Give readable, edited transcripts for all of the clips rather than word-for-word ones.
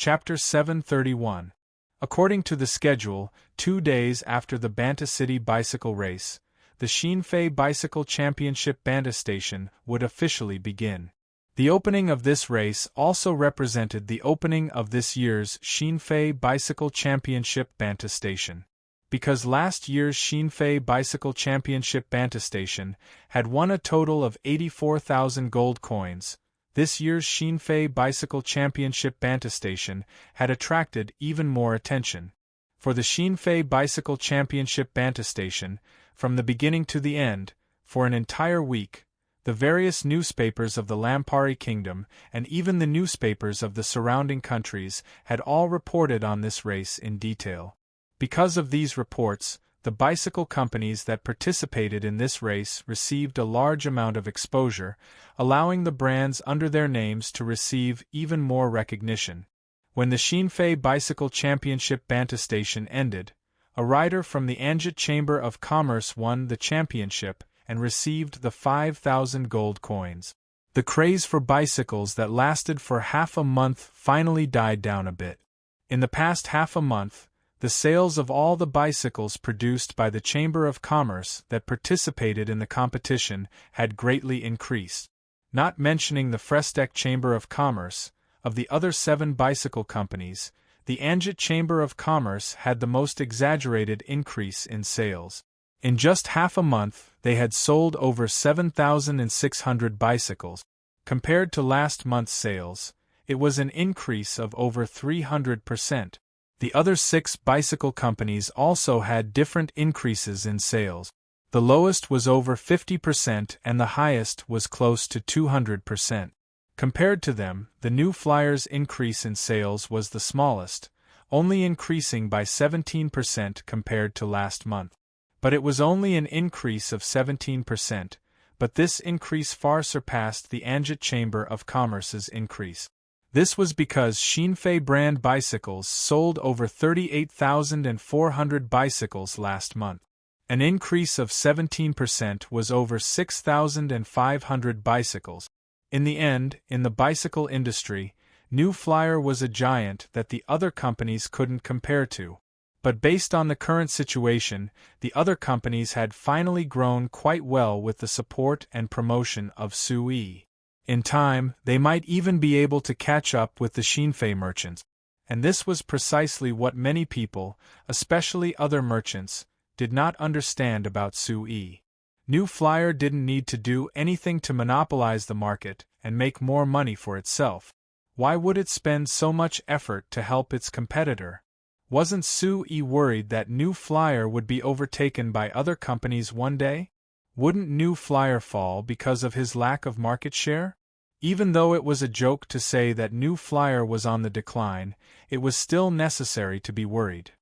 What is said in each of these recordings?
Chapter 731. According to the schedule, 2 days after the Banta City bicycle race, the Xinfei Bicycle Championship Banta Station would officially begin. The opening of this race also represented the opening of this year's Xinfei Bicycle Championship Banta Station. Because last year's Xinfei Bicycle Championship Banta Station had won a total of 84,000 gold coins, this year's Xinfei Bicycle Championship Banta Station had attracted even more attention. For the Xinfei Bicycle Championship Banta Station, from the beginning to the end, for an entire week, the various newspapers of the Lampari Kingdom and even the newspapers of the surrounding countries had all reported on this race in detail. Because of these reports, the bicycle companies that participated in this race received a large amount of exposure, allowing the brands under their names to receive even more recognition. When the Xinfei Bicycle Championship Banta Station ended, a rider from the Anjit Chamber of Commerce won the championship and received the 5,000 gold coins. The craze for bicycles that lasted for half a month finally died down a bit. In the past half a month, the sales of all the bicycles produced by the Chamber of Commerce that participated in the competition had greatly increased. Not mentioning the Frestec Chamber of Commerce, of the other 7 bicycle companies, the Anjit Chamber of Commerce had the most exaggerated increase in sales. In just half a month, they had sold over 7,600 bicycles. Compared to last month's sales, it was an increase of over 300%. The other 6 bicycle companies also had different increases in sales. The lowest was over 50% and the highest was close to 200%. Compared to them, the New Flyer's increase in sales was the smallest, only increasing by 17% compared to last month. But it was only an increase of 17%, but this increase far surpassed the Anjit Chamber of Commerce's increase. This was because Xinfei brand bicycles sold over 38,400 bicycles last month. An increase of 17% was over 6,500 bicycles. In the end, in the bicycle industry, New Flyer was a giant that the other companies couldn't compare to. But based on the current situation, the other companies had finally grown quite well with the support and promotion of Sui. In time, they might even be able to catch up with the Xinfei merchants. And this was precisely what many people, especially other merchants, did not understand about Sui. New Flyer didn't need to do anything to monopolize the market and make more money for itself. Why would it spend so much effort to help its competitor? Wasn't Sui worried that New Flyer would be overtaken by other companies one day? Wouldn't New Flyer fall because of his lack of market share? Even though it was a joke to say that New Flyer was on the decline, it was still necessary to be worried.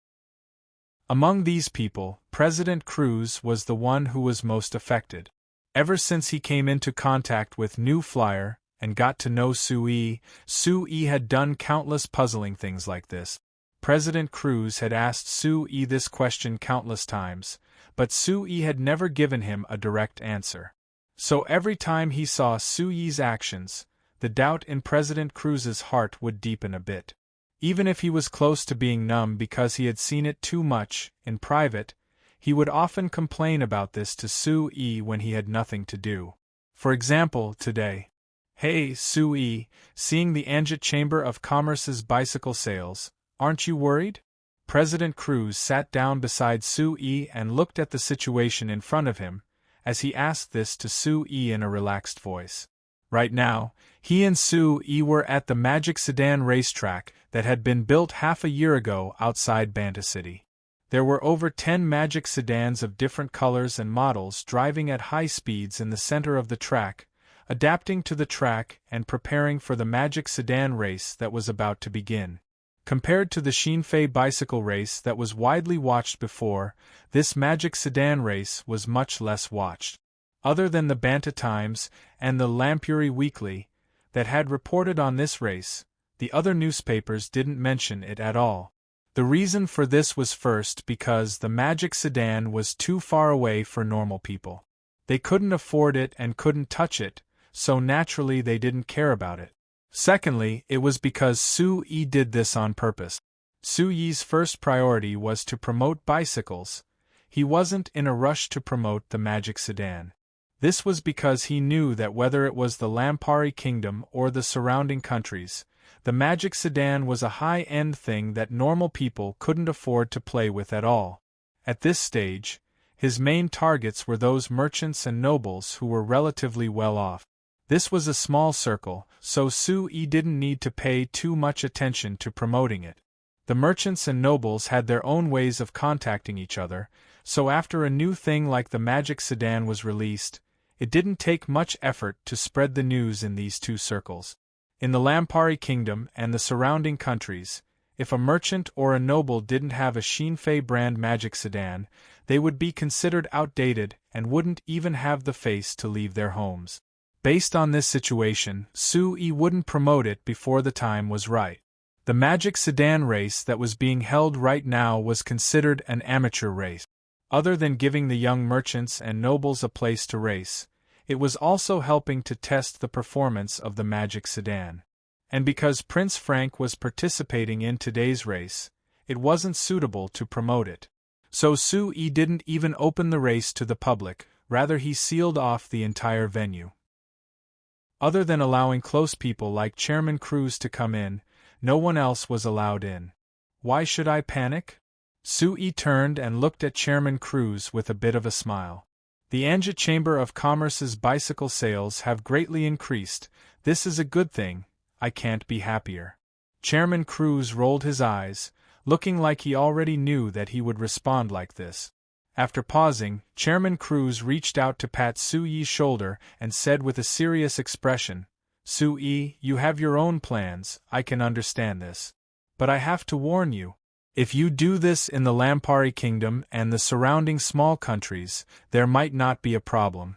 Among these people, President Cruz was the one who was most affected. Ever since he came into contact with New Flyer and got to know Sui had done countless puzzling things like this. President Cruz had asked Sui this question countless times, but Sui had never given him a direct answer. So every time he saw Sui's actions, the doubt in President Cruz's heart would deepen a bit. Even if he was close to being numb because he had seen it too much, in private, he would often complain about this to Sui when he had nothing to do. For example, today. "Hey, Sui, seeing the Anjit Chamber of Commerce's bicycle sales, aren't you worried?" President Cruz sat down beside Sui and looked at the situation in front of him, as he asked this to Sui in a relaxed voice. Right now, he and Sui were at the Magic Sedan racetrack that had been built half a year ago outside Banta City. There were over 10 Magic Sedans of different colors and models driving at high speeds in the center of the track, adapting to the track and preparing for the Magic Sedan race that was about to begin. Compared to the Xinfei bicycle race that was widely watched before, this Magic Sedan race was much less watched. Other than the Banta Times and the Lampuri Weekly that had reported on this race, the other newspapers didn't mention it at all. The reason for this was first because the Magic Sedan was too far away for normal people. They couldn't afford it and couldn't touch it, so naturally they didn't care about it. Secondly, it was because Su Yi did this on purpose. Su Yi's first priority was to promote bicycles. He wasn't in a rush to promote the magic sedan. This was because he knew that whether it was the Lampari Kingdom or the surrounding countries, the magic sedan was a high-end thing that normal people couldn't afford to play with at all. At this stage, his main targets were those merchants and nobles who were relatively well off. This was a small circle, so Su Yi didn't need to pay too much attention to promoting it. The merchants and nobles had their own ways of contacting each other, so after a new thing like the magic sedan was released, it didn't take much effort to spread the news in these two circles. In the Lampari Kingdom and the surrounding countries, if a merchant or a noble didn't have a Xinfei brand magic sedan, they would be considered outdated and wouldn't even have the face to leave their homes. Based on this situation, Su Yi wouldn't promote it before the time was right. The magic sedan race that was being held right now was considered an amateur race. Other than giving the young merchants and nobles a place to race, it was also helping to test the performance of the magic sedan. And because Prince Frank was participating in today's race, it wasn't suitable to promote it. So Su Yi didn't even open the race to the public, rather he sealed off the entire venue. Other than allowing close people like Chairman Cruz to come in, no one else was allowed in. Why should I panic? Su Yi turned and looked at Chairman Cruz with a bit of a smile. The Anja Chamber of Commerce's bicycle sales have greatly increased. This is a good thing. I can't be happier. Chairman Cruz rolled his eyes, looking like he already knew that he would respond like this. After pausing, Chairman Cruz reached out to pat Su Yi's shoulder and said with a serious expression, "Su Yi, you have your own plans, I can understand this. But I have to warn you. If you do this in the Lampari Kingdom and the surrounding small countries, there might not be a problem.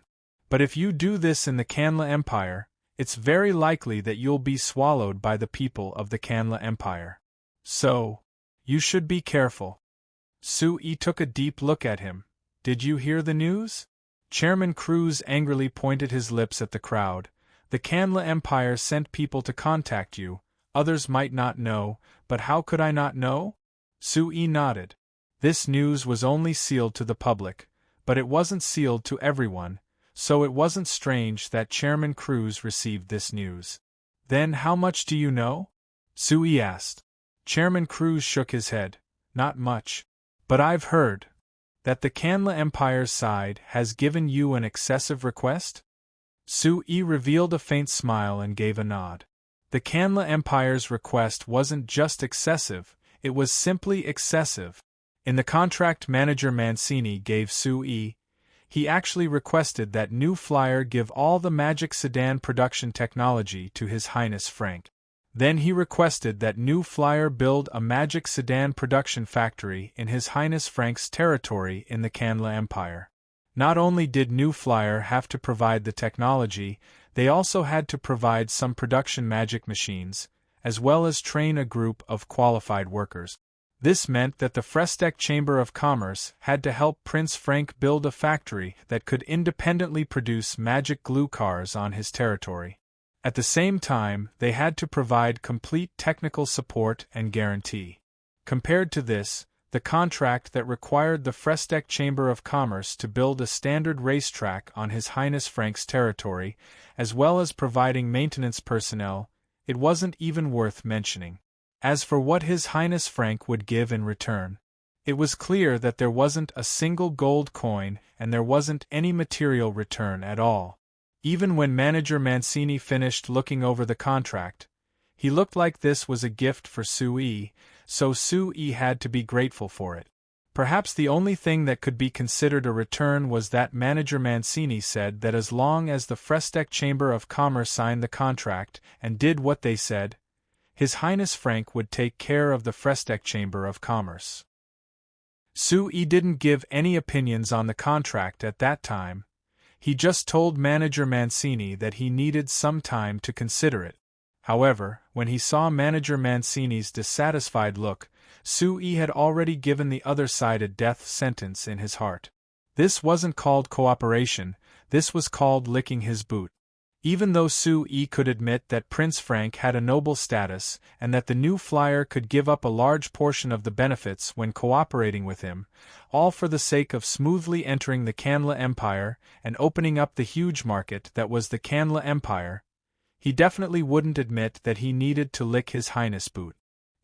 But if you do this in the Kanla Empire, it's very likely that you'll be swallowed by the people of the Kanla Empire. So, you should be careful." Su Yi took a deep look at him. "Did you hear the news?" Chairman Cruz angrily pointed his lips at the crowd. "The Kanla Empire sent people to contact you. Others might not know, but how could I not know?" Su Yi nodded. This news was only sealed to the public, but it wasn't sealed to everyone, so it wasn't strange that Chairman Cruz received this news. "Then how much do you know?" Su Yi asked. Chairman Cruz shook his head. "Not much. But I've heard that the Kanla Empire's side has given you an excessive request?" Su Yi revealed a faint smile and gave a nod. The Kanla Empire's request wasn't just excessive, it was simply excessive. In the contract manager Mancini gave Su Yi, he actually requested that New Flyer give all the magic sedan production technology to His Highness Frank. Then he requested that New Flyer build a magic sedan production factory in His Highness Frank's territory in the Kanla Empire. Not only did New Flyer have to provide the technology, they also had to provide some production magic machines, as well as train a group of qualified workers. This meant that the Frestec Chamber of Commerce had to help Prince Frank build a factory that could independently produce magic glue cars on his territory. At the same time, they had to provide complete technical support and guarantee. Compared to this, the contract that required the Frestec Chamber of Commerce to build a standard racetrack on His Highness Frank's territory, as well as providing maintenance personnel, it wasn't even worth mentioning. As for what His Highness Frank would give in return, it was clear that there wasn't a single gold coin and there wasn't any material return at all. Even when manager Mancini finished looking over the contract, he looked like this was a gift for Su Yi, so Su Yi had to be grateful for it. Perhaps the only thing that could be considered a return was that manager Mancini said that as long as the Frestec Chamber of Commerce signed the contract and did what they said, His Highness Frank would take care of the Frestec Chamber of Commerce. Su Yi didn't give any opinions on the contract at that time. He just told manager Mancini that he needed some time to consider it. However, when he saw manager Mancini's dissatisfied look, Su Yi had already given the other side a death sentence in his heart. This wasn't called cooperation, this was called licking his boot. Even though Sue could admit that Prince Frank had a noble status and that the new flyer could give up a large portion of the benefits when cooperating with him, all for the sake of smoothly entering the Canla Empire and opening up the huge market that was the Canla Empire, he definitely wouldn't admit that he needed to lick His Highness' boot.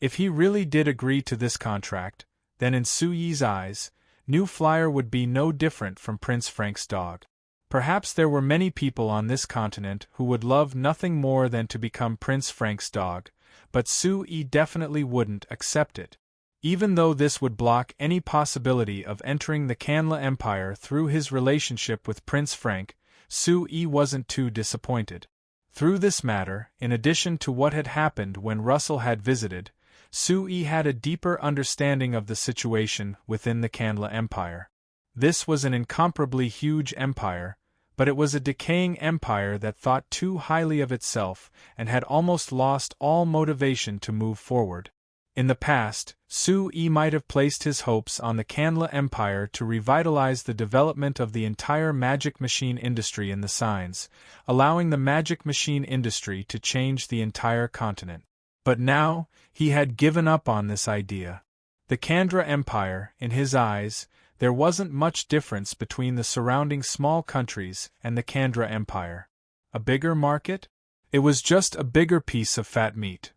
If he really did agree to this contract, then in Suyi's eyes, New Flyer would be no different from Prince Frank's dog. Perhaps there were many people on this continent who would love nothing more than to become Prince Frank's dog, but Sue definitely wouldn't accept it. Even though this would block any possibility of entering the Canla Empire through his relationship with Prince Frank, Sue wasn't too disappointed. Through this matter, in addition to what had happened when Russell had visited, Sue had a deeper understanding of the situation within the Canla Empire. This was an incomparably huge empire, but it was a decaying empire that thought too highly of itself and had almost lost all motivation to move forward. In the past, Sue might have placed his hopes on the Canla Empire to revitalize the development of the entire magic machine industry in the signs, allowing the magic machine industry to change the entire continent. But now, he had given up on this idea. The Kandra Empire, in his eyes, there wasn't much difference between the surrounding small countries and the Kandra Empire. A bigger market? It was just a bigger piece of fat meat.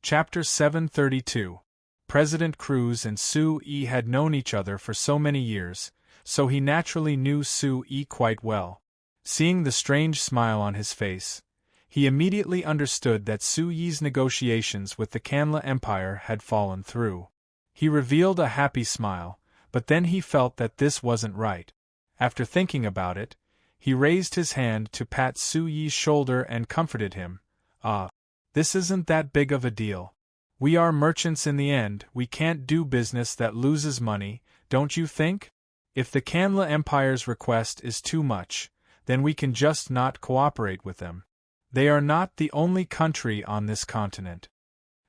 Chapter 732. President Cruz and Sue had known each other for so many years, so he naturally knew Sue quite well. Seeing the strange smile on his face, he immediately understood that Suyi's negotiations with the Canla Empire had fallen through. He revealed a happy smile, but then he felt that this wasn't right. After thinking about it, he raised his hand to pat Suyi's shoulder and comforted him. This isn't that big of a deal. We are merchants in the end, we can't do business that loses money, don't you think? If the Canla Empire's request is too much, then we can just not cooperate with them. They are not the only country on this continent.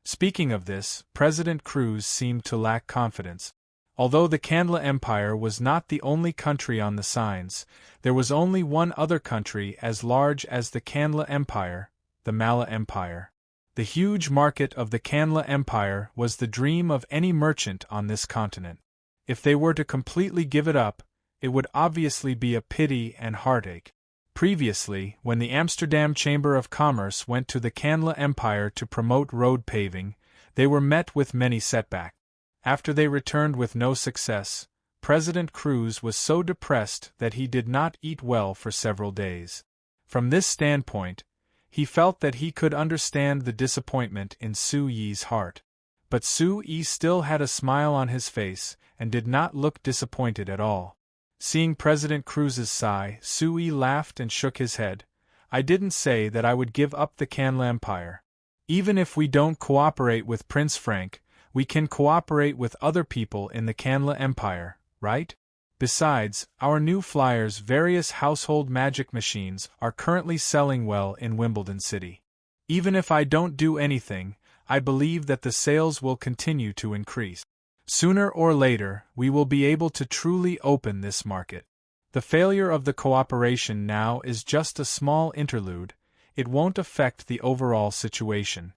Speaking of this, President Cruz seemed to lack confidence. Although the Canla Empire was not the only country on the signs, there was only one other country as large as the Canla Empire, the Mala Empire. The huge market of the Canla Empire was the dream of any merchant on this continent. If they were to completely give it up, it would obviously be a pity and heartache. Previously, when the Amsterdam Chamber of Commerce went to the Canla Empire to promote road paving, they were met with many setbacks. After they returned with no success, President Cruz was so depressed that he did not eat well for several days. From this standpoint, he felt that he could understand the disappointment in Suyi's heart. But Suyi still had a smile on his face and did not look disappointed at all. Seeing President Cruz's sigh, Suyi laughed and shook his head. I didn't say that I would give up the Canla Empire. Even if we don't cooperate with Prince Frank, we can cooperate with other people in the Canla Empire, right? Besides, our new flyers' various household magic machines are currently selling well in Wimbledon City. Even if I don't do anything, I believe that the sales will continue to increase. Sooner or later, we will be able to truly open this market. The failure of the cooperation now is just a small interlude, it won't affect the overall situation.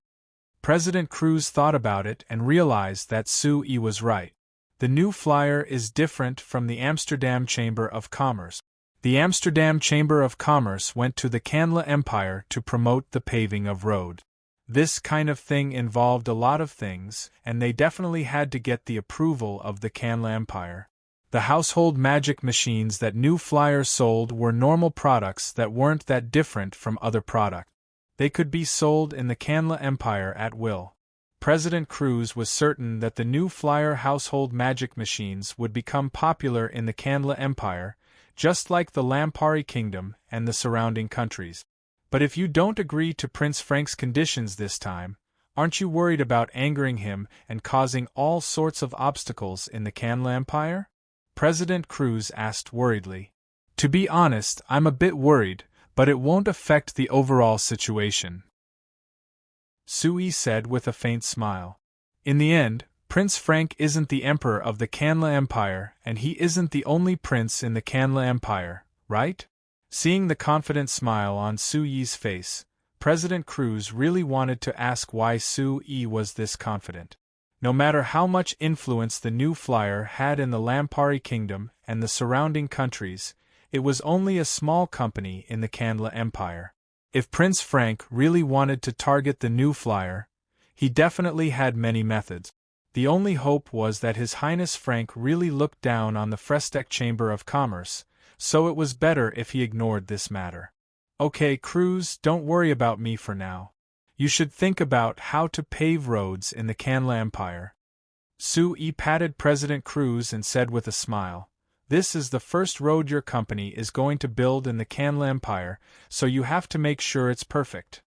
President Cruz thought about it and realized that Sue was right. The new flyer is different from the Amsterdam Chamber of Commerce. The Amsterdam Chamber of Commerce went to the Canla Empire to promote the paving of roads. This kind of thing involved a lot of things, and they definitely had to get the approval of the Canla Empire. The household magic machines that New Flyer sold were normal products that weren't that different from other products. They could be sold in the Canla Empire at will. President Cruz was certain that the New Flyer household magic machines would become popular in the Canla Empire, just like the Lampari Kingdom and the surrounding countries. But if you don't agree to Prince Frank's conditions this time, aren't you worried about angering him and causing all sorts of obstacles in the Canla Empire? President Cruz asked worriedly. To be honest, I'm a bit worried, but it won't affect the overall situation, Sue said with a faint smile. In the end, Prince Frank isn't the emperor of the Canla Empire, and he isn't the only prince in the Canla Empire, right? Seeing the confident smile on Su Yi's face, President Cruz really wanted to ask why Su Yi was this confident. No matter how much influence the new flyer had in the Lampari Kingdom and the surrounding countries, it was only a small company in the Kandla Empire. If Prince Frank really wanted to target the new flyer, he definitely had many methods. The only hope was that His Highness Frank really looked down on the Frestec Chamber of Commerce, so it was better if he ignored this matter. Okay, Cruz, don't worry about me for now. You should think about how to pave roads in the Kandla Empire. Su Yi patted President Cruz and said with a smile, "This is the first road your company is going to build in the Kandla Empire, so you have to make sure it's perfect."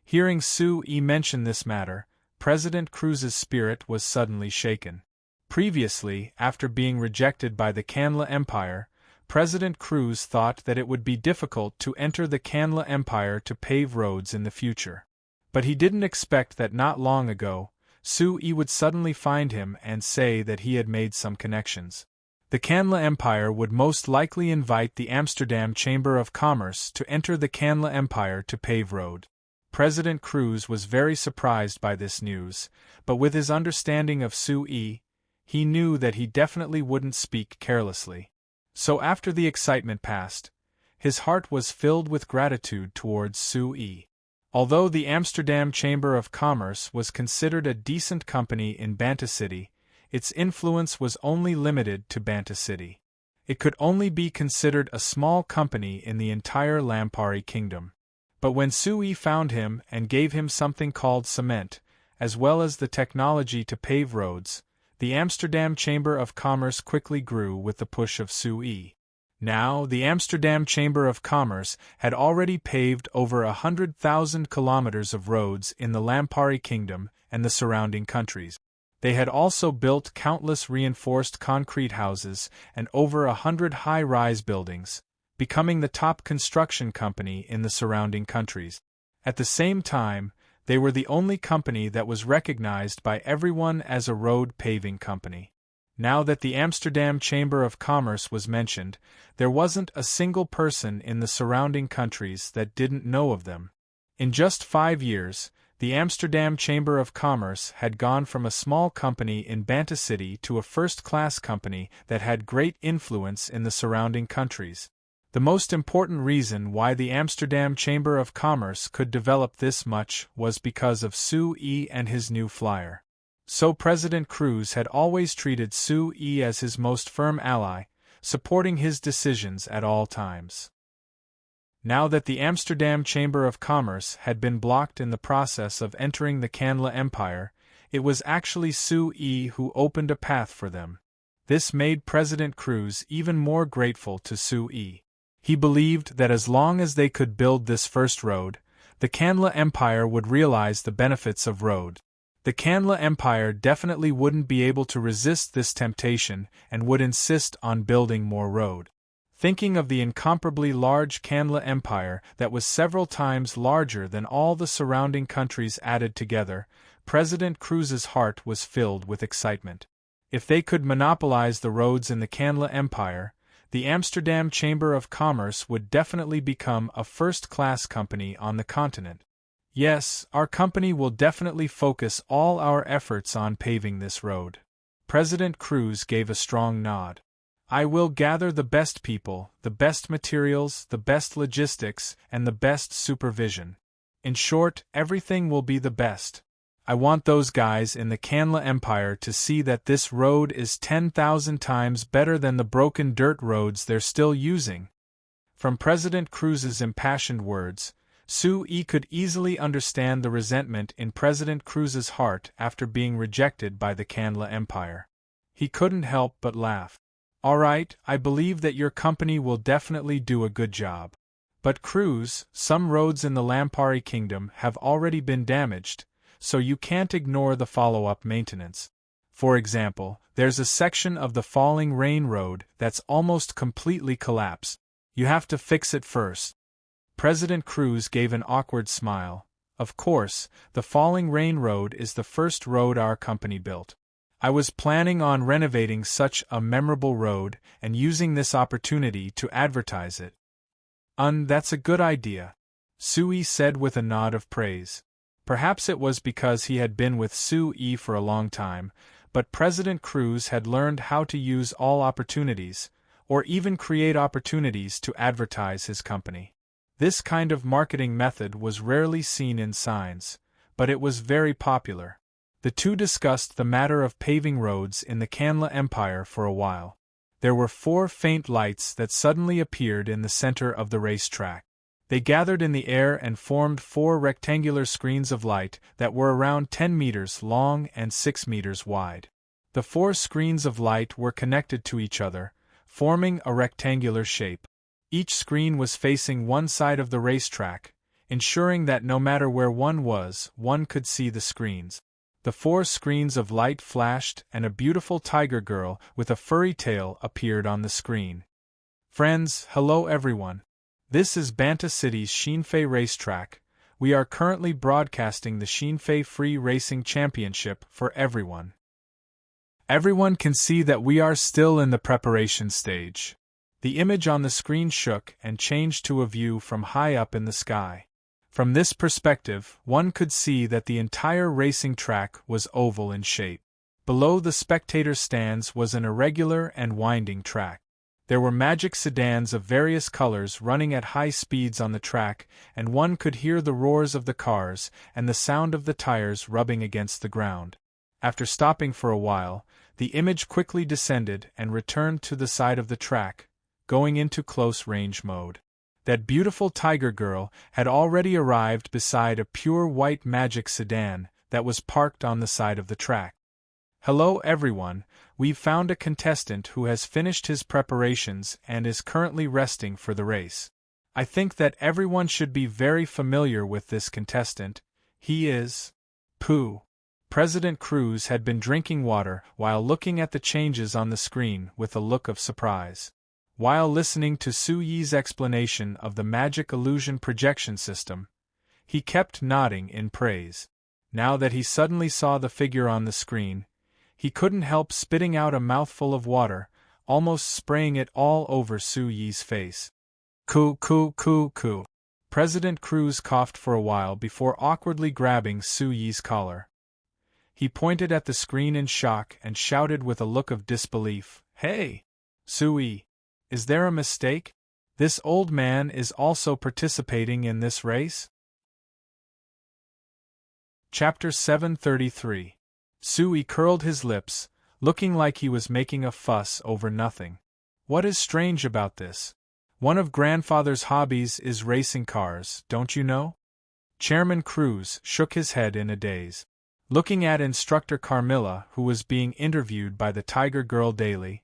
Hearing Su Yi mention this matter, President Cruz's spirit was suddenly shaken. Previously, after being rejected by the Kandla Empire, President Cruz thought that it would be difficult to enter the Kandla Empire to pave roads in the future. But he didn't expect that not long ago, Su Yi would suddenly find him and say that he had made some connections. The Kandla Empire would most likely invite the Amsterdam Chamber of Commerce to enter the Kandla Empire to pave road. President Cruz was very surprised by this news, but with his understanding of Su Yi, he knew that he definitely wouldn't speak carelessly. So after the excitement passed, his heart was filled with gratitude towards Su Yi. Although the Amsterdam Chamber of Commerce was considered a decent company in Banta City, its influence was only limited to Banta City. It could only be considered a small company in the entire Lampari Kingdom. But when Su Yi found him and gave him something called cement, as well as the technology to pave roads, the Amsterdam Chamber of Commerce quickly grew with the push of Su Yi. Now, the Amsterdam Chamber of Commerce had already paved over 100,000 kilometers of roads in the Lampari Kingdom and the surrounding countries. They had also built countless reinforced concrete houses and over 100 high-rise buildings, becoming the top construction company in the surrounding countries. At the same time, they were the only company that was recognized by everyone as a road paving company. Now that the Amsterdam Chamber of Commerce was mentioned, there wasn't a single person in the surrounding countries that didn't know of them. In just 5 years, the Amsterdam Chamber of Commerce had gone from a small company in Banta City to a first-class company that had great influence in the surrounding countries. The most important reason why the Amsterdam Chamber of Commerce could develop this much was because of Su Yi and his new flyer. So President Cruz had always treated Su Yi as his most firm ally, supporting his decisions at all times. Now that the Amsterdam Chamber of Commerce had been blocked in the process of entering the Kandla Empire, it was actually Su Yi who opened a path for them. This made President Cruz even more grateful to Su Yi. He believed that as long as they could build this first road, the Kandla Empire would realize the benefits of road. The Kandla Empire definitely wouldn't be able to resist this temptation and would insist on building more road. Thinking of the incomparably large Kandla Empire that was several times larger than all the surrounding countries added together, President Cruz's heart was filled with excitement. If they could monopolize the roads in the Kandla Empire, the Amsterdam Chamber of Commerce would definitely become a first-class company on the continent. Yes, our company will definitely focus all our efforts on paving this road. President Cruz gave a strong nod. I will gather the best people, the best materials, the best logistics, and the best supervision. In short, everything will be the best. I want those guys in the Kandla Empire to see that this road is 10,000 times better than the broken dirt roads they're still using. From President Cruz's impassioned words, Su Yi could easily understand the resentment in President Cruz's heart after being rejected by the Kandla Empire. He couldn't help but laugh. All right, I believe that your company will definitely do a good job. But Cruz, some roads in the Lampari Kingdom have already been damaged, so you can't ignore the follow-up maintenance. For example, there's a section of the Falling Rain Road that's almost completely collapsed. You have to fix it first. President Cruz gave an awkward smile. Of course, the Falling Rain Road is the first road our company built. I was planning on renovating such a memorable road and using this opportunity to advertise it. That's a good idea," Sui said with a nod of praise. Perhaps it was because he had been with Sui for a long time, but President Cruz had learned how to use all opportunities, or even create opportunities to advertise his company. This kind of marketing method was rarely seen in signs, but it was very popular. The two discussed the matter of paving roads in the Kanla Empire for a while. There were 4 faint lights that suddenly appeared in the center of the racetrack. They gathered in the air and formed 4 rectangular screens of light that were around 10 meters long and 6 meters wide. The 4 screens of light were connected to each other, forming a rectangular shape. Each screen was facing one side of the racetrack, ensuring that no matter where one was, one could see the screens. The 4 screens of light flashed and a beautiful tiger girl with a furry tail appeared on the screen. Friends, hello everyone. This is Banta City's Xinfei racetrack. We are currently broadcasting the Xinfei Free Racing Championship for everyone. Everyone can see that we are still in the preparation stage. The image on the screen shook and changed to a view from high up in the sky. From this perspective, one could see that the entire racing track was oval in shape. Below the spectator stands was an irregular and winding track. There were magic sedans of various colors running at high speeds on the track, and one could hear the roars of the cars and the sound of the tires rubbing against the ground. After stopping for a while, the image quickly descended and returned to the side of the track, going into close-range mode. That beautiful tiger girl had already arrived beside a pure white magic sedan that was parked on the side of the track. Hello everyone, we've found a contestant who has finished his preparations and is currently resting for the race. I think that everyone should be very familiar with this contestant. He is Pooh. President Cruz had been drinking water while looking at the changes on the screen with a look of surprise. While listening to Su Yi's explanation of the magic illusion projection system, he kept nodding in praise. Now that he suddenly saw the figure on the screen, he couldn't help spitting out a mouthful of water, almost spraying it all over Su Yi's face. Coo. President Cruz coughed for a while before awkwardly grabbing Su Yi's collar. He pointed at the screen in shock and shouted with a look of disbelief, "Hey! Su-yi! Is there a mistake? This old man is also participating in this race?" Chapter 733. Su-yi curled his lips, looking like he was making a fuss over nothing. What is strange about this? One of grandfather's hobbies is racing cars, don't you know? Chairman Cruz shook his head in a daze. Looking at instructor Carmilla, who was being interviewed by the Tiger Girl daily,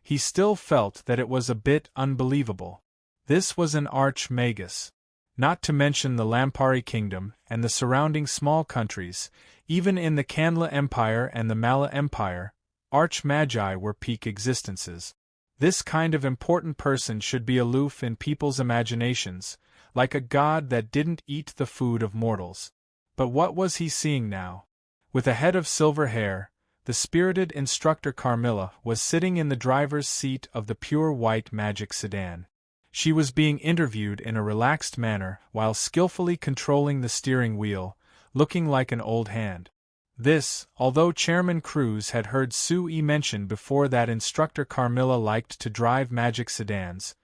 he still felt that it was a bit unbelievable. This was an arch-magus. Not to mention the Lampari Kingdom and the surrounding small countries, even in the Kanla Empire and the Mala Empire, arch-magi were peak existences. This kind of important person should be aloof in people's imaginations, like a god that didn't eat the food of mortals. But what was he seeing now? With a head of silver hair, the spirited instructor Carmilla was sitting in the driver's seat of the pure white magic sedan. She was being interviewed in a relaxed manner while skillfully controlling the steering wheel, looking like an old hand. This, although Chairman Cruz had heard Su-yi mention before that instructor Carmilla liked to drive magic sedans,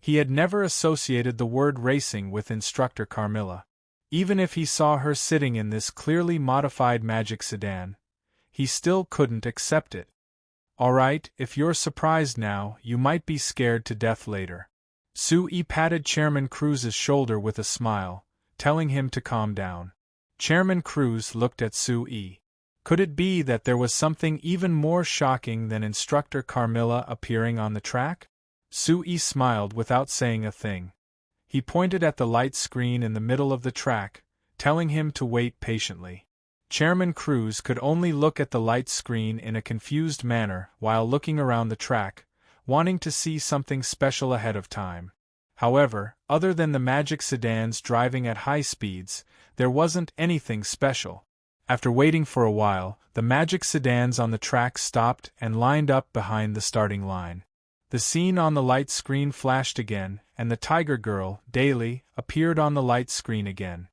he had never associated the word racing with instructor Carmilla. Even if he saw her sitting in this clearly modified magic sedan, he still couldn't accept it. Alright, if you're surprised now, you might be scared to death later. Su-yi patted Chairman Cruz's shoulder with a smile, telling him to calm down. Chairman Cruz looked at Su-yi. Could it be that there was something even more shocking than instructor Carmilla appearing on the track? Su-yi smiled without saying a thing. He pointed at the light screen in the middle of the track, telling him to wait patiently. Chairman Cruz could only look at the light screen in a confused manner while looking around the track, wanting to see something special ahead of time. However, other than the magic sedans driving at high speeds, there wasn't anything special. After waiting for a while, the magic sedans on the track stopped and lined up behind the starting line. The scene on the light screen flashed again, and the tiger girl, Daily, appeared on the light screen again.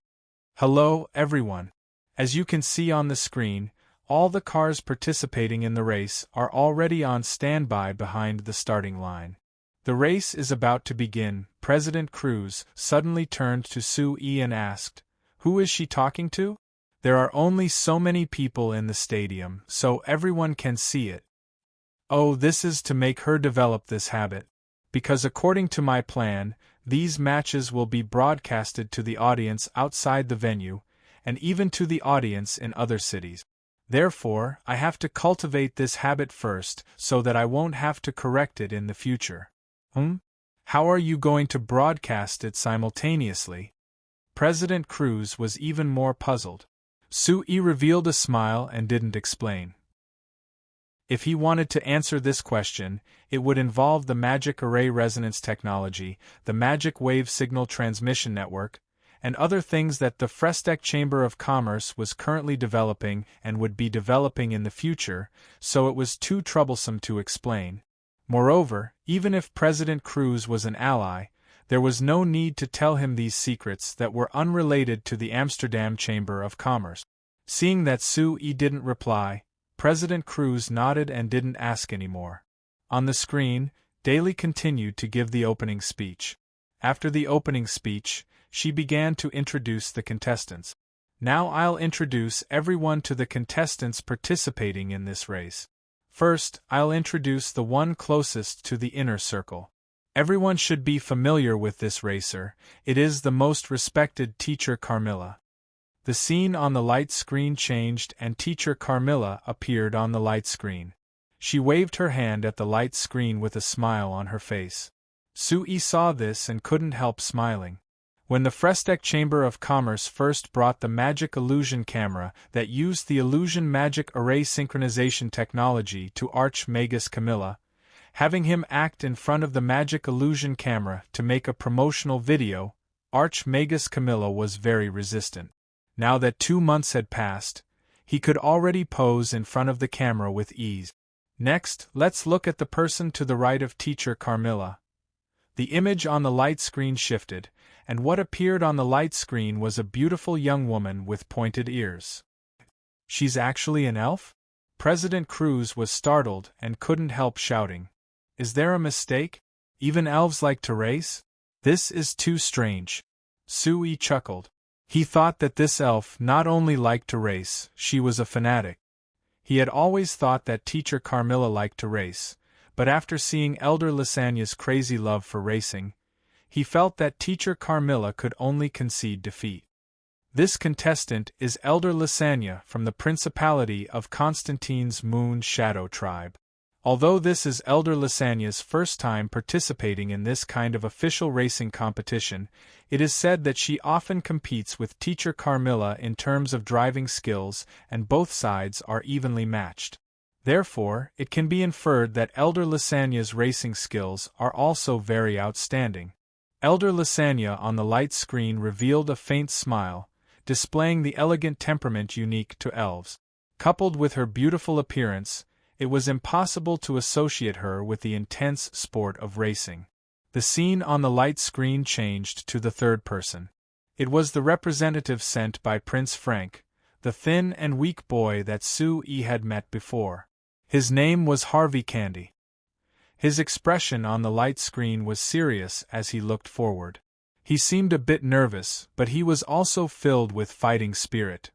Hello, everyone. As you can see on the screen, all the cars participating in the race are already on standby behind the starting line. The race is about to begin. President Cruz suddenly turned to Sue-E and asked, "Who is she talking to?" "There are only so many people in the stadium, so everyone can see it." "Oh, this is to make her develop this habit. Because according to my plan, these matches will be broadcasted to the audience outside the venue, and even to the audience in other cities. Therefore, I have to cultivate this habit first, so that I won't have to correct it in the future." How are you going to broadcast it simultaneously?" President Cruz was even more puzzled. Sue-E revealed a smile and didn't explain. If he wanted to answer this question, it would involve the magic array resonance technology, the magic wave signal transmission network, and other things that the Frestec Chamber of Commerce was currently developing and would be developing in the future, so it was too troublesome to explain. Moreover, even if President Cruz was an ally, there was no need to tell him these secrets that were unrelated to the Amsterdam Chamber of Commerce. Seeing that Sue-E didn't reply, President Cruz nodded and didn't ask any more. On the screen, Daly continued to give the opening speech. After the opening speech, she began to introduce the contestants. "Now I'll introduce everyone to the contestants participating in this race. First, I'll introduce the one closest to the inner circle. Everyone should be familiar with this racer. It is the most respected Teacher Carmilla." The scene on the light screen changed and Teacher Carmilla appeared on the light screen. She waved her hand at the light screen with a smile on her face. Sue-E saw this and couldn't help smiling. When the Frestec Chamber of Commerce first brought the magic illusion camera that used the illusion magic array synchronization technology to Archmagus Camilla, having him act in front of the magic illusion camera to make a promotional video, Archmagus Camilla was very resistant. Now that 2 months had passed, he could already pose in front of the camera with ease. Next, let's look at the person to the right of Teacher Carmilla. The image on the light screen shifted, and what appeared on the light screen was a beautiful young woman with pointed ears. "She's actually an elf?" President Cruz was startled and couldn't help shouting. "Is there a mistake? Even elves like to race? This is too strange." Sue-E chuckled. He thought that this elf not only liked to race, she was a fanatic. He had always thought that Teacher Carmilla liked to race, but after seeing Elder Lasagna's crazy love for racing, he felt that Teacher Carmilla could only concede defeat. This contestant is Elder Lasagna from the Principality of Constantine's Moon Shadow tribe. Although this is Elder Lasagna's first time participating in this kind of official racing competition, it is said that she often competes with Teacher Carmilla in terms of driving skills, and both sides are evenly matched. Therefore, it can be inferred that Elder Lasagna's racing skills are also very outstanding. Elder Lasagna on the light screen revealed a faint smile, displaying the elegant temperament unique to elves. Coupled with her beautiful appearance, it was impossible to associate her with the intense sport of racing. The scene on the light screen changed to the third person. It was the representative sent by Prince Frank, the thin and weak boy that Sue-E had met before. His name was Harvey Candy. His expression on the light screen was serious as he looked forward. He seemed a bit nervous, but he was also filled with fighting spirit.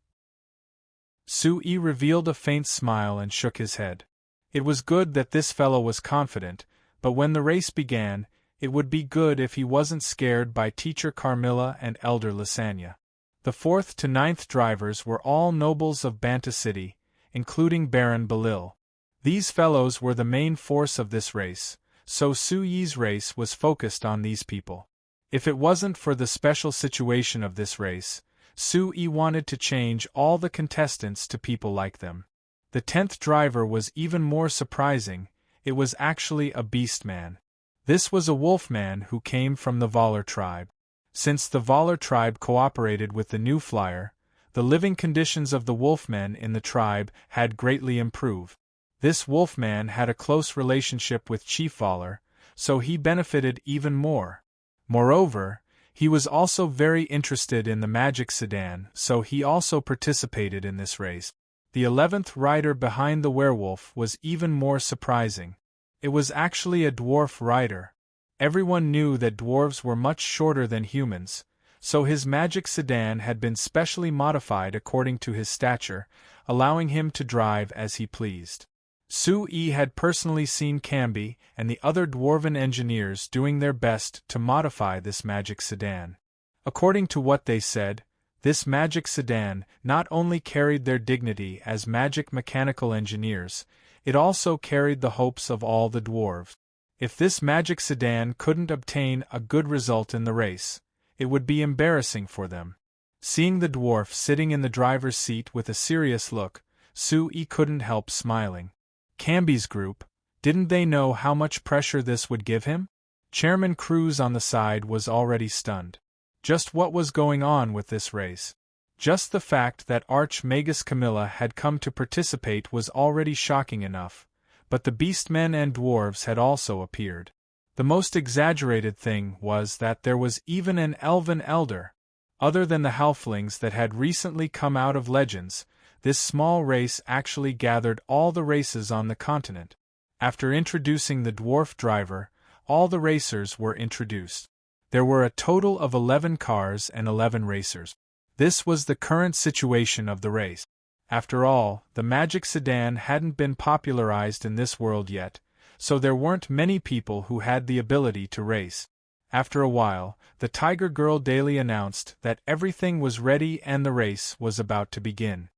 Sue-E revealed a faint smile and shook his head. It was good that this fellow was confident, but when the race began, it would be good if he wasn't scared by Teacher Carmilla and Elder Lasagna. The 4th to 9th drivers were all nobles of Banta City, including Baron Belil. These fellows were the main force of this race, so Sue-E's race was focused on these people. If it wasn't for the special situation of this race, Sue-E wanted to change all the contestants to people like them. The 10th driver was even more surprising. It was actually a beast man. This was a wolf man who came from the Valar tribe. Since the Valar tribe cooperated with the new flyer, the living conditions of the wolfmen in the tribe had greatly improved. This wolfman had a close relationship with Chief Valar, so he benefited even more. Moreover, he was also very interested in the magic sedan, so he also participated in this race. The 11th rider behind the werewolf was even more surprising. It was actually a dwarf rider. Everyone knew that dwarves were much shorter than humans, so his magic sedan had been specially modified according to his stature, allowing him to drive as he pleased. Sue had personally seen Camby and the other dwarven engineers doing their best to modify this magic sedan. According to what they said, this magic sedan not only carried their dignity as magic mechanical engineers, it also carried the hopes of all the dwarves. If this magic sedan couldn't obtain a good result in the race, it would be embarrassing for them. Seeing the dwarf sitting in the driver's seat with a serious look, Sue couldn't help smiling. Camby's group, didn't they know how much pressure this would give him? Chairman Cruz on the side was already stunned. Just what was going on with this race? Just the fact that Archmagus Camilla had come to participate was already shocking enough, but the beastmen and dwarves had also appeared. The most exaggerated thing was that there was even an elven elder. Other than the halflings that had recently come out of legends, this small race actually gathered all the races on the continent. After introducing the dwarf driver, all the racers were introduced. There were a total of 11 cars and 11 racers. This was the current situation of the race. After all, the magic sedan hadn't been popularized in this world yet, so there weren't many people who had the ability to race. After a while, the Tiger Girl daily announced that everything was ready and the race was about to begin.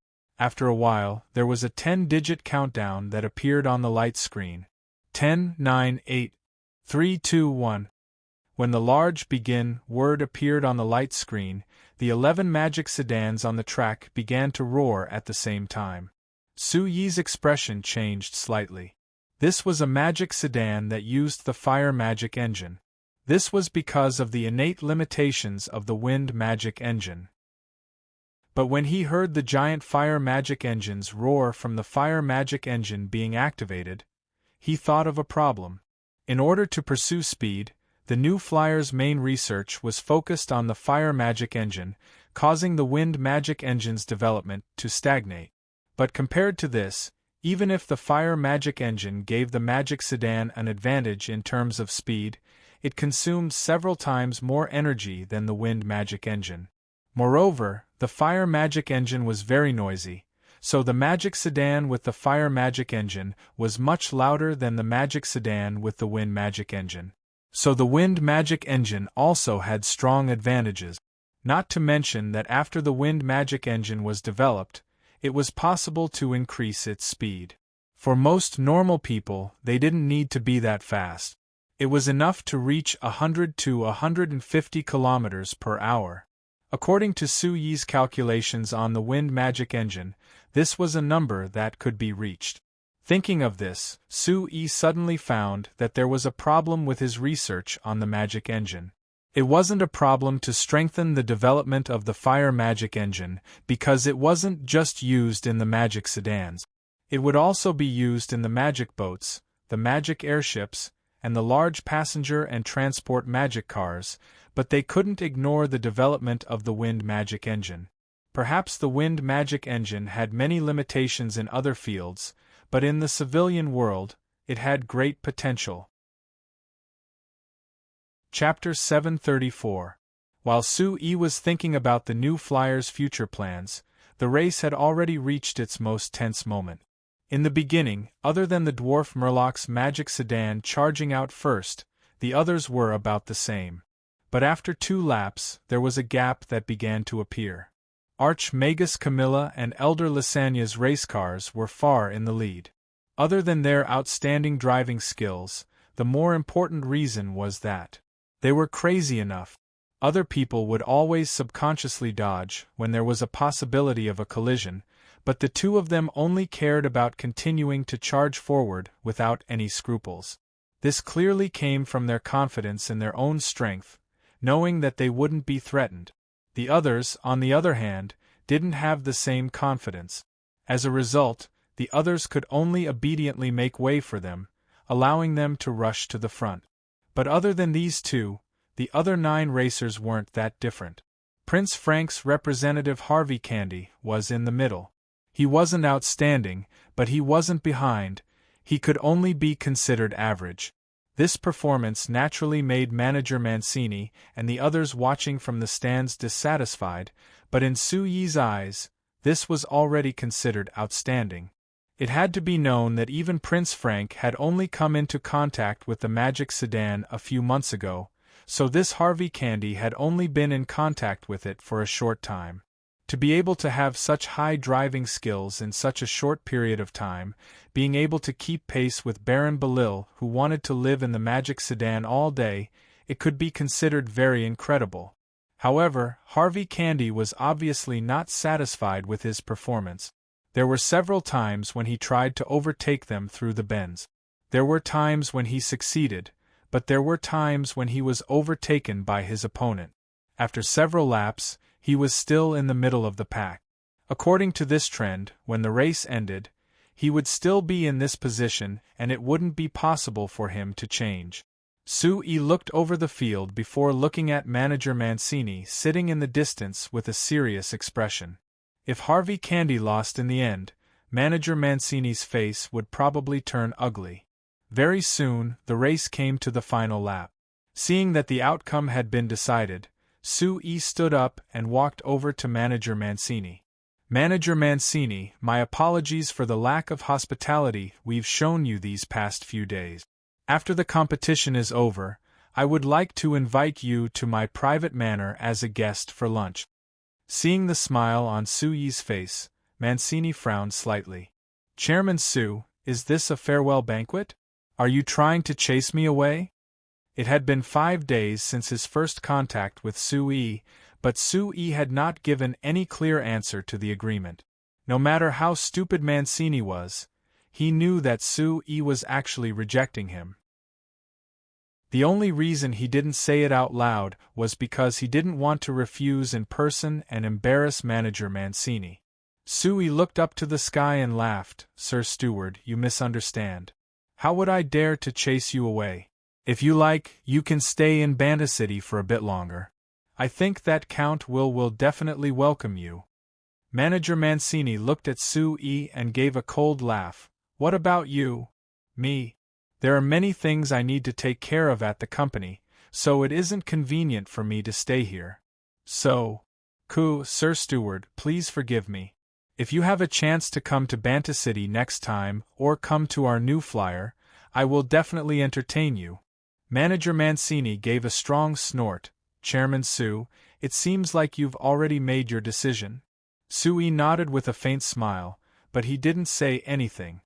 After a while, there was a 10-digit countdown that appeared on the light screen. 10, 9, 8, 3, 2, 1. When the large begin word appeared on the light screen, the 11 magic sedans on the track began to roar at the same time. Suyi's expression changed slightly. This was a magic sedan that used the fire magic engine. This was because of the innate limitations of the wind magic engine. But when he heard the giant fire magic engines roar from the fire magic engine being activated, he thought of a problem. In order to pursue speed, the new flyer's main research was focused on the fire magic engine, causing the wind magic engine's development to stagnate. But compared to this, even if the fire magic engine gave the magic sedan an advantage in terms of speed, it consumed several times more energy than the wind magic engine. Moreover, the fire magic engine was very noisy, so the magic sedan with the fire magic engine was much louder than the magic sedan with the wind magic engine. So the wind magic engine also had strong advantages. Not to mention that after the wind magic engine was developed, it was possible to increase its speed. For most normal people, they didn't need to be that fast. It was enough to reach 100 to 150 kilometers per hour. According to Suyi's calculations on the wind magic engine, this was a number that could be reached. Thinking of this, Sue suddenly found that there was a problem with his research on the magic engine. It wasn't a problem to strengthen the development of the fire magic engine, because it wasn't just used in the magic sedans. It would also be used in the magic boats, the magic airships, and the large passenger and transport magic cars, but they couldn't ignore the development of the wind magic engine. Perhaps the wind magic engine had many limitations in other fields, but in the civilian world, it had great potential. Chapter 734. While Sue was thinking about the new flyer's future plans, the race had already reached its most tense moment. In the beginning, other than the dwarf Murloc's magic sedan charging out first, the others were about the same. But after 2 laps, there was a gap that began to appear. Archmagus Camilla and Elder Lysania's race cars were far in the lead. Other than their outstanding driving skills, the more important reason was that they were crazy enough. Other people would always subconsciously dodge when there was a possibility of a collision, but the two of them only cared about continuing to charge forward without any scruples. This clearly came from their confidence in their own strength, knowing that they wouldn't be threatened. The others, on the other hand, didn't have the same confidence. As a result, the others could only obediently make way for them, allowing them to rush to the front. But other than these two, the other 9 racers weren't that different. Prince Frank's representative Harvey Candy was in the middle. He wasn't outstanding, but he wasn't behind. He could only be considered average. This performance naturally made Manager Mancini and the others watching from the stands dissatisfied, but in Su Yi's eyes, this was already considered outstanding. It had to be known that even Prince Frank had only come into contact with the magic sedan a few months ago, so this Harvey Candy had only been in contact with it for a short time. To be able to have such high driving skills in such a short period of time, being able to keep pace with Baron Belil, who wanted to live in the magic sedan all day, it could be considered very incredible. However, Harvey Candy was obviously not satisfied with his performance. There were several times when he tried to overtake them through the bends. There were times when he succeeded, but there were times when he was overtaken by his opponent. After several laps, he was still in the middle of the pack. According to this trend, when the race ended, he would still be in this position and it wouldn't be possible for him to change. Su Yi looked over the field before looking at Manager Mancini sitting in the distance with a serious expression. If Harvey Candy lost in the end, Manager Mancini's face would probably turn ugly. Very soon, the race came to the final lap. Seeing that the outcome had been decided, Su Yi stood up and walked over to Manager Mancini. Manager Mancini, my apologies for the lack of hospitality we've shown you these past few days. After the competition is over, I would like to invite you to my private manor as a guest for lunch. Seeing the smile on Su Yi's face, Mancini frowned slightly. Chairman Su, is this a farewell banquet? Are you trying to chase me away? It had been 5 days since his first contact with Su Yi, but Su Yi had not given any clear answer to the agreement. No matter how stupid Mancini was, he knew that Su Yi was actually rejecting him. The only reason he didn't say it out loud was because he didn't want to refuse in person and embarrass Manager Mancini. Su Yi looked up to the sky and laughed. Sir Steward, you misunderstand. How would I dare to chase you away? If you like, you can stay in Banda City for a bit longer. I think that Count will definitely welcome you. Manager Mancini looked at Su Yi and gave a cold laugh. What about you? Me? There are many things I need to take care of at the company, so it isn't convenient for me to stay here. So, Sir Steward, please forgive me. If you have a chance to come to Banta City next time, or come to our new flyer, I will definitely entertain you. Manager Mancini gave a strong snort. Chairman Su, it seems like you've already made your decision. Su Yi nodded with a faint smile, but he didn't say anything.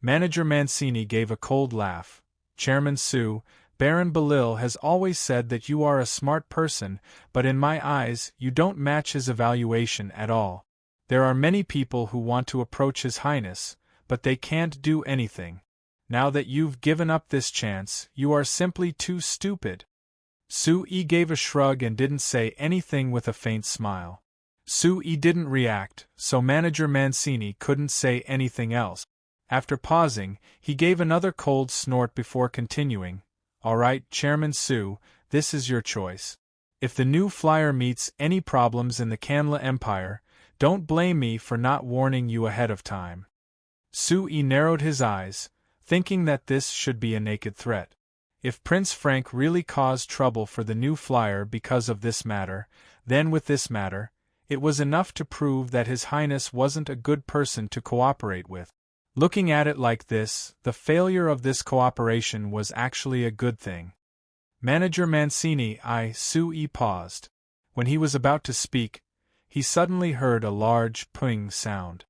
Manager Mancini gave a cold laugh. Chairman Su, Baron Belil has always said that you are a smart person, but in my eyes, you don't match his evaluation at all. There are many people who want to approach His Highness, but they can't do anything. Now that you've given up this chance, you are simply too stupid. Su Yi gave a shrug and didn't say anything with a faint smile. Su Yi didn't react, so Manager Mancini couldn't say anything else. After pausing, he gave another cold snort before continuing. All right, Chairman Su, this is your choice. If the new flyer meets any problems in the Kanla Empire, don't blame me for not warning you ahead of time. Su Yi narrowed his eyes, thinking that this should be a naked threat. If Prince Frank really caused trouble for the new flyer because of this matter, then with this matter, it was enough to prove that His Highness wasn't a good person to cooperate with. Looking at it like this, the failure of this cooperation was actually a good thing. Manager Mancini, Su Yi paused. When he was about to speak, he suddenly heard a large ping sound.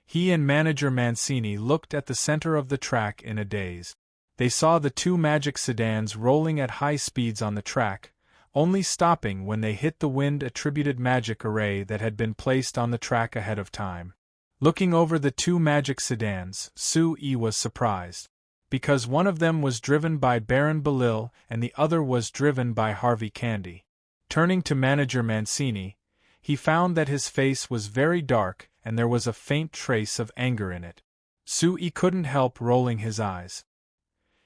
He and Manager Mancini looked at the center of the track in a daze. They saw the 2 magic sedans rolling at high speeds on the track, only stopping when they hit the wind-attributed magic array that had been placed on the track ahead of time. Looking over the 2 magic sedans, Su Yi was surprised. Because one of them was driven by Baron Belil and the other was driven by Harvey Candy. Turning to Manager Mancini, he found that his face was very dark and there was a faint trace of anger in it. Su Yi couldn't help rolling his eyes.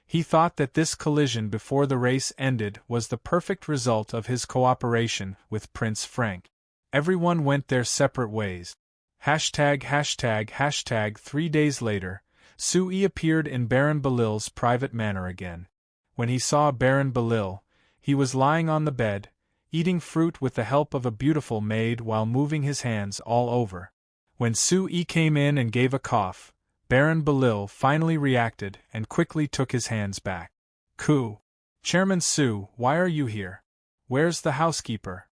He thought that this collision before the race ended was the perfect result of his cooperation with Prince Frank. Everyone went their separate ways. ####. 3 days later, Sui appeared in Baron Belil's private manor again. When he saw Baron Belil, he was lying on the bed, eating fruit with the help of a beautiful maid while moving his hands all over. When Sui came in and gave a cough, Baron Belil finally reacted and quickly took his hands back. "Coo! Chairman Su, why are you here? Where's the housekeeper?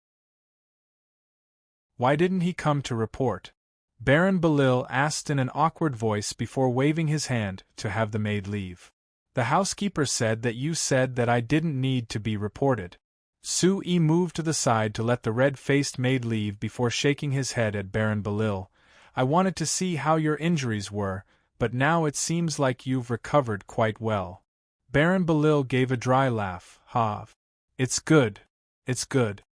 Why didn't he come to report?" Baron Belil asked in an awkward voice before waving his hand to have the maid leave. "The housekeeper said that you said that I didn't need to be reported." Sui moved to the side to let the red-faced maid leave before shaking his head at Baron Belil. "I wanted to see how your injuries were, but now it seems like you've recovered quite well." Baron Belil gave a dry laugh. "Ha! It's good. It's good."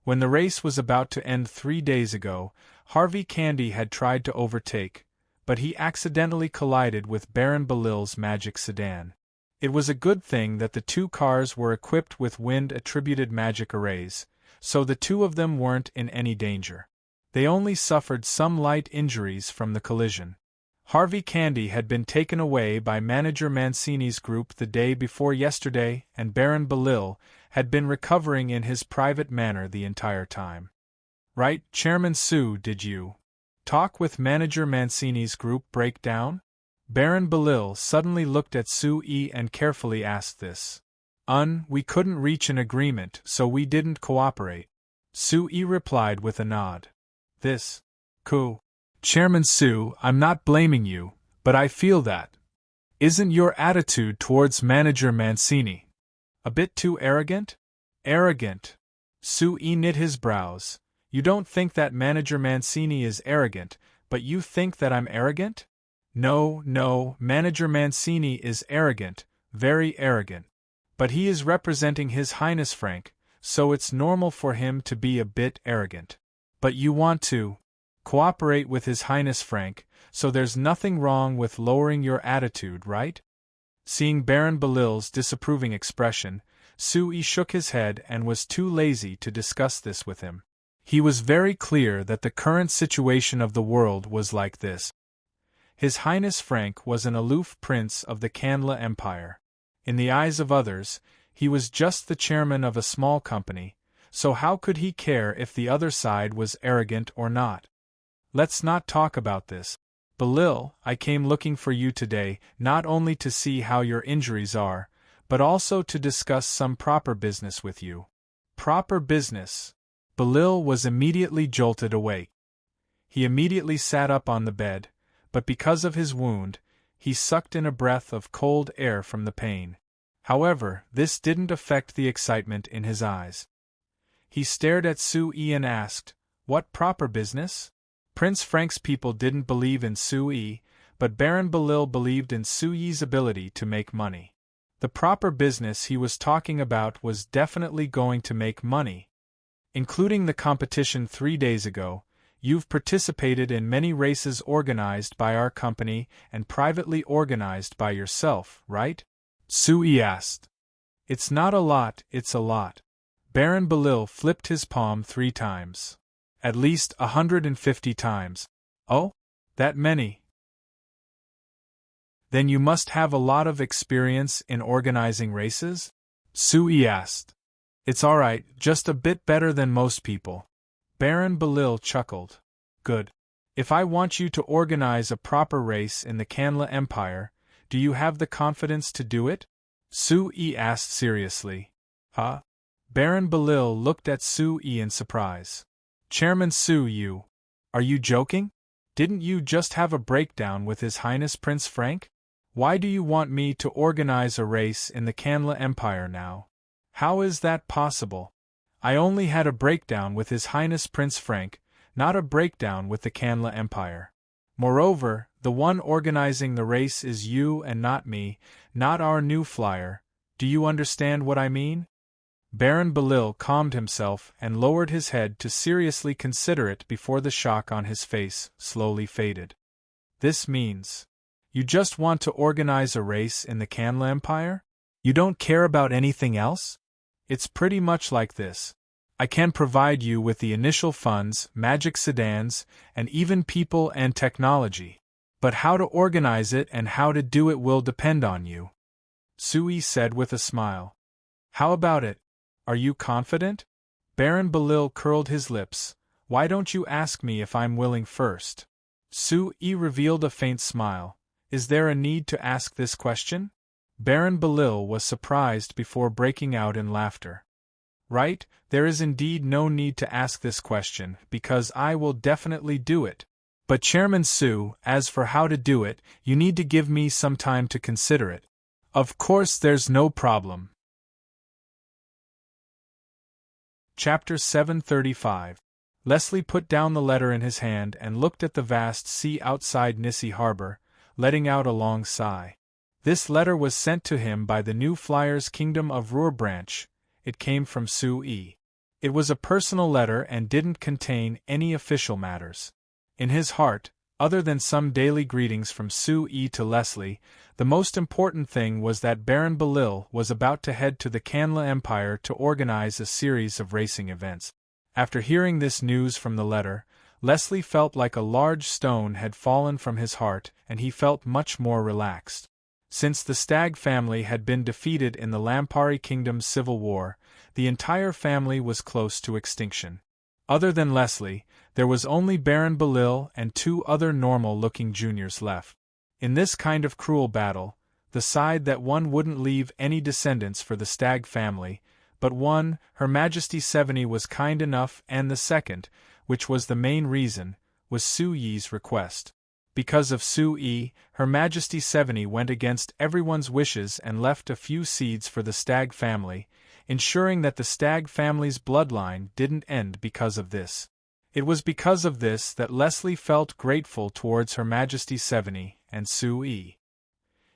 When the race was about to end 3 days ago, Harvey Candy had tried to overtake, but he accidentally collided with Baron Belil's magic sedan. It was a good thing that the two cars were equipped with wind-attributed magic arrays, so the two of them weren't in any danger. They only suffered some light injuries from the collision. Harvey Candy had been taken away by Manager Mancini's group the day before yesterday, and Baron Belil had been recovering in his private manor the entire time. "Right, Chairman Su, did you talk with Manager Mancini's group breakdown?" Baron Belil suddenly looked at Sui and carefully asked this. We couldn't reach an agreement, so we didn't cooperate." Sui replied with a nod. "This coup. Chairman Su, I'm not blaming you, but I feel that. Isn't your attitude towards Manager Mancini a bit too arrogant?" "Arrogant?" Sui knit his brows. "You don't think that Manager Mancini is arrogant, but you think that I'm arrogant?" No, Manager Mancini is arrogant, very arrogant. But he is representing His Highness Frank, so it's normal for him to be a bit arrogant. But you want to cooperate with His Highness Frank, so there's nothing wrong with lowering your attitude, right?" Seeing Baron Belil's disapproving expression, Sui shook his head and was too lazy to discuss this with him. He was very clear that the current situation of the world was like this. His Highness Frank was an aloof prince of the Canla Empire. In the eyes of others, he was just the chairman of a small company, so how could he care if the other side was arrogant or not? "Let's not talk about this. Belil, I came looking for you today, not only to see how your injuries are, but also to discuss some proper business with you." "Proper business?" Belil was immediately jolted awake. He immediately sat up on the bed, but because of his wound, he sucked in a breath of cold air from the pain. However, this didn't affect the excitement in his eyes. He stared at Sui and asked, "What proper business?" Prince Frank's people didn't believe in Sui, but Baron Belil believed in Sui's ability to make money. The proper business he was talking about was definitely going to make money. Including the competition 3 days ago, you've participated in many races organized by our company and privately organized by yourself, right? Sui asked. "It's not a lot, it's a lot." Baron Belil flipped his palm 3 times. "At least 150 times. "Oh? That many? Then you must have a lot of experience in organizing races?" Sui asked. "It's alright, just a bit better than most people." Baron Belil chuckled. "Good. If I want you to organize a proper race in the Canla Empire, do you have the confidence to do it?" Sui asked seriously. "Huh?" Baron Belil looked at Sui in surprise. "Chairman Su, are you joking? Didn't you just have a breakdown with His Highness Prince Frank? Why do you want me to organize a race in the Canla Empire now? How is that possible? I only had a breakdown with His Highness Prince Frank, not a breakdown with the Canla Empire. Moreover, the one organizing the race is you and not me, not our new flyer. Do you understand what I mean?" Baron Belil calmed himself and lowered his head to seriously consider it before the shock on his face slowly faded. "This means You just want to organize a race in the Canla Empire? You don't care about anything else? It's pretty much like this. I can provide you with the initial funds, magic sedans, and even people and technology. But how to organize it and how to do it will depend on you. Sui said with a smile. How about it? Are you confident? Baron Belil curled his lips. Why don't you ask me if I'm willing first? Sui revealed a faint smile. Is there a need to ask this question? Baron Belil was surprised before breaking out in laughter. Right, there is indeed no need to ask this question, because I will definitely do it. But Chairman Su, as for how to do it, you need to give me some time to consider it. Of course there's no problem. Chapter 735. Leslie put down the letter in his hand and looked at the vast sea outside Nissi Harbor, letting out a long sigh. This letter was sent to him by the New Flyers Kingdom of Ruhr Branch. It came from Sui. It was a personal letter and didn't contain any official matters. In his heart, other than some daily greetings from Sui to Leslie, the most important thing was that Baron Belil was about to head to the Canla Empire to organize a series of racing events. After hearing this news from the letter, Leslie felt like a large stone had fallen from his heart, and he felt much more relaxed. Since the Stag family had been defeated in the Lampari Kingdom's civil war, the entire family was close to extinction. Other than Leslie, there was only Baron Belil and 2 other normal-looking juniors left. In this kind of cruel battle, the side that won wouldn't leave any descendants for the Stag family, but one, Her Majesty 70 was kind enough, and the second, which was the main reason, was Sui's request. Because of Sui, Her Majesty 70 went against everyone's wishes and left a few seeds for the Stag family, ensuring that the Stag family's bloodline didn't end because of this. It was because of this that Leslie felt grateful towards Her Majesty 70 and Sui.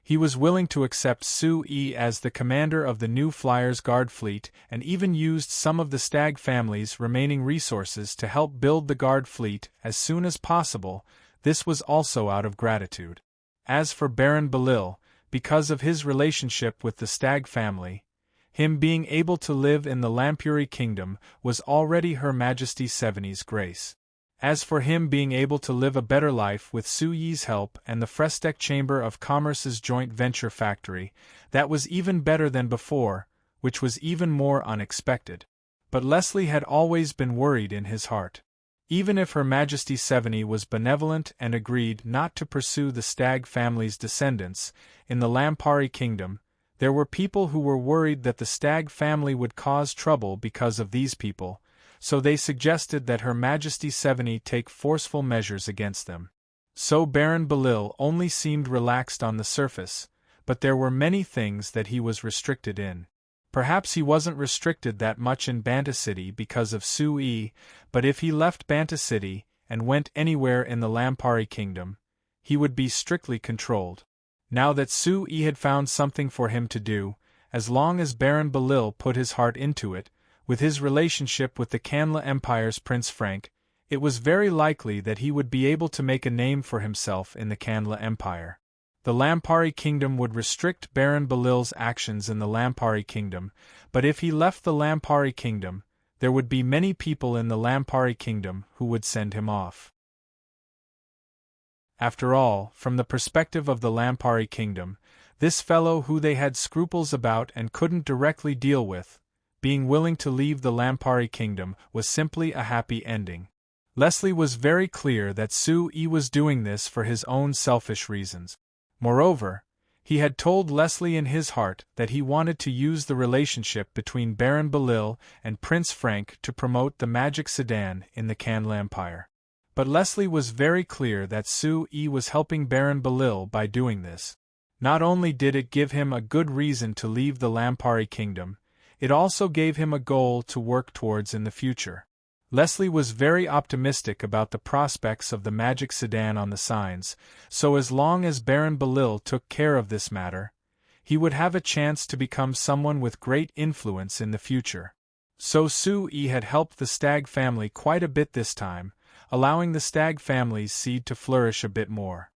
He was willing to accept Sui as the commander of the New Flyers Guard fleet and even used some of the Stag family's remaining resources to help build the Guard fleet as soon as possible. This was also out of gratitude. As for Baron Belil, because of his relationship with the Stag family, him being able to live in the Lampuri Kingdom was already Her Majesty 70's grace. As for him being able to live a better life with Sui's help and the Frestek Chamber of Commerce's joint venture factory, that was even better than before, which was even more unexpected. But Leslie had always been worried in his heart. Even if Her Majesty 70 was benevolent and agreed not to pursue the Stag family's descendants in the Lampari Kingdom, there were people who were worried that the Stag family would cause trouble because of these people, so they suggested that Her Majesty 70 take forceful measures against them. So Baron Belil only seemed relaxed on the surface, but there were many things that he was restricted in. Perhaps he wasn't restricted that much in Banta City because of Sui, but if he left Banta City and went anywhere in the Lampari Kingdom, he would be strictly controlled. Now that Sui had found something for him to do, as long as Baron Belil put his heart into it, with his relationship with the Canla Empire's Prince Frank, it was very likely that he would be able to make a name for himself in the Canla Empire. The Lampari Kingdom would restrict Baron Belil's actions in the Lampari Kingdom, but if he left the Lampari Kingdom, there would be many people in the Lampari Kingdom who would send him off. After all, from the perspective of the Lampari Kingdom, this fellow who they had scruples about and couldn't directly deal with, being willing to leave the Lampari Kingdom, was simply a happy ending. Leslie was very clear that Sui was doing this for his own selfish reasons. Moreover, he had told Leslie in his heart that he wanted to use the relationship between Baron Belil and Prince Frank to promote the magic sedan in the Canla Empire. But Leslie was very clear that Sui was helping Baron Belil by doing this. Not only did it give him a good reason to leave the Lampari Kingdom, it also gave him a goal to work towards in the future. Leslie was very optimistic about the prospects of the magic sedan on the signs, so as long as Baron Belil took care of this matter, he would have a chance to become someone with great influence in the future. So Sui had helped the Stag family quite a bit this time, allowing the Stag family's seed to flourish a bit more.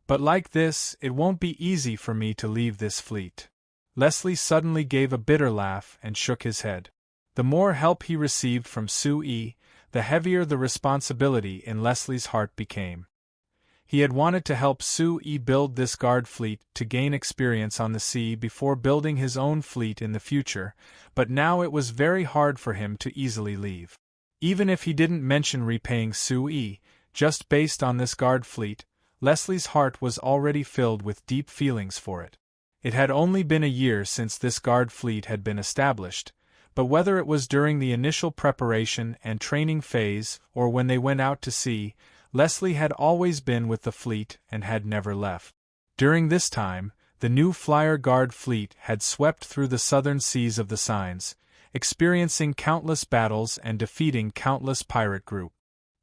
But like this, it won't be easy for me to leave this fleet. Leslie suddenly gave a bitter laugh and shook his head. The more help he received from Sue, the heavier the responsibility in Leslie's heart became. He had wanted to help Sue build this guard fleet to gain experience on the sea before building his own fleet in the future, but now it was very hard for him to easily leave. Even if he didn't mention repaying Sue, just based on this guard fleet, Leslie's heart was already filled with deep feelings for it. It had only been a year since this guard fleet had been established, but whether it was during the initial preparation and training phase or when they went out to sea, Leslie had always been with the fleet and had never left. During this time, the new Flyer Guard fleet had swept through the southern seas of the Signs, experiencing countless battles and defeating countless pirate groups.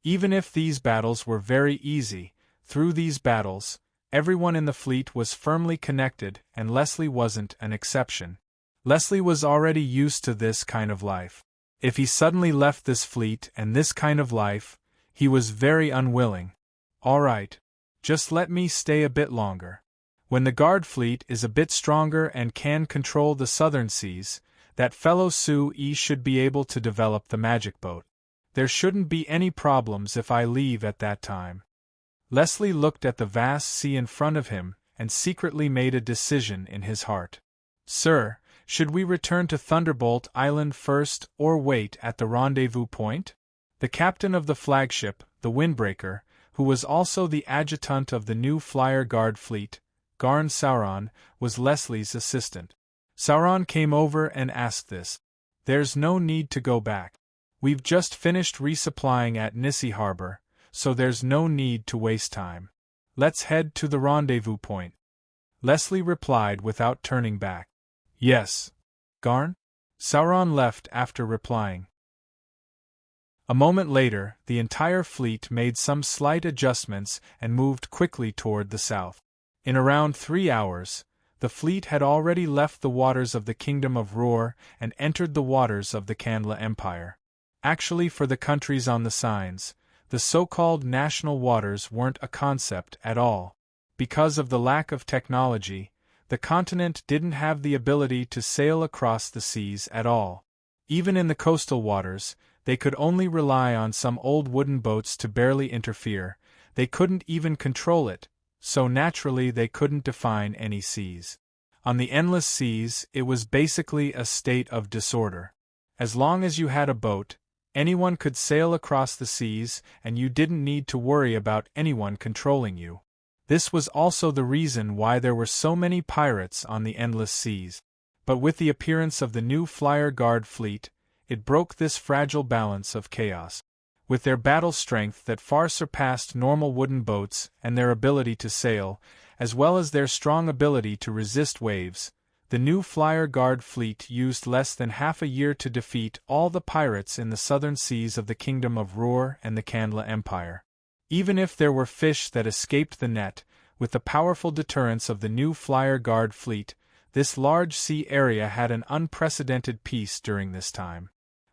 Even if these battles were very easy, through these battles, everyone in the fleet was firmly connected, and Leslie wasn't an exception. Leslie was already used to this kind of life. If he suddenly left this fleet and this kind of life, he was very unwilling. All right. Just let me stay a bit longer. When the guard fleet is a bit stronger and can control the southern seas, that fellow Sue should be able to develop the magic boat. There shouldn't be any problems if I leave at that time. Leslie looked at the vast sea in front of him and secretly made a decision in his heart. Sir, should we return to Thunderbolt Island first or wait at the rendezvous point? The captain of the flagship, the Windbreaker, who was also the adjutant of the new Flyer Guard fleet, Garn Sauron, was Leslie's assistant. Sauron came over and asked this. There's no need to go back. We've just finished resupplying at Nissi Harbor, so there's no need to waste time. Let's head to the rendezvous point. Leslie replied without turning back. Yes. Garn? Sauron left after replying. A moment later, the entire fleet made some slight adjustments and moved quickly toward the south. In around 3 hours, the fleet had already left the waters of the Kingdom of Roer and entered the waters of the Kandla Empire. Actually, for the countries on the Signs, the so-called national waters weren't a concept at all. Because of the lack of technology, the continent didn't have the ability to sail across the seas at all. Even in the coastal waters, they could only rely on some old wooden boats to barely interfere. They couldn't even control it, so naturally they couldn't define any seas. On the endless seas, it was basically a state of disorder. As long as you had a boat, anyone could sail across the seas, and you didn't need to worry about anyone controlling you. This was also the reason why there were so many pirates on the endless seas. But with the appearance of the new Flyer Guard fleet, it broke this fragile balance of chaos. With their battle strength that far surpassed normal wooden boats and their ability to sail, as well as their strong ability to resist waves, the new Flyer Guard fleet used less than half a year to defeat all the pirates in the southern seas of the Kingdom of Roer and the Kandla Empire. Even if there were fish that escaped the net, with the powerful deterrence of the new Flyer Guard fleet, this large sea area had an unprecedented peace during this time.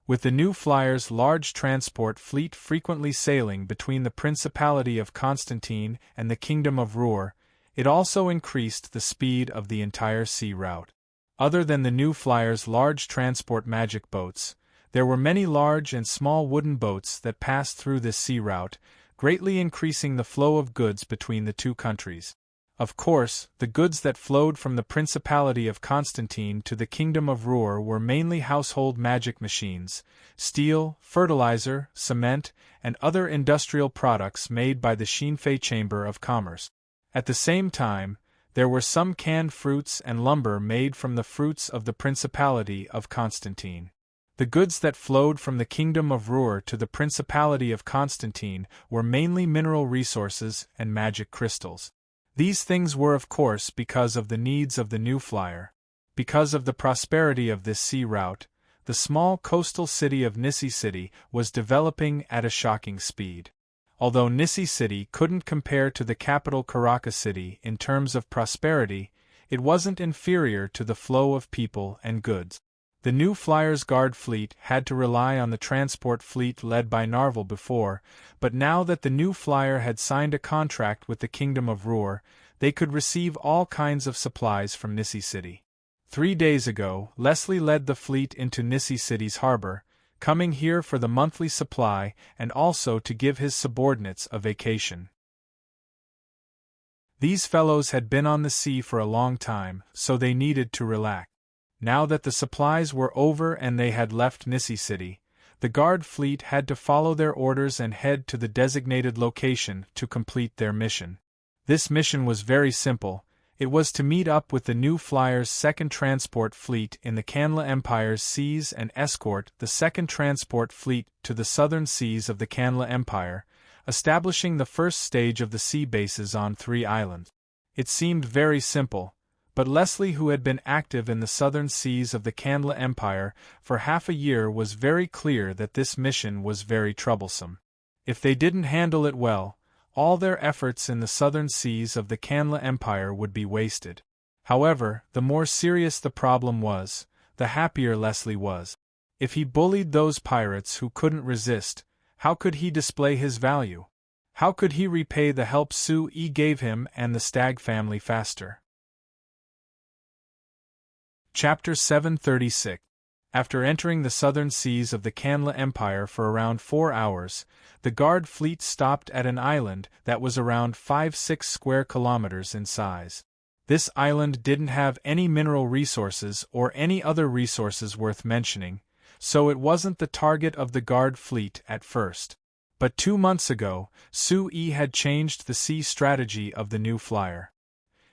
With the new Flyer's large transport fleet frequently sailing between the Principality of Constantine and the Kingdom of Roer, it also increased the speed of the entire sea route. Other than the new Flyer's large transport magic boats, there were many large and small wooden boats that passed through this sea route, greatly increasing the flow of goods between the two countries. Of course, the goods that flowed from the Principality of Constantine to the Kingdom of Roer were mainly household magic machines, steel, fertilizer, cement, and other industrial products made by the Shinfei Chamber of Commerce. At the same time, there were some canned fruits and lumber made from the fruits of the Principality of Constantine. The goods that flowed from the Kingdom of Roer to the Principality of Constantine were mainly mineral resources and magic crystals. These things were of course because of the needs of the new Flyer. Because of the prosperity of this sea route, the small coastal city of Nissi City was developing at a shocking speed. Although Nissi City couldn't compare to the capital Caracas City in terms of prosperity, it wasn't inferior to the flow of people and goods. The New Flyers Guard fleet had to rely on the transport fleet led by Narvel before, but now that the New Flyer had signed a contract with the Kingdom of Ruhr, they could receive all kinds of supplies from Nissi City. 3 days ago, Leslie led the fleet into Nissi City's harbor, coming here for the monthly supply and also to give his subordinates a vacation. These fellows had been on the sea for a long time, so they needed to relax. Now that the supplies were over and they had left Nissi City, the guard fleet had to follow their orders and head to the designated location to complete their mission. This mission was very simple. It was to meet up with the New Flyers' second transport fleet in the Canla Empire's seas and escort the second transport fleet to the southern seas of the Canla Empire, establishing the first stage of the sea bases on 3 islands. It seemed very simple, but Leslie, who had been active in the southern seas of the Canla Empire for half a year, was very clear that this mission was very troublesome. If they didn't handle it well, all their efforts in the southern seas of the Canla Empire would be wasted. However, the more serious the problem was, the happier Leslie was. If he bullied those pirates who couldn't resist, how could he display his value? How could he repay the help Sue-E gave him and the Stag family faster? Chapter 736. After entering the southern seas of the Canla Empire for around 4 hours, the guard fleet stopped at an island that was around 5-6 square kilometers in size. This island didn't have any mineral resources or any other resources worth mentioning, so it wasn't the target of the guard fleet at first. But 2 months ago, Sue-E had changed the sea strategy of the New Flyer.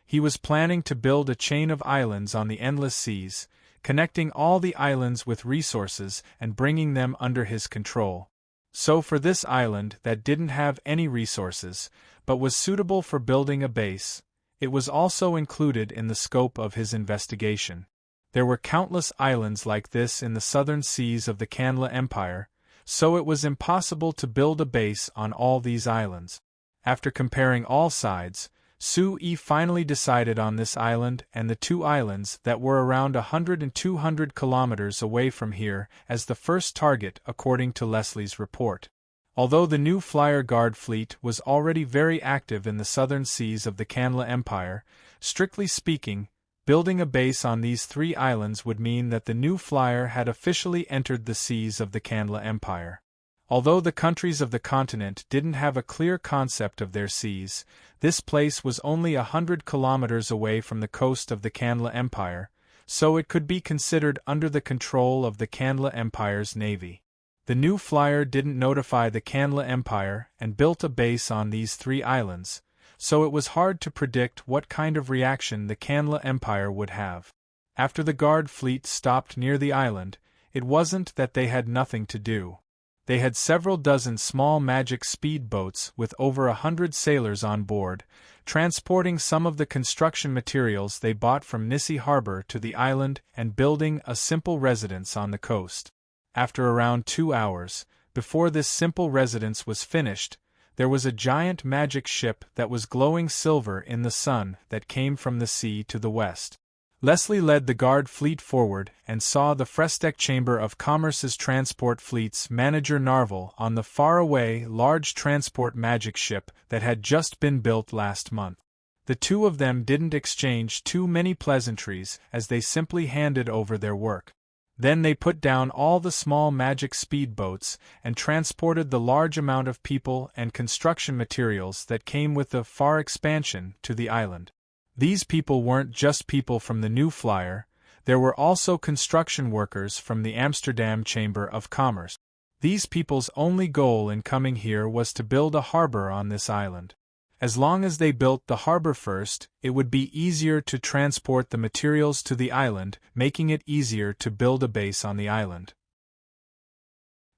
He was planning to build a chain of islands on the endless seas, connecting all the islands with resources and bringing them under his control. So for this island that didn't have any resources, but was suitable for building a base, it was also included in the scope of his investigation. There were countless islands like this in the southern seas of the Canla Empire, so it was impossible to build a base on all these islands. After comparing all sides, Sue-E finally decided on this island and the 2 islands that were around 100 and 200 kilometers away from here as the first target according to Leslie's report. Although the New Flyer Guard fleet was already very active in the southern seas of the Canla Empire, strictly speaking, building a base on these 3 islands would mean that the New Flyer had officially entered the seas of the Canla Empire. Although the countries of the continent didn't have a clear concept of their seas, this place was only 100 kilometers away from the coast of the Canla Empire, so it could be considered under the control of the Canla Empire's navy. The New Flyer didn't notify the Canla Empire and built a base on these 3 islands, so it was hard to predict what kind of reaction the Canla Empire would have. After the guard fleet stopped near the island, it wasn't that they had nothing to do. They had several dozen small magic speedboats with over 100 sailors on board, transporting some of the construction materials they bought from Nissi Harbor to the island and building a simple residence on the coast. After around 2 hours, before this simple residence was finished, there was a giant magic ship that was glowing silver in the sun that came from the sea to the west. Leslie led the guard fleet forward and saw the Frestec Chamber of Commerce's transport fleet's manager Narvel on the faraway, large transport magic ship that had just been built last month. The 2 of them didn't exchange too many pleasantries as they simply handed over their work. Then they put down all the small magic speedboats and transported the large amount of people and construction materials that came with the far expansion to the island. These people weren't just people from the New Flyer, there were also construction workers from the Amsterdam Chamber of Commerce. These people's only goal in coming here was to build a harbor on this island. As long as they built the harbor first, it would be easier to transport the materials to the island, making it easier to build a base on the island.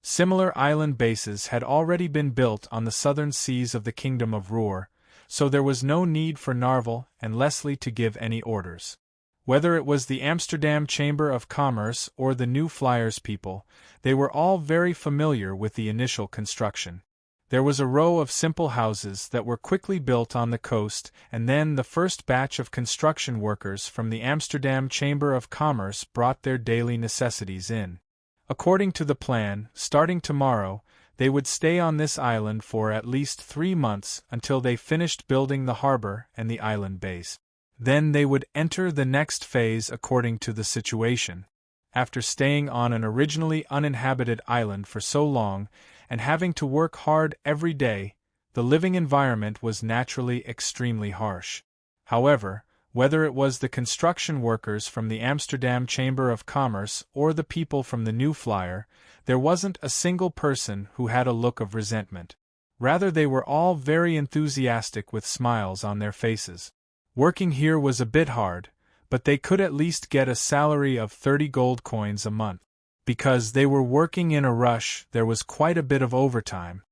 Similar island bases had already been built on the southern seas of the Kingdom of Ruhr, so there was no need for Narvel and Leslie to give any orders. Whether it was the Amsterdam Chamber of Commerce or the New Flyers people, they were all very familiar with the initial construction. There was a row of simple houses that were quickly built on the coast, and then the first batch of construction workers from the Amsterdam Chamber of Commerce brought their daily necessities in. According to the plan, starting tomorrow, they would stay on this island for at least 3 months until they finished building the harbor and the island base. Then they would enter the next phase according to the situation. After staying on an originally uninhabited island for so long, and having to work hard every day, the living environment was naturally extremely harsh. However, whether it was the construction workers from the Amsterdam Chamber of Commerce or the people from the New Flyer, there wasn't a single person who had a look of resentment. Rather, they were all very enthusiastic with smiles on their faces. Working here was a bit hard, but they could at least get a salary of 30 gold coins a month. Because they were working in a rush, there was quite a bit of overtime.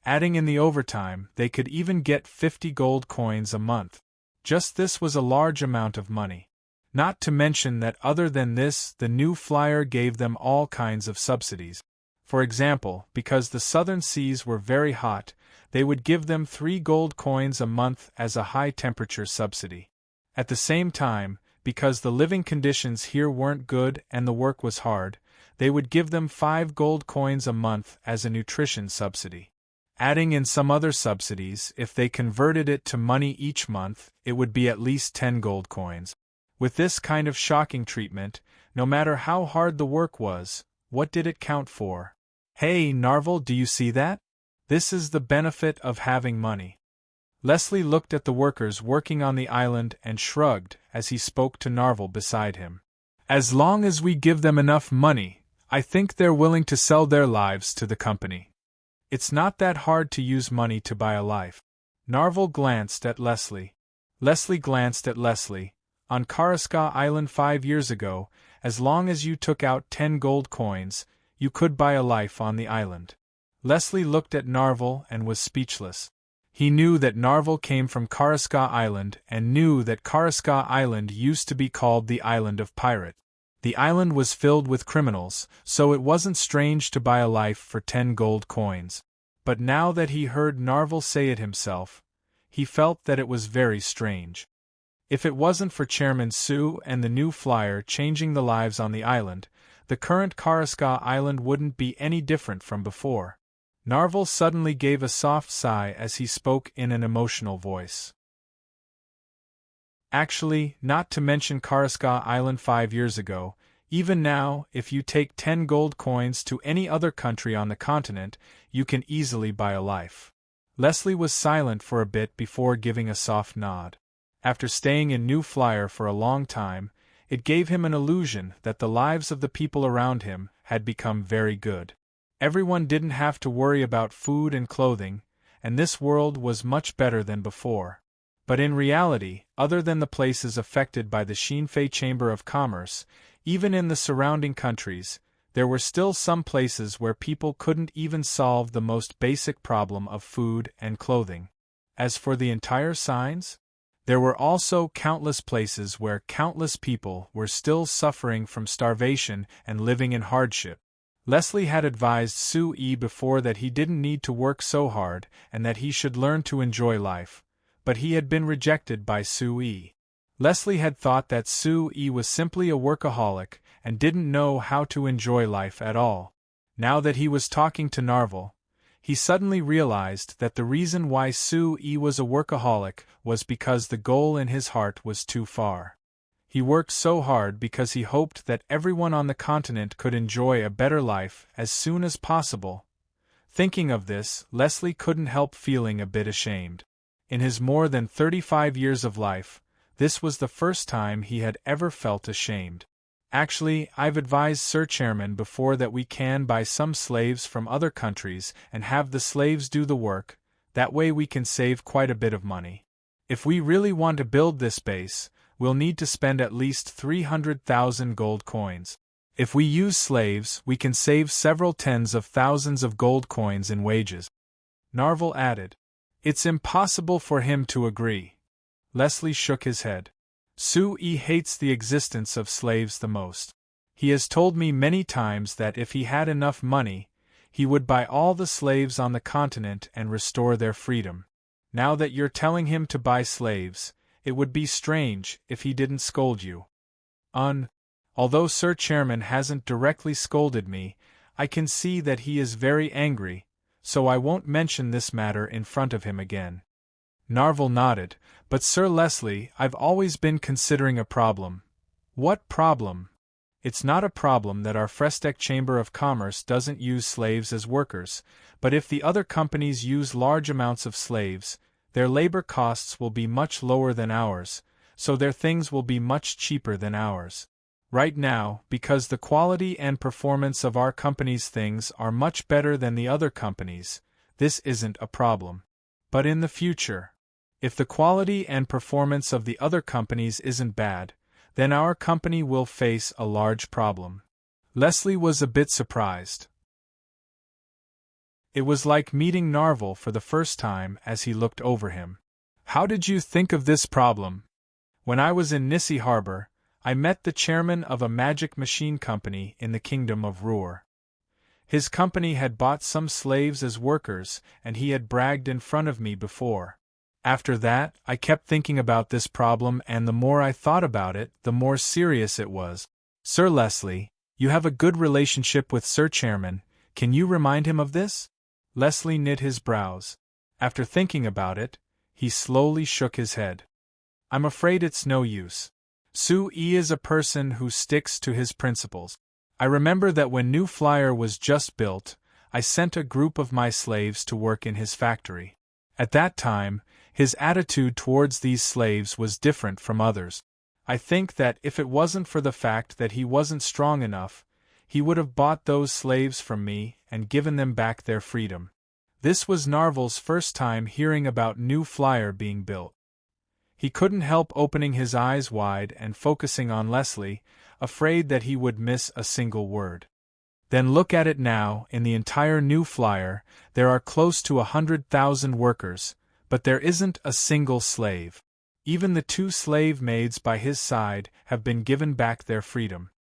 Adding in the overtime, they could even get 50 gold coins a month. Just this was a large amount of money. Not to mention that other than this, the New Flyer gave them all kinds of subsidies. For example, because the southern seas were very hot, they would give them 3 gold coins a month as a high-temperature subsidy. At the same time, because the living conditions here weren't good and the work was hard, they would give them 5 gold coins a month as a nutrition subsidy. Adding in some other subsidies, if they converted it to money each month, it would be at least 10 gold coins. With this kind of shocking treatment, no matter how hard the work was, what did it count for? Hey, Narvel, do you see that? This is the benefit of having money. Leslie looked at the workers working on the island and shrugged as he spoke to Narvel beside him. As long as we give them enough money, I think they're willing to sell their lives to the company. It's not that hard to use money to buy a life. Narvel glanced at Leslie. Leslie glanced at Leslie. On Karaska Island 5 years ago, as long as you took out 10 gold coins, you could buy a life on the island. Leslie looked at Narvel and was speechless. He knew that Narvel came from Karaska Island and knew that Karaska Island used to be called the Island of Pirates. The island was filled with criminals, so it wasn't strange to buy a life for 10 gold coins. But now that he heard Narvel say it himself, he felt that it was very strange. If it wasn't for Chairman Sue and the New Flyer changing the lives on the island, the current Karaska Island wouldn't be any different from before. Narvel suddenly gave a soft sigh as he spoke in an emotional voice. Actually, not to mention Karaska Island 5 years ago, even now, if you take 10 gold coins to any other country on the continent, you can easily buy a life. Leslie was silent for a bit before giving a soft nod. After staying in New Flyer for a long time, it gave him an illusion that the lives of the people around him had become very good. Everyone didn't have to worry about food and clothing, and this world was much better than before. But in reality, other than the places affected by the Shinfei Chamber of Commerce, even in the surrounding countries, there were still some places where people couldn't even solve the most basic problem of food and clothing. As for the entire signs, there were also countless places where countless people were still suffering from starvation and living in hardship. Leslie had advised Sue E before that he didn't need to work so hard and that he should learn to enjoy life, but he had been rejected by Sue E. Leslie had thought that Sue E was simply a workaholic and didn't know how to enjoy life at all. Now that he was talking to Narvel, he suddenly realized that the reason why Sue E was a workaholic was because the goal in his heart was too far. He worked so hard because he hoped that everyone on the continent could enjoy a better life as soon as possible. Thinking of this, Leslie couldn't help feeling a bit ashamed. In his more than 35 years of life, this was the first time he had ever felt ashamed. Actually, I've advised Sir Chairman before that we can buy some slaves from other countries and have the slaves do the work. That way we can save quite a bit of money. If we really want to build this base, we'll need to spend at least 300,000 gold coins. If we use slaves, we can save several tens of thousands of gold coins in wages. Narvel added. It's impossible for him to agree. Leslie shook his head. Sue E hates the existence of slaves the most. He has told me many times that if he had enough money, he would buy all the slaves on the continent and restore their freedom. Now that you're telling him to buy slaves, it would be strange if he didn't scold you. Although Sir Chairman hasn't directly scolded me, I can see that he is very angry, so I won't mention this matter in front of him again. Narvel nodded. But Sir Leslie, I've always been considering a problem. What problem? It's not a problem that our Frestec Chamber of Commerce doesn't use slaves as workers, but if the other companies use large amounts of slaves, their labor costs will be much lower than ours, so their things will be much cheaper than ours. Right now, because the quality and performance of our company's things are much better than the other companies, this isn't a problem. But in the future, if the quality and performance of the other companies isn't bad, then our company will face a large problem. Leslie was a bit surprised. It was like meeting Narvel for the first time as he looked over him. How did you think of this problem? When I was in Nissi Harbor, I met the chairman of a magic machine company in the Kingdom of Ruhr. His company had bought some slaves as workers, and he had bragged in front of me before. After that, I kept thinking about this problem, and the more I thought about it, the more serious it was. Sir Leslie, you have a good relationship with Sir Chairman, can you remind him of this? Leslie knit his brows. After thinking about it, he slowly shook his head. I'm afraid it's no use. Sue-E is a person who sticks to his principles. I remember that when New Flyer was just built, I sent a group of my slaves to work in his factory. At that time, his attitude towards these slaves was different from others. I think that if it wasn't for the fact that he wasn't strong enough, he would have bought those slaves from me and given them back their freedom. This was Narvel's first time hearing about New Flyer being built. He couldn't help opening his eyes wide and focusing on Leslie, afraid that he would miss a single word. Then look at it now, in the entire New Flyer, there are close to 100,000 workers, but there isn't a single slave. Even the 2 slave maids by his side have been given back their freedom.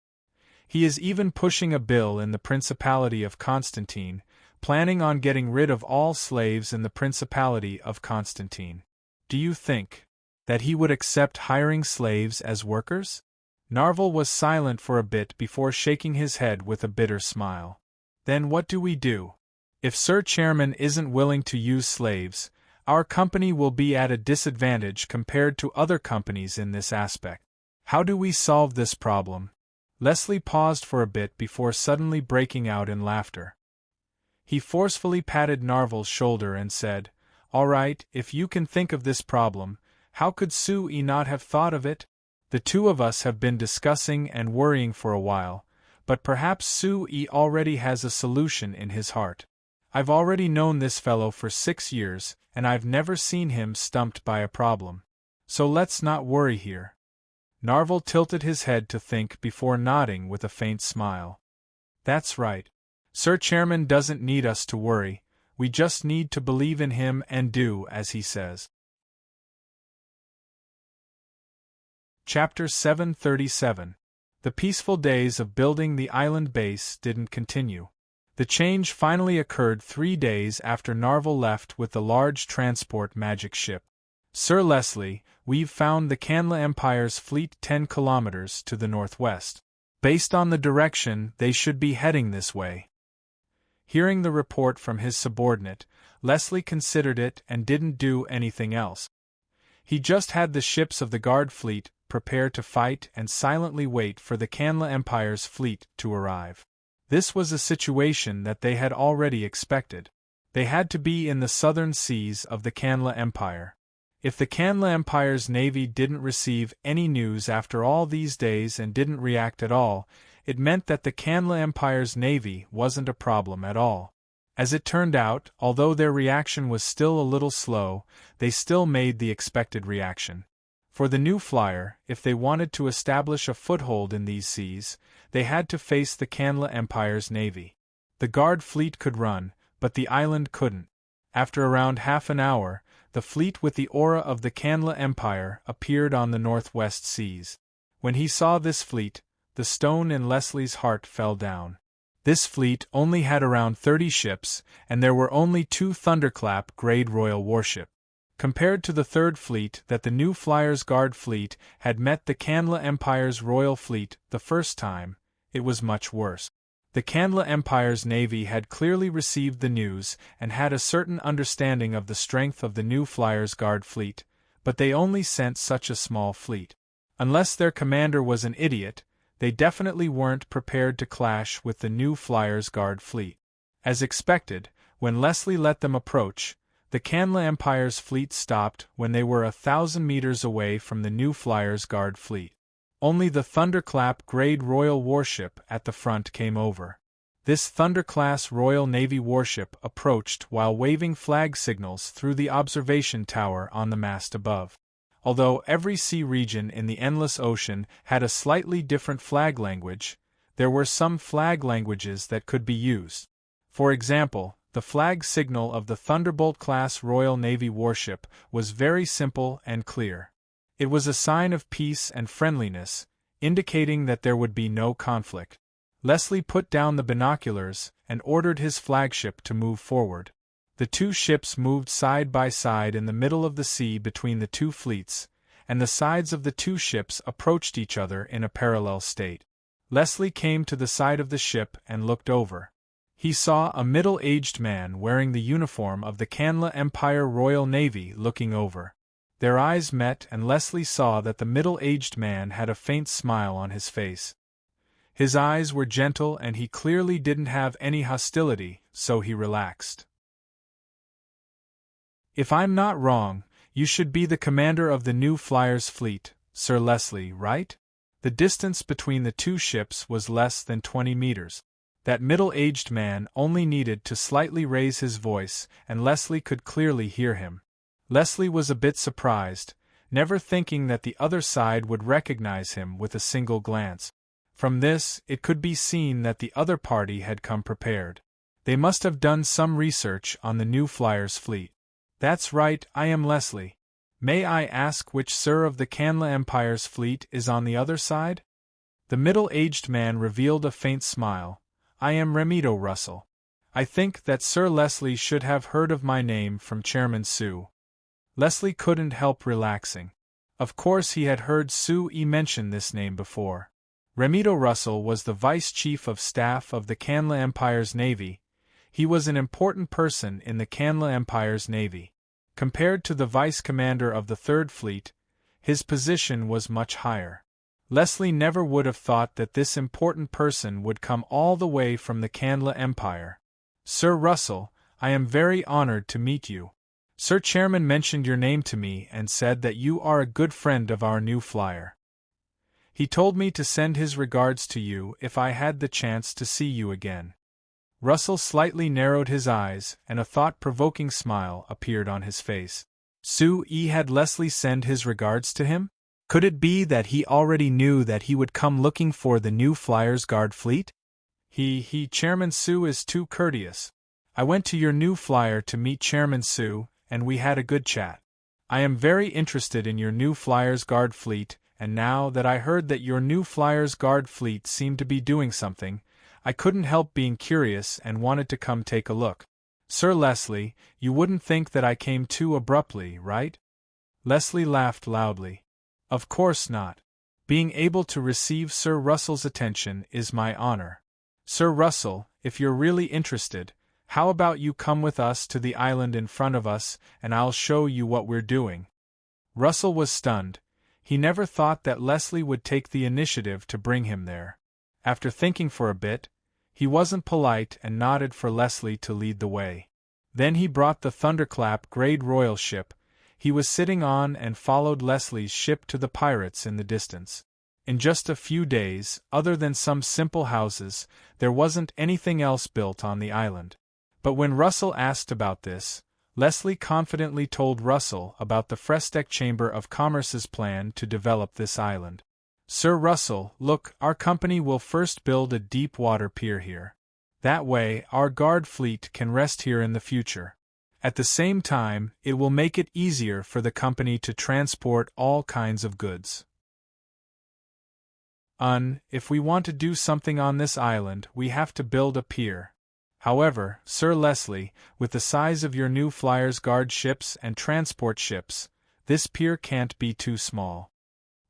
He is even pushing a bill in the Principality of Constantine, planning on getting rid of all slaves in the Principality of Constantine. Do you think that he would accept hiring slaves as workers? Narvel was silent for a bit before shaking his head with a bitter smile. Then what do we do? If Sir Chairman isn't willing to use slaves, our company will be at a disadvantage compared to other companies in this aspect. How do we solve this problem? Leslie paused for a bit before suddenly breaking out in laughter. He forcefully patted Narvel's shoulder and said, "All right, if you can think of this problem, how could Sue-E not have thought of it? The 2 of us have been discussing and worrying for a while, but perhaps Sue-E already has a solution in his heart. I've already known this fellow for 6 years, and I've never seen him stumped by a problem. So let's not worry here." Narvel tilted his head to think before nodding with a faint smile. "That's right. Sir Chairman doesn't need us to worry, we just need to believe in him and do as he says." Chapter 737. The peaceful days of building the island base didn't continue. The change finally occurred 3 days after Narvel left with the large transport magic ship. "Sir Leslie, we've found the Canla Empire's fleet 10 kilometers to the northwest. Based on the direction, they should be heading this way." Hearing the report from his subordinate, Leslie considered it and didn't do anything else. He just had the ships of the guard fleet prepare to fight and silently wait for the Canla Empire's fleet to arrive. This was a situation that they had already expected. They had to be in the southern seas of the Canla Empire. If the Canla Empire's navy didn't receive any news after all these days and didn't react at all, it meant that the Canla Empire's navy wasn't a problem at all. As it turned out, although their reaction was still a little slow, they still made the expected reaction. For the New Flyer, if they wanted to establish a foothold in these seas, they had to face the Canla Empire's navy. The guard fleet could run, but the island couldn't. After around half an hour, the fleet with the aura of the Canla Empire appeared on the northwest seas. When he saw this fleet, the stone in Leslie's heart fell down. This fleet only had around 30 ships, and there were only 2 Thunderclap-grade Royal warships. Compared to the Third Fleet that the New Flyers Guard fleet had met the Kanla Empire's Royal Fleet the first time, it was much worse. The Kanla Empire's navy had clearly received the news and had a certain understanding of the strength of the New Flyers Guard fleet, but they only sent such a small fleet. Unless their commander was an idiot, they definitely weren't prepared to clash with the New Flyers Guard fleet. As expected, when Leslie let them approach, the Kanla Empire's fleet stopped when they were 1,000 meters away from the New Flyers Guard fleet. Only the Thunderclap-grade Royal warship at the front came over. This Thunder-class Royal Navy warship approached while waving flag signals through the observation tower on the mast above. Although every sea region in the Endless Ocean had a slightly different flag language, there were some flag languages that could be used. For example, the flag signal of the Thunderbolt-class Royal Navy warship was very simple and clear. It was a sign of peace and friendliness, indicating that there would be no conflict. Leslie put down the binoculars and ordered his flagship to move forward. The 2 ships moved side by side in the middle of the sea between the 2 fleets, and the sides of the 2 ships approached each other in a parallel state. Leslie came to the side of the ship and looked over. He saw a middle-aged man wearing the uniform of the Kanla Empire Royal Navy looking over. Their eyes met and Leslie saw that the middle-aged man had a faint smile on his face. His eyes were gentle and he clearly didn't have any hostility, so he relaxed. "If I'm not wrong, you should be the commander of the New Flyers fleet, Sir Leslie, right?" The distance between the 2 ships was less than 20 meters. That middle-aged man only needed to slightly raise his voice, and Leslie could clearly hear him. Leslie was a bit surprised, never thinking that the other side would recognize him with a single glance. From this, it could be seen that the other party had come prepared. They must have done some research on the New Flyers fleet. "That's right, I am Leslie. May I ask which Sir of the Kanla Empire's fleet is on the other side?" The middle-aged man revealed a faint smile. "I am Remito Russell. I think that Sir Leslie should have heard of my name from Chairman Sue." Leslie couldn't help relaxing. Of course he had heard Sue mention this name before. Remito Russell was the Vice Chief of Staff of the Kanla Empire's Navy. He was an important person in the Kanla Empire's Navy. Compared to the Vice Commander of the Third Fleet, his position was much higher. Leslie never would have thought that this important person would come all the way from the Kanla Empire. "Sir Russell, I am very honored to meet you. Sir Chairman mentioned your name to me and said that you are a good friend of our new flyer. He told me to send his regards to you if I had the chance to see you again." Russell slightly narrowed his eyes, and a thought-provoking smile appeared on his face. Sue had Leslie send his regards to him? Could it be that he already knew that he would come looking for the New Flyers Guard fleet? Chairman Sue is too courteous. I went to your new flyer to meet Chairman Sue, and we had a good chat. I am very interested in your New Flyers Guard fleet, and now that I heard that your New Flyers Guard fleet seemed to be doing something, I couldn't help being curious and wanted to come take a look. Sir Leslie, you wouldn't think that I came too abruptly, right? Leslie laughed loudly. Of course not. Being able to receive Sir Russell's attention is my honor. Sir Russell, if you're really interested, how about you come with us to the island in front of us, and I'll show you what we're doing. Russell was stunned. He never thought that Leslie would take the initiative to bring him there. After thinking for a bit, he wasn't polite and nodded for Leslie to lead the way. Then he brought the Thunderclap-grade Royal ship he was sitting on and followed Leslie's ship to the pirates in the distance. In just a few days, other than some simple houses, there wasn't anything else built on the island. But when Russell asked about this, Leslie confidently told Russell about the Frestec Chamber of Commerce's plan to develop this island. "Sir Russell, look, our company will first build a deep-water pier here. That way, our guard fleet can rest here in the future. At the same time, it will make it easier for the company to transport all kinds of goods." If we want to do something on this island, we have to build a pier. However, Sir Leslie, with the size of your new Flyers Guard ships and transport ships, this pier can't be too small,"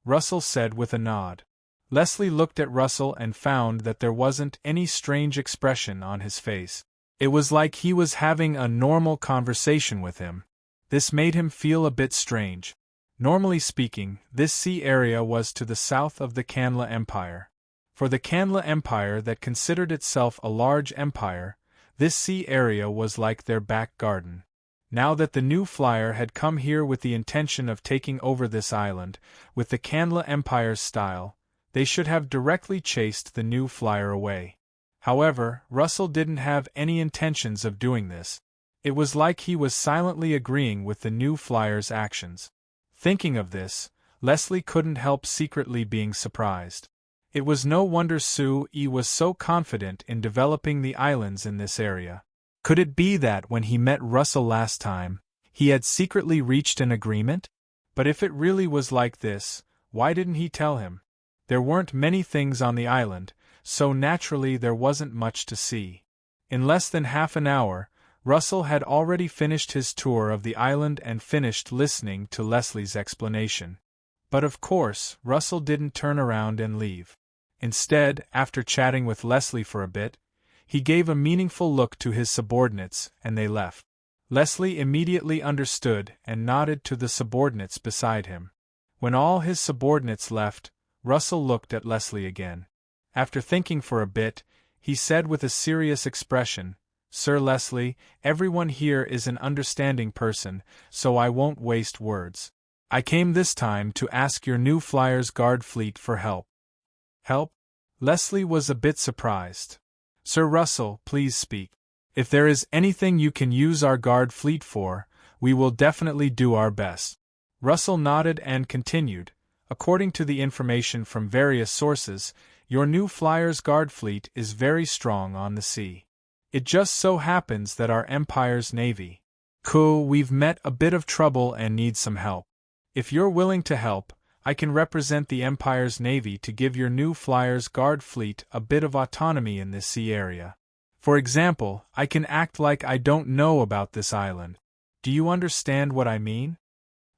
Russell said with a nod. Leslie looked at Russell and found that there wasn't any strange expression on his face. It was like he was having a normal conversation with him. This made him feel a bit strange. Normally speaking, this sea area was to the south of the Canla Empire. For the Canla Empire that considered itself a large empire, this sea area was like their back garden. Now that the new flyer had come here with the intention of taking over this island, with the Canla Empire's style, they should have directly chased the new flyer away. However, Russell didn't have any intentions of doing this. It was like he was silently agreeing with the new flyer's actions. Thinking of this, Leslie couldn't help secretly being surprised. It was no wonder Sue-E was so confident in developing the islands in this area. Could it be that when he met Russell last time, he had secretly reached an agreement? But if it really was like this, why didn't he tell him? There weren't many things on the island, so naturally there wasn't much to see. In less than half an hour, Russell had already finished his tour of the island and finished listening to Leslie's explanation. But of course, Russell didn't turn around and leave. Instead, after chatting with Leslie for a bit, he gave a meaningful look to his subordinates, and they left. Leslie immediately understood and nodded to the subordinates beside him. When all his subordinates left, Russell looked at Leslie again. After thinking for a bit, he said with a serious expression, "Sir Leslie, everyone here is an understanding person, so I won't waste words. I came this time to ask your new Flyers Guard fleet for help." "Help?" Leslie was a bit surprised. "Sir Russell, please speak. If there is anything you can use our guard fleet for, we will definitely do our best." Russell nodded and continued, "According to the information from various sources, your new Flyers Guard fleet is very strong on the sea. It just so happens that our Empire's navy, we've met a bit of trouble and need some help. If you're willing to help, I can represent the Empire's navy to give your new Flyers Guard fleet a bit of autonomy in this sea area. For example, I can act like I don't know about this island. Do you understand what I mean?"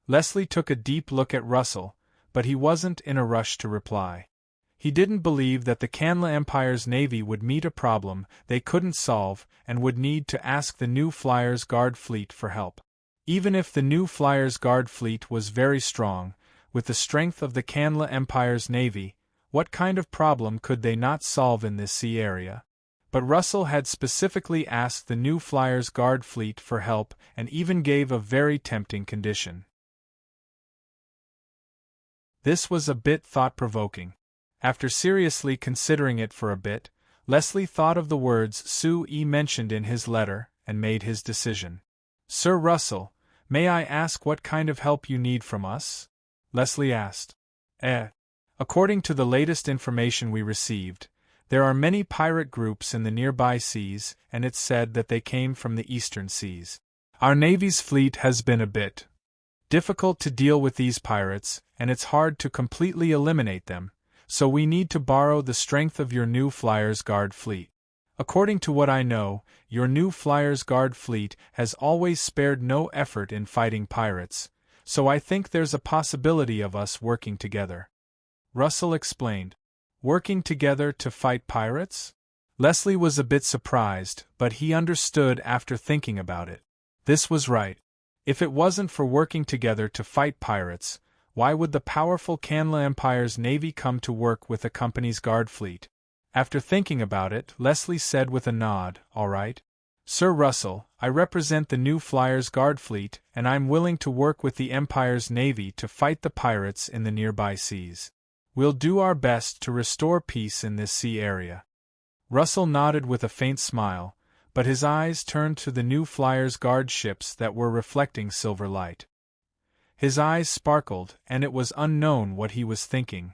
Leslie took a deep look at Russell, but he wasn't in a rush to reply. He didn't believe that the Canla Empire's navy would meet a problem they couldn't solve and would need to ask the new Flyers Guard fleet for help. Even if the new Flyers Guard fleet was very strong, with the strength of the Canla Empire's navy, what kind of problem could they not solve in this sea area? But Russell had specifically asked the new Flyers Guard fleet for help and even gave a very tempting condition. This was a bit thought-provoking. After seriously considering it for a bit, Leslie thought of the words Sue-E mentioned in his letter and made his decision. "Sir Russell, may I ask what kind of help you need from us?" Leslie asked. According to the latest information we received, there are many pirate groups in the nearby seas, and it's said that they came from the eastern seas. Our Navy's fleet has been a bit difficult to deal with these pirates, and it's hard to completely eliminate them, so we need to borrow the strength of your new Flyers Guard fleet. According to what I know, your new Flyers Guard fleet has always spared no effort in fighting pirates, so I think there's a possibility of us working together." Russell explained. "Working together to fight pirates?" Leslie was a bit surprised, but he understood after thinking about it. This was right. If it wasn't for working together to fight pirates, why would the powerful Canla Empire's navy come to work with the company's guard fleet? After thinking about it, Leslie said with a nod, "All right. Sir Russell, I represent the new Flyers Guard fleet, and I'm willing to work with the Empire's navy to fight the pirates in the nearby seas. We'll do our best to restore peace in this sea area." Russell nodded with a faint smile, but his eyes turned to the new Flyers Guard ships that were reflecting silver light. His eyes sparkled, and it was unknown what he was thinking.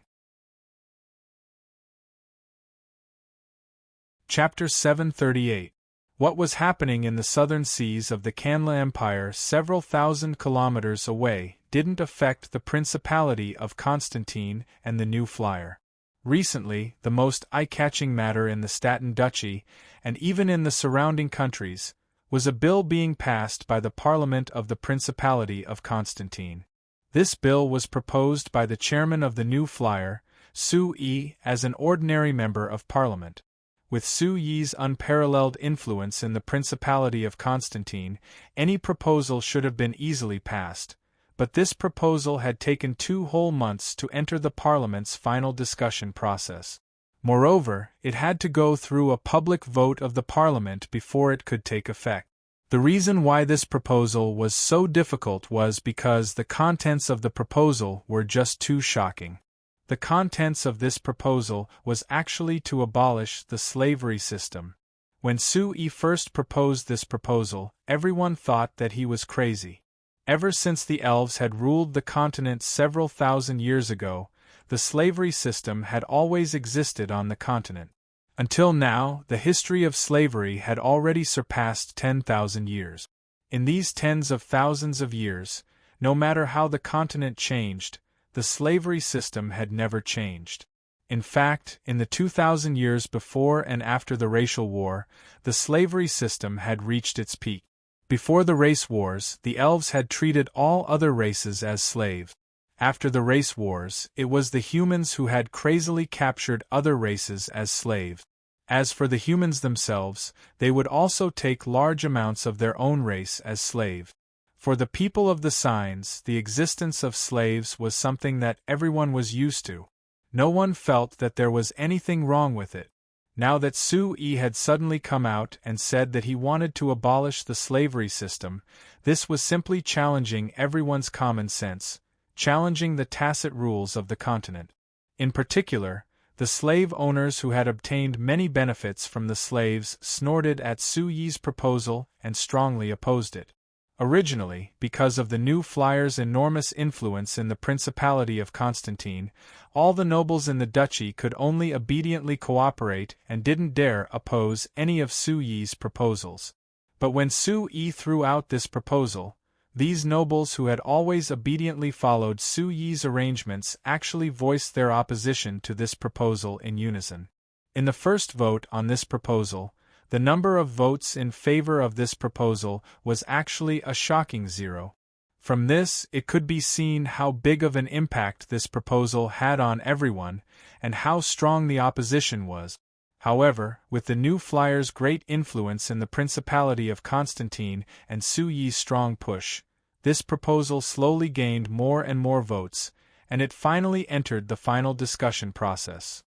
Chapter 738. What was happening in the southern seas of the Canla Empire several thousand kilometers away didn't affect the Principality of Constantine and the new flyer. Recently, the most eye-catching matter in the Staten Duchy, and even in the surrounding countries, was a bill being passed by the Parliament of the Principality of Constantine. This bill was proposed by the chairman of the New Flyer, Su Yi, as an ordinary member of Parliament. With Su Yi's unparalleled influence in the Principality of Constantine, any proposal should have been easily passed, but this proposal had taken 2 whole months to enter the Parliament's final discussion process. Moreover, it had to go through a public vote of the Parliament before it could take effect. The reason why this proposal was so difficult was because the contents of the proposal were just too shocking. The contents of this proposal was actually to abolish the slavery system. When Su Yi first proposed this proposal, everyone thought that he was crazy. Ever since the elves had ruled the continent several thousand years ago, the slavery system had always existed on the continent. Until now, the history of slavery had already surpassed 10,000 years. In these tens of thousands of years, no matter how the continent changed, the slavery system had never changed. In fact, in the 2,000 years before and after the racial war, the slavery system had reached its peak. Before the race wars, the elves had treated all other races as slaves. After the race wars, it was the humans who had crazily captured other races as slaves. As for the humans themselves, they would also take large amounts of their own race as slave. For the people of the signs, the existence of slaves was something that everyone was used to. No one felt that there was anything wrong with it. Now that Su Yi had suddenly come out and said that he wanted to abolish the slavery system, this was simply challenging everyone's common sense, challenging the tacit rules of the continent. In particular, the slave owners who had obtained many benefits from the slaves snorted at Su Yi's proposal and strongly opposed it. Originally, because of the New Flyer's enormous influence in the Principality of Constantine, all the nobles in the duchy could only obediently cooperate and didn't dare oppose any of Su Yi's proposals. But when Su Yi threw out this proposal, these nobles who had always obediently followed Su Yi's arrangements actually voiced their opposition to this proposal in unison. In the first vote on this proposal, the number of votes in favor of this proposal was actually a shocking 0. From this, it could be seen how big of an impact this proposal had on everyone, and how strong the opposition was. However, with the New Flyer's great influence in the Principality of Constantine and Su Yi's strong push, this proposal slowly gained more and more votes, and it finally entered the final discussion process.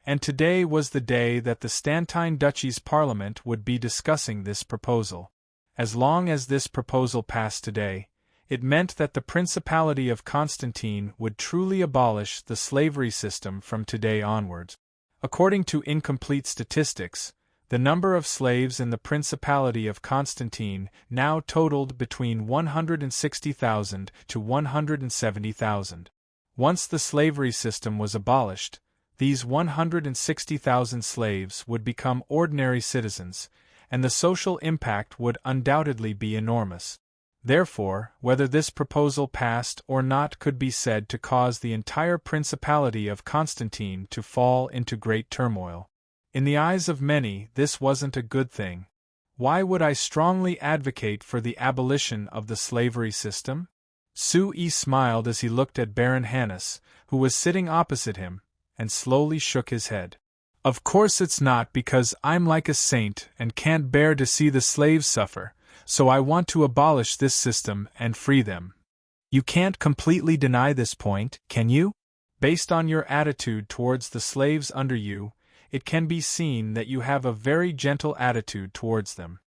And today was the day that the Stantine Duchy's Parliament would be discussing this proposal. As long as this proposal passed today, it meant that the Principality of Constantine would truly abolish the slavery system from today onwards. According to incomplete statistics, the number of slaves in the Principality of Constantine now totaled between 160,000 to 170,000. Once the slavery system was abolished, these 160,000 slaves would become ordinary citizens, and the social impact would undoubtedly be enormous. Therefore, whether this proposal passed or not could be said to cause the entire Principality of Constantine to fall into great turmoil. In the eyes of many, this wasn't a good thing. Why would I strongly advocate for the abolition of the slavery system? Su Yi smiled as he looked at Baron Hannes, who was sitting opposite him, and slowly shook his head. Of course it's not, because I'm like a saint and can't bear to see the slaves suffer, so I want to abolish this system and free them. You can't completely deny this point, can you? Based on your attitude towards the slaves under you, it can be seen that you have a very gentle attitude towards them.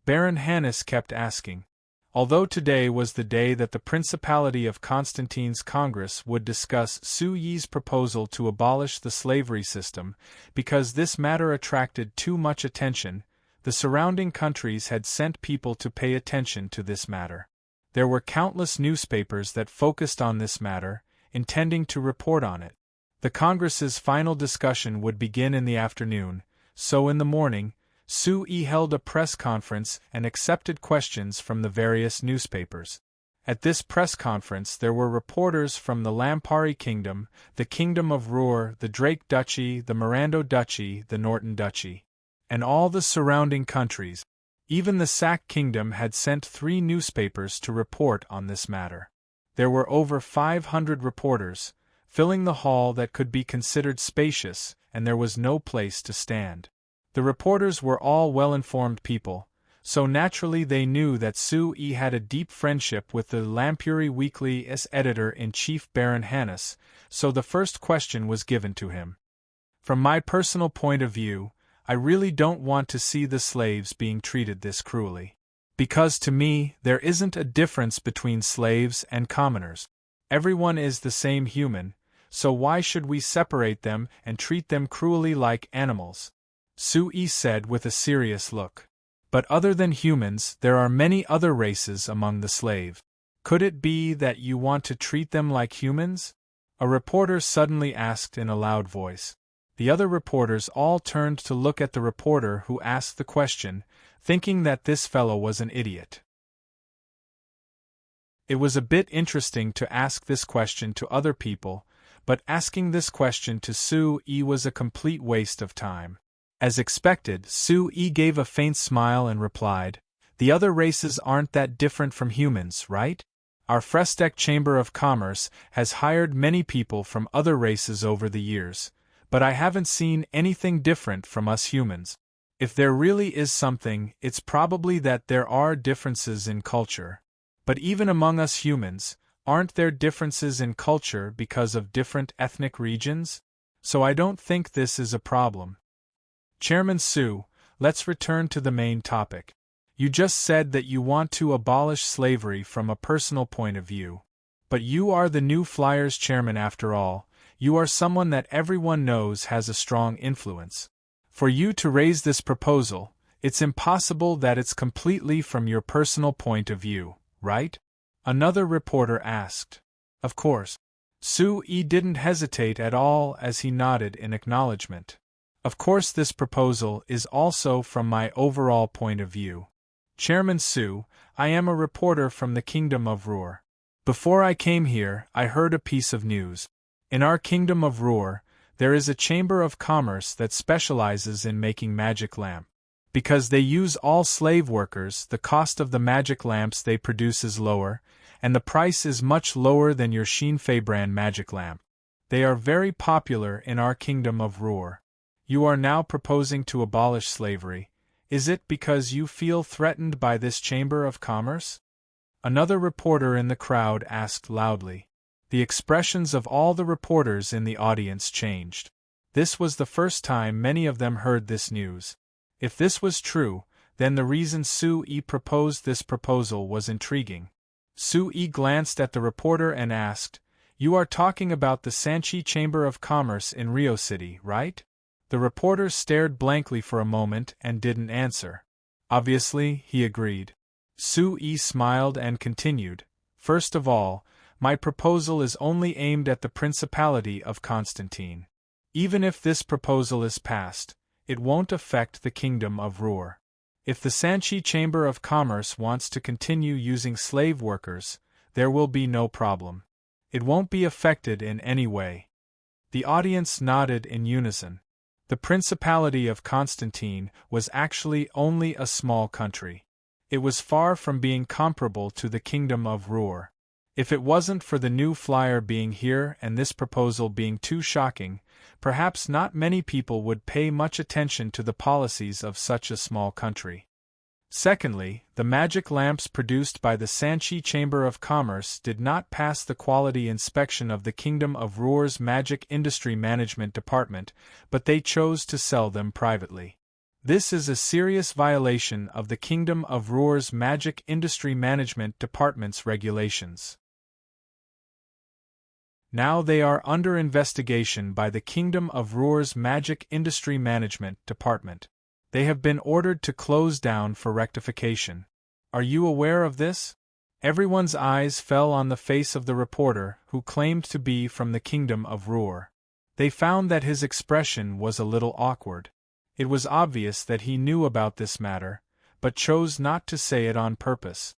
Baron Hannes kept asking. Although today was the day that the Principality of Constantine's Congress would discuss Su Yi's proposal to abolish the slavery system, because this matter attracted too much attention, the surrounding countries had sent people to pay attention to this matter. There were countless newspapers that focused on this matter, intending to report on it. The Congress's final discussion would begin in the afternoon, so in the morning, Su Yi held a press conference and accepted questions from the various newspapers. At this press conference there were reporters from the Lampari Kingdom, the Kingdom of Ruhr, the Drake Duchy, the Mirando Duchy, the Norton Duchy, and all the surrounding countries. Even the Sac Kingdom had sent 3 newspapers to report on this matter. There were over 500 reporters, filling the hall that could be considered spacious, and there was no place to stand. The reporters were all well-informed people, so naturally they knew that Sui had a deep friendship with the Lampuri Weekly's editor-in-chief Baron Hannes, so the first question was given to him. From my personal point of view, I really don't want to see the slaves being treated this cruelly. Because to me, there isn't a difference between slaves and commoners. Everyone is the same human, so why should we separate them and treat them cruelly like animals? Sui said with a serious look. But other than humans, there are many other races among the slaves. Could it be that you want to treat them like humans? A reporter suddenly asked in a loud voice. The other reporters all turned to look at the reporter who asked the question, thinking that this fellow was an idiot. It was a bit interesting to ask this question to other people, but asking this question to Sui was a complete waste of time. As expected, Sui gave a faint smile and replied, "The other races aren't that different from humans, right? Our Frestec Chamber of Commerce has hired many people from other races over the years, but I haven't seen anything different from us humans. If there really is something, it's probably that there are differences in culture. But even among us humans, aren't there differences in culture because of different ethnic regions? So I don't think this is a problem." Chairman Su, let's return to the main topic. You just said that you want to abolish slavery from a personal point of view. But you are the New Flyers chairman after all. You are someone that everyone knows has a strong influence. For you to raise this proposal, it's impossible that it's completely from your personal point of view, right? Another reporter asked. Of course. Sui didn't hesitate at all as he nodded in acknowledgement. Of course this proposal is also from my overall point of view. Chairman Su, I am a reporter from the Kingdom of Ruhr. Before I came here, I heard a piece of news. In our Kingdom of Ruhr, there is a Chamber of Commerce that specializes in making magic lamps. Because they use all slave workers, the cost of the magic lamps they produce is lower, and the price is much lower than your Shinfei brand magic lamp. They are very popular in our Kingdom of Ruhr. You are now proposing to abolish slavery. Is it because you feel threatened by this Chamber of Commerce? Another reporter in the crowd asked loudly. The expressions of all the reporters in the audience changed. This was the first time many of them heard this news. If this was true, then the reason Sui proposed this proposal was intriguing. Sui glanced at the reporter and asked, "You are talking about the Sanchi Chamber of Commerce in Rio City, right?" The reporter stared blankly for a moment and didn't answer. Obviously, he agreed. Sui smiled and continued, "First of all, my proposal is only aimed at the Principality of Constantine. Even if this proposal is passed, it won't affect the Kingdom of Ruhr. If the Sanchi Chamber of Commerce wants to continue using slave workers, there will be no problem. It won't be affected in any way." The audience nodded in unison. The Principality of Constantine was actually only a small country. It was far from being comparable to the Kingdom of Ruhr. If it wasn't for the new flyer being here and this proposal being too shocking, perhaps not many people would pay much attention to the policies of such a small country. Secondly, the magic lamps produced by the Sanchi Chamber of Commerce did not pass the quality inspection of the Kingdom of Ruhr's Magic Industry Management Department, but they chose to sell them privately. This is a serious violation of the Kingdom of Ruhr's Magic Industry Management Department's regulations. Now they are under investigation by the Kingdom of Ruhr's Magic Industry Management Department. They have been ordered to close down for rectification. Are you aware of this? Everyone's eyes fell on the face of the reporter, who claimed to be from the Kingdom of Ruhr. They found that his expression was a little awkward. It was obvious that he knew about this matter, but chose not to say it on purpose.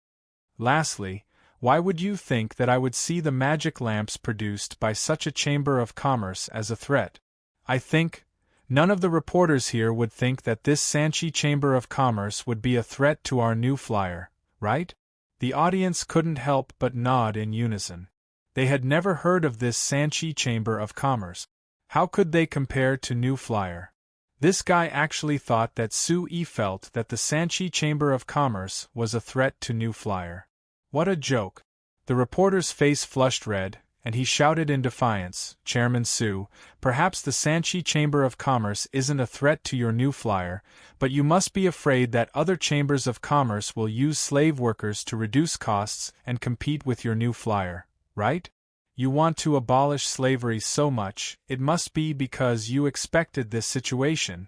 Lastly, Why would you think that I would see the magic lamps produced by such a chamber of commerce as a threat? I think none of the reporters here would think that this Sanchi Chamber of Commerce would be a threat to our new flyer, right? The audience couldn't help but nod in unison. They had never heard of this Sanchi Chamber of Commerce. How could they compare to New Flyer? This guy actually thought that Sue felt that the Sanchi Chamber of Commerce was a threat to New Flyer. What a joke! The reporter's face flushed red, and he shouted in defiance, "Chairman Sue, perhaps the Sanchi Chamber of Commerce isn't a threat to your New Flyer, but you must be afraid that other chambers of commerce will use slave workers to reduce costs and compete with your New Flyer, right? You want to abolish slavery so much, it must be because you expected this situation."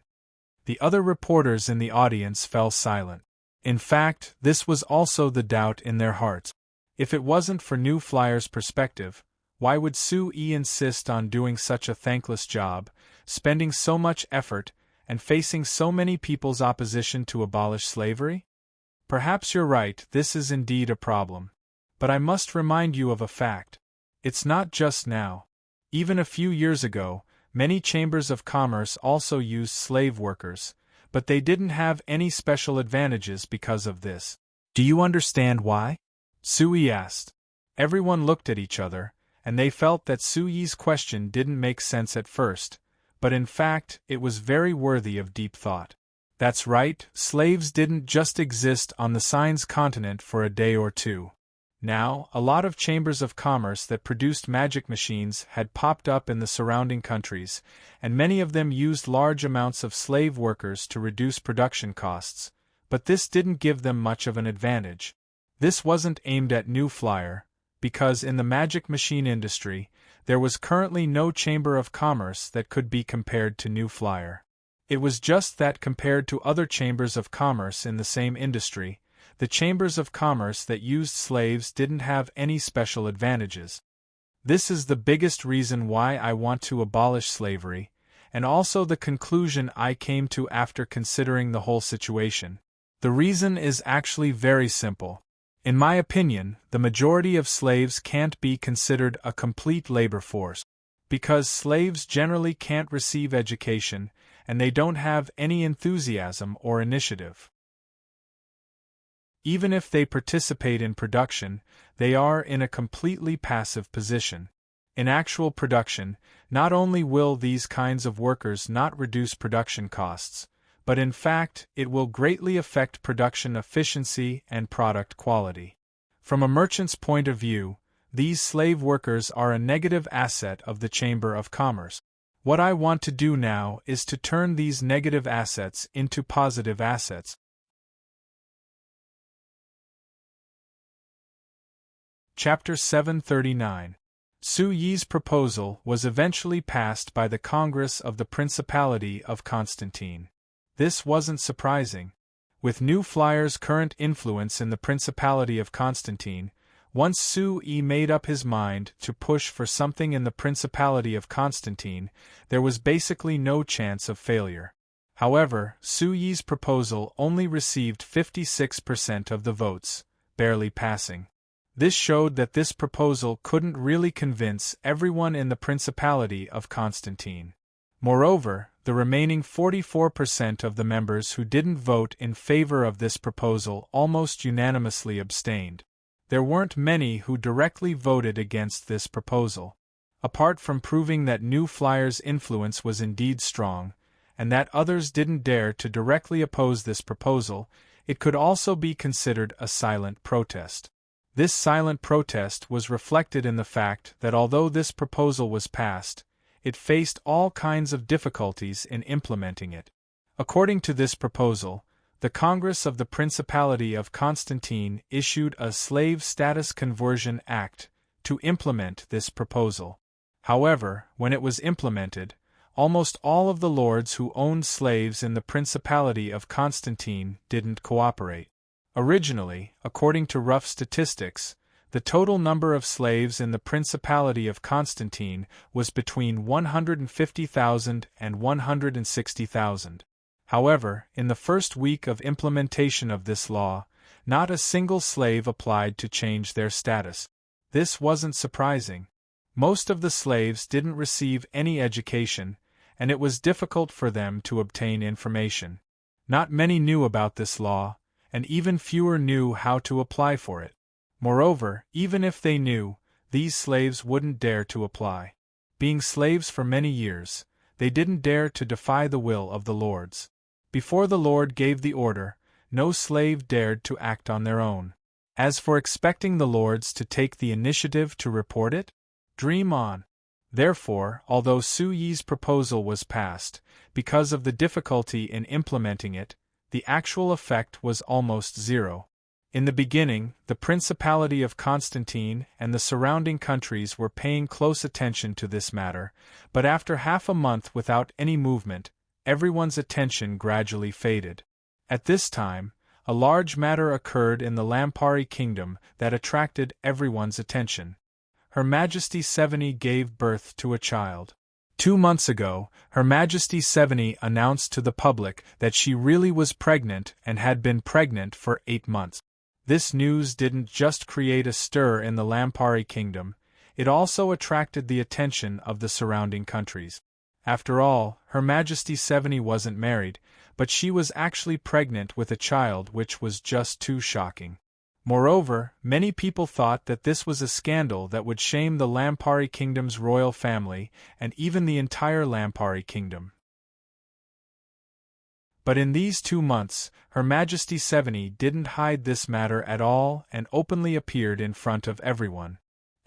The other reporters in the audience fell silent. In fact, this was also the doubt in their hearts. If it wasn't for New Flyer's perspective, why would Sue insist on doing such a thankless job, spending so much effort, and facing so many people's opposition to abolish slavery? Perhaps you're right, this is indeed a problem. But I must remind you of a fact. It's not just now. Even a few years ago, many chambers of commerce also used slave workers, but they didn't have any special advantages because of this. Do you understand why? Sui asked. Everyone looked at each other, and they felt that Suyi's question didn't make sense at first, but in fact, it was very worthy of deep thought. That's right, slaves didn't just exist on the Signs continent for a day or two. Now, a lot of chambers of commerce that produced magic machines had popped up in the surrounding countries, and many of them used large amounts of slave workers to reduce production costs, but this didn't give them much of an advantage. This wasn't aimed at New Flyer, because in the magic machine industry, there was currently no chamber of commerce that could be compared to New Flyer. It was just that compared to other chambers of commerce in the same industry, the chambers of commerce that used slaves didn't have any special advantages. This is the biggest reason why I want to abolish slavery, and also the conclusion I came to after considering the whole situation. The reason is actually very simple. In my opinion, the majority of slaves can't be considered a complete labor force, because slaves generally can't receive education, and they don't have any enthusiasm or initiative. Even if they participate in production, they are in a completely passive position. In actual production, not only will these kinds of workers not reduce production costs, but in fact, it will greatly affect production efficiency and product quality. From a merchant's point of view, these slave workers are a negative asset of the Chamber of Commerce. What I want to do now is to turn these negative assets into positive assets. Chapter 739. Su Yi's proposal was eventually passed by the Congress of the Principality of Constantine. This wasn't surprising. With New Flyer's current influence in the Principality of Constantine, once Su Yi made up his mind to push for something in the Principality of Constantine, there was basically no chance of failure. However, Su Yi's proposal only received 56% of the votes, barely passing. This showed that this proposal couldn't really convince everyone in the Principality of Constantine. Moreover, the remaining 44% of the members who didn't vote in favor of this proposal almost unanimously abstained. There weren't many who directly voted against this proposal. Apart from proving that New Flyer's influence was indeed strong, and that others didn't dare to directly oppose this proposal, it could also be considered a silent protest. This silent protest was reflected in the fact that although this proposal was passed, it faced all kinds of difficulties in implementing it. According to this proposal, the Congress of the Principality of Constantine issued a Slave Status Conversion Act to implement this proposal. However, when it was implemented, almost all of the lords who owned slaves in the Principality of Constantine didn't cooperate. Originally, according to rough statistics, the total number of slaves in the Principality of Constantine was between 150,000 and 160,000. However, in the first week of implementation of this law, Not a single slave applied to change their status. This wasn't surprising. Most of the slaves didn't receive any education, and it was difficult for them to obtain information. Not many knew about this law, and even fewer knew how to apply for it. Moreover, even if they knew, these slaves wouldn't dare to apply. Being slaves for many years, they didn't dare to defy the will of the lords. Before the Lord gave the order, no slave dared to act on their own. As for expecting the lords to take the initiative to report it, dream on. Therefore, although Su Yi's proposal was passed, because of the difficulty in implementing it, the actual effect was almost zero. In the beginning, the Principality of Constantine and the surrounding countries were paying close attention to this matter, but after half a month without any movement, everyone's attention gradually faded. At this time, a large matter occurred in the Lampari kingdom that attracted everyone's attention. Her Majesty Seveni gave birth to a child. 2 months ago, Her Majesty Seveni announced to the public that she really was pregnant and had been pregnant for 8 months. This news didn't just create a stir in the Lampari kingdom, it also attracted the attention of the surrounding countries. After all, Her Majesty Seveni wasn't married, but she was actually pregnant with a child, which was just too shocking. Moreover, many people thought that this was a scandal that would shame the Lampari kingdom's royal family and even the entire Lampari kingdom. But in these 2 months, Her Majesty Seveni didn't hide this matter at all and openly appeared in front of everyone.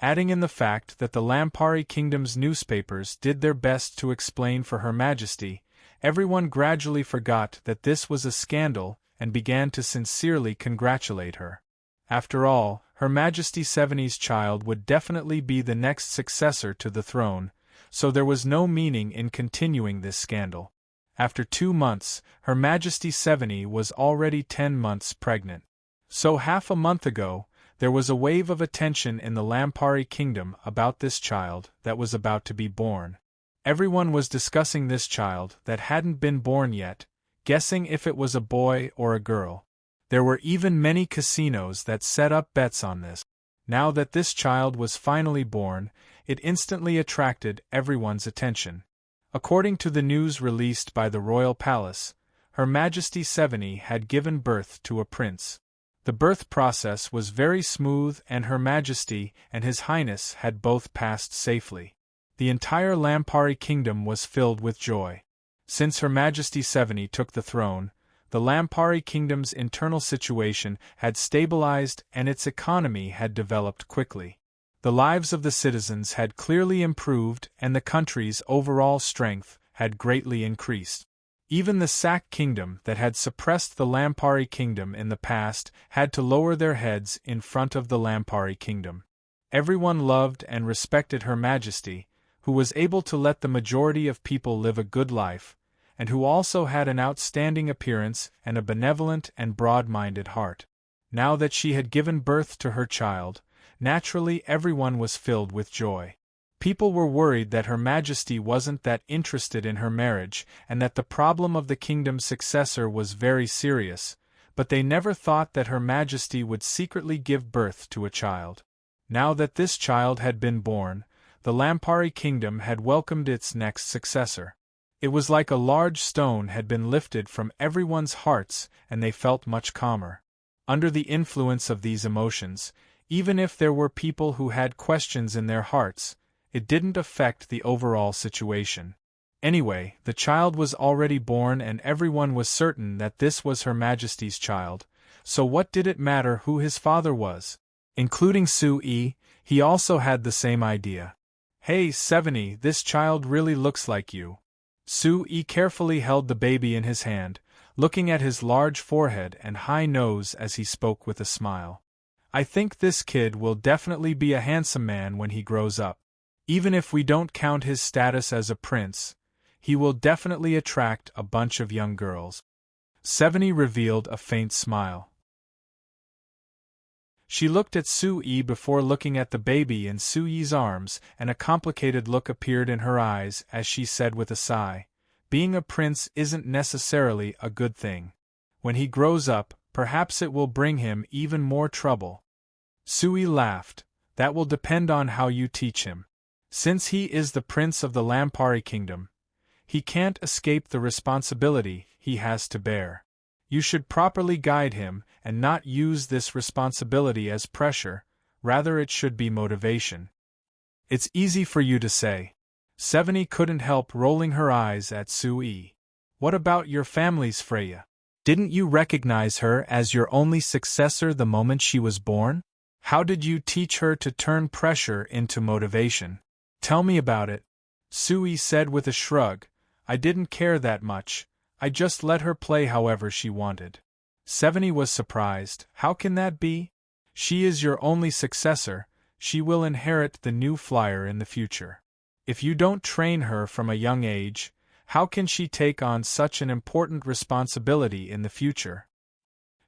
Adding in the fact that the Lampari kingdom's newspapers did their best to explain for Her Majesty, everyone gradually forgot that this was a scandal and began to sincerely congratulate her. After all, Her Majesty Seveni's child would definitely be the next successor to the throne, so there was no meaning in continuing this scandal. After 2 months, Her Majesty Seveni was already 10 months pregnant. So half a month ago, there was a wave of attention in the Lampari kingdom about this child that was about to be born. Everyone was discussing this child that hadn't been born yet, guessing if it was a boy or a girl. There were even many casinos that set up bets on this. Now that this child was finally born, it instantly attracted everyone's attention. According to the news released by the royal palace, Her Majesty Seveni had given birth to a prince. The birth process was very smooth and Her Majesty and His Highness had both passed safely. The entire Lampari kingdom was filled with joy. Since Her Majesty Seveni took the throne, the Lampari kingdom's internal situation had stabilized and its economy had developed quickly. The lives of the citizens had clearly improved and the country's overall strength had greatly increased. Even the Sak kingdom that had suppressed the Lampari kingdom in the past had to lower their heads in front of the Lampari kingdom. Everyone loved and respected Her Majesty, who was able to let the majority of people live a good life, and who also had an outstanding appearance and a benevolent and broad-minded heart. Now that she had given birth to her child, naturally everyone was filled with joy. People were worried that Her Majesty wasn't that interested in her marriage and that the problem of the kingdom's successor was very serious, but they never thought that Her Majesty would secretly give birth to a child. Now that this child had been born, the Lampari kingdom had welcomed its next successor. It was like a large stone had been lifted from everyone's hearts and they felt much calmer. Under the influence of these emotions, even if there were people who had questions in their hearts, it didn't affect the overall situation. Anyway, the child was already born and everyone was certain that this was Her Majesty's child, so what did it matter who his father was? Including Su Yi, he also had the same idea. "Hey, Seveni, this child really looks like you." Su Yi carefully held the baby in his hand, looking at his large forehead and high nose as he spoke with a smile. "I think this kid will definitely be a handsome man when he grows up. Even if we don't count his status as a prince, he will definitely attract a bunch of young girls." Seveni revealed a faint smile. She looked at Su Yi before looking at the baby in Su Yi's arms, and a complicated look appeared in her eyes as she said with a sigh, "Being a prince isn't necessarily a good thing. When he grows up, perhaps it will bring him even more trouble. Sui laughed. That will depend on how you teach him. Since he is the prince of the Lampari kingdom, he can't escape the responsibility he has to bear. You should properly guide him and not use this responsibility as pressure, rather it should be motivation. It's easy for you to say. Seveni couldn't help rolling her eyes at Sui. What about your family's Freya? Didn't you recognize her as your only successor the moment she was born? How did you teach her to turn pressure into motivation? Tell me about it. Sui said with a shrug. I didn't care that much. I just let her play however she wanted. Seveni was surprised. How can that be? She is your only successor. She will inherit the new flyer in the future. If you don't train her from a young age, how can she take on such an important responsibility in the future?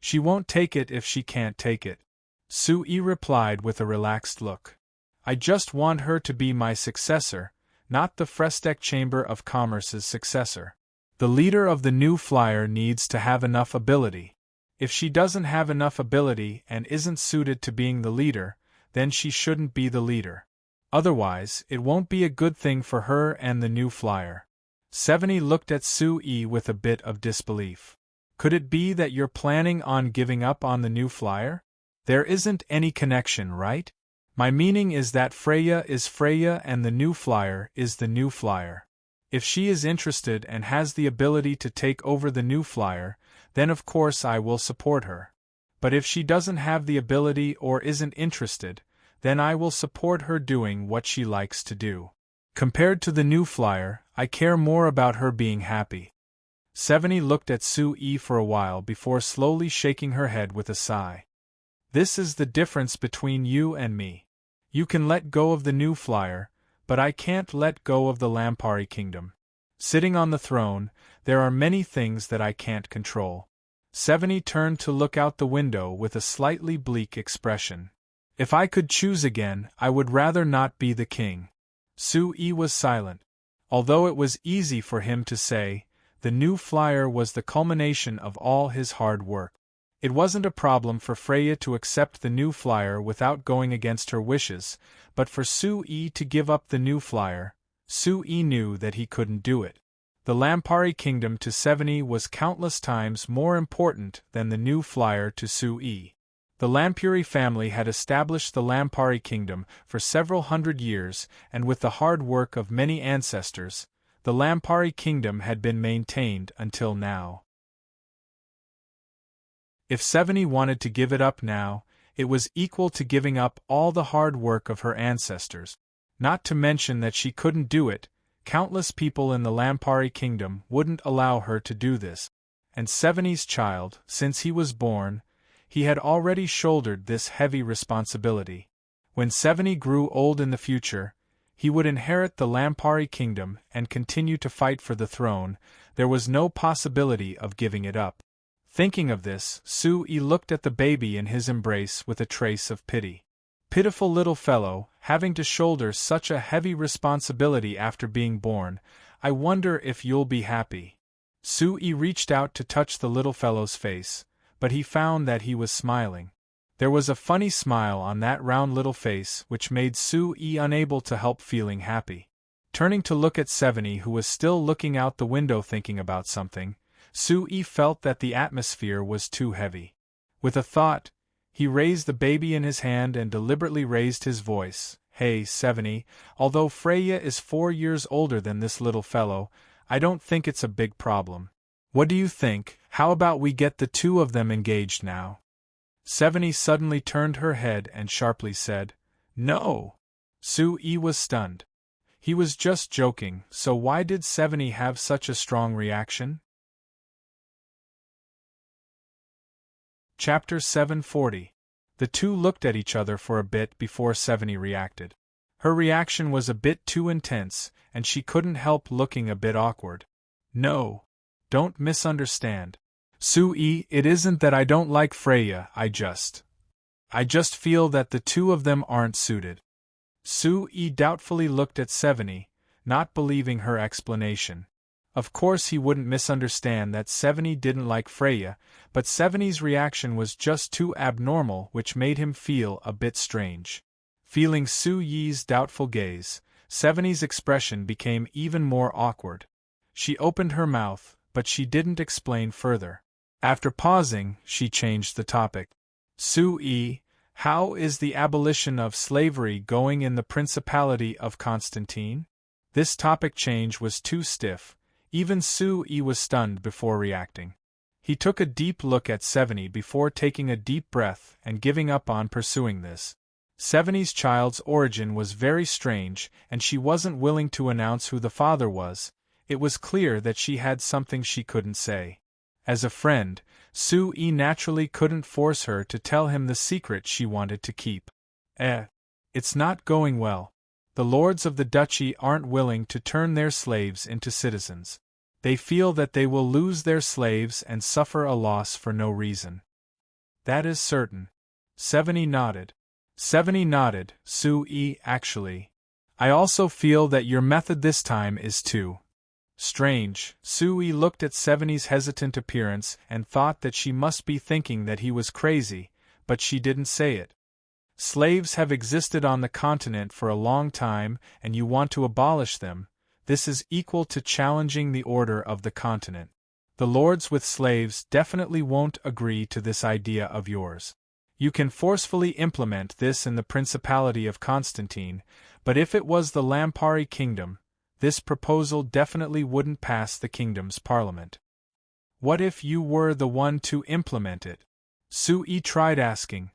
She won't take it if she can't take it. Sui replied with a relaxed look. I just want her to be my successor, not the Frestek Chamber of Commerce's successor. The leader of the new flyer needs to have enough ability. If she doesn't have enough ability and isn't suited to being the leader, then she shouldn't be the leader. Otherwise, it won't be a good thing for her and the new flyer. Seveni looked at Sui with a bit of disbelief. Could it be that you're planning on giving up on the new flyer? There isn't any connection, right? My meaning is that Freya is Freya and the new flyer is the new flyer. If she is interested and has the ability to take over the new flyer, then of course I will support her. But if she doesn't have the ability or isn't interested, then I will support her doing what she likes to do. Compared to the new flyer, I care more about her being happy. Seveni looked at Sui for a while before slowly shaking her head with a sigh. This is the difference between you and me. You can let go of the new flyer, but I can't let go of the Lampari kingdom. Sitting on the throne, there are many things that I can't control. Seveni turned to look out the window with a slightly bleak expression. If I could choose again, I would rather not be the king. Sui was silent. Although it was easy for him to say, the new flyer was the culmination of all his hard work. It wasn't a problem for Freya to accept the new flyer without going against her wishes, but for Sui to give up the new flyer, Sui knew that he couldn't do it. The Lampari kingdom to Seveni was countless times more important than the new flyer to Sui. The Lampuri family had established the Lampari kingdom for several hundred years, and with the hard work of many ancestors, the Lampari kingdom had been maintained until now. If Seveni wanted to give it up now, it was equal to giving up all the hard work of her ancestors. Not to mention that she couldn't do it, countless people in the Lampari kingdom wouldn't allow her to do this. And Seveni's child, since he was born, he had already shouldered this heavy responsibility. When Seveni grew old in the future, he would inherit the Lampari kingdom and continue to fight for the throne. There was no possibility of giving it up. Thinking of this, Sui looked at the baby in his embrace with a trace of pity. Pitiful little fellow, having to shoulder such a heavy responsibility after being born, I wonder if you'll be happy. Sui reached out to touch the little fellow's face, but he found that he was smiling. There was a funny smile on that round little face which made Sui unable to help feeling happy. Turning to look at Seveni, who was still looking out the window thinking about something, Sui felt that the atmosphere was too heavy. With a thought, he raised the baby in his hand and deliberately raised his voice. Hey, Seveni, although Freya is 4 years older than this little fellow, I don't think it's a big problem. What do you think? How about we get the two of them engaged now? Seveni suddenly turned her head and sharply said, No! Sui was stunned. He was just joking, so why did Seveni have such a strong reaction? Chapter 740. The two looked at each other for a bit before Seveni reacted. Her reaction was a bit too intense, and she couldn't help looking a bit awkward. No. Don't misunderstand. Sui, it isn't that I don't like Freya, I just feel that the two of them aren't suited. Sui doubtfully looked at Seveni, not believing her explanation. Of course he wouldn't misunderstand that 70 didn't like Freya, but 70's reaction was just too abnormal, which made him feel a bit strange. Feeling Su Yi's doubtful gaze, 70's expression became even more awkward. She opened her mouth, but she didn't explain further. After pausing, she changed the topic. Su Yi, how is the abolition of slavery going in the Principality of Constantine? This topic change was too stiff. Even Su Yi was stunned before reacting. He took a deep look at 70 before taking a deep breath and giving up on pursuing this. 70's child's origin was very strange, and she wasn't willing to announce who the father was. It was clear that she had something she couldn't say. As a friend, Su Yi naturally couldn't force her to tell him the secret she wanted to keep. It's not going well. The lords of the duchy aren't willing to turn their slaves into citizens. They feel that they will lose their slaves and suffer a loss for no reason. That is certain. 70 nodded. 70 nodded, Su Yi, actually. I also feel that your method this time is too strange. Su Yi looked at 70's hesitant appearance and thought that she must be thinking that he was crazy, but she didn't say it. Slaves have existed on the continent for a long time, and you want to abolish them. This is equal to challenging the order of the continent. The lords with slaves definitely won't agree to this idea of yours. You can forcefully implement this in the Principality of Constantine, but if it was the Lampari Kingdom, this proposal definitely wouldn't pass the kingdom's parliament. What if you were the one to implement it? Su Yi tried asking.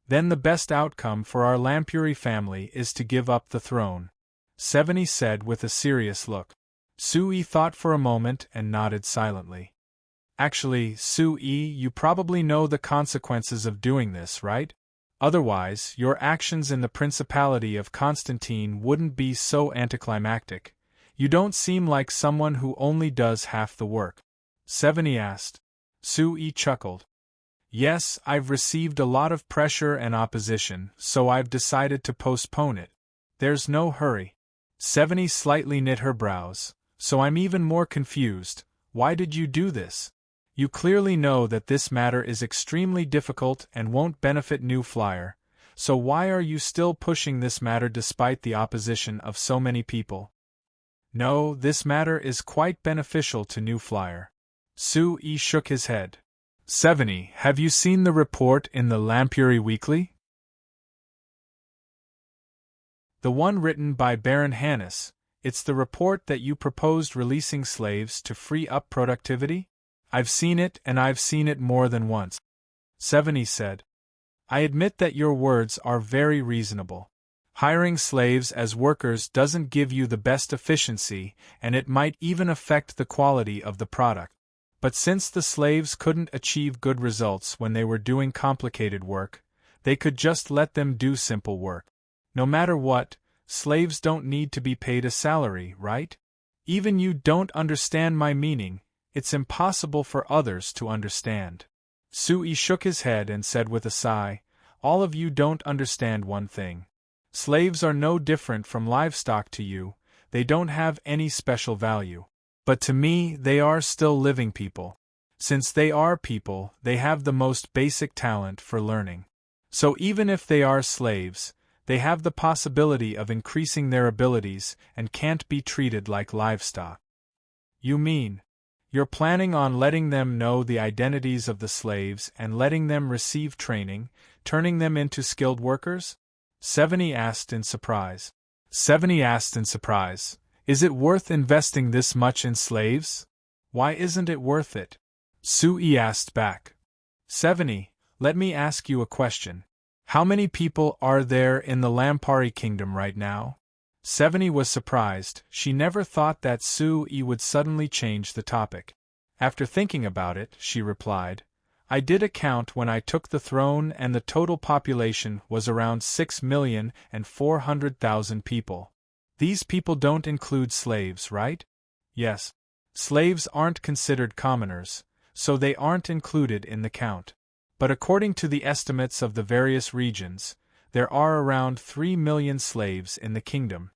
Then the best outcome for our Lampuri family is to give up the throne, 70 said with a serious look. Su Yi thought for a moment and nodded silently. Actually, Su Yi, you probably know the consequences of doing this, right? Otherwise, your actions in the Principality of Constantine wouldn't be so anticlimactic. You don't seem like someone who only does half the work. 70 asked. Su Yi chuckled. Yes, I've received a lot of pressure and opposition, so I've decided to postpone it. There's no hurry. 70 slightly knit her brows. So I'm even more confused. Why did you do this? You clearly know that this matter is extremely difficult and won't benefit New Flyer, so why are you still pushing this matter despite the opposition of so many people? No, this matter is quite beneficial to New Flyer. Su Yi shook his head. 70, have you seen the report in the Lampuri Weekly? The one written by Baron Hannes. It's the report that you proposed releasing slaves to free up productivity? I've seen it, and I've seen it more than once. 70 said. I admit that your words are very reasonable. Hiring slaves as workers doesn't give you the best efficiency, and it might even affect the quality of the product. But since the slaves couldn't achieve good results when they were doing complicated work, they could just let them do simple work. No matter what, slaves don't need to be paid a salary, right? Even you don't understand my meaning. It's impossible for others to understand. Su Yi shook his head and said with a sigh, all of you don't understand one thing. Slaves are no different from livestock to you, they don't have any special value. But to me, they are still living people. Since they are people, they have the most basic talent for learning. So even if they are slaves, they have the possibility of increasing their abilities and can't be treated like livestock. You mean, you're planning on letting them know the identities of the slaves and letting them receive training, turning them into skilled workers? 70 asked in surprise. 70 asked in surprise. Is it worth investing this much in slaves? Why isn't it worth it? Su Yi asked back. 70, let me ask you a question. How many people are there in the Lampari Kingdom right now? 70 was surprised. She never thought that Su Yi would suddenly change the topic. After thinking about it, she replied, I did a count when I took the throne and the total population was around 6,400,000 people. These people don't include slaves, right? Yes. Slaves aren't considered commoners, so they aren't included in the count. But according to the estimates of the various regions, there are around 3 million slaves in the kingdom.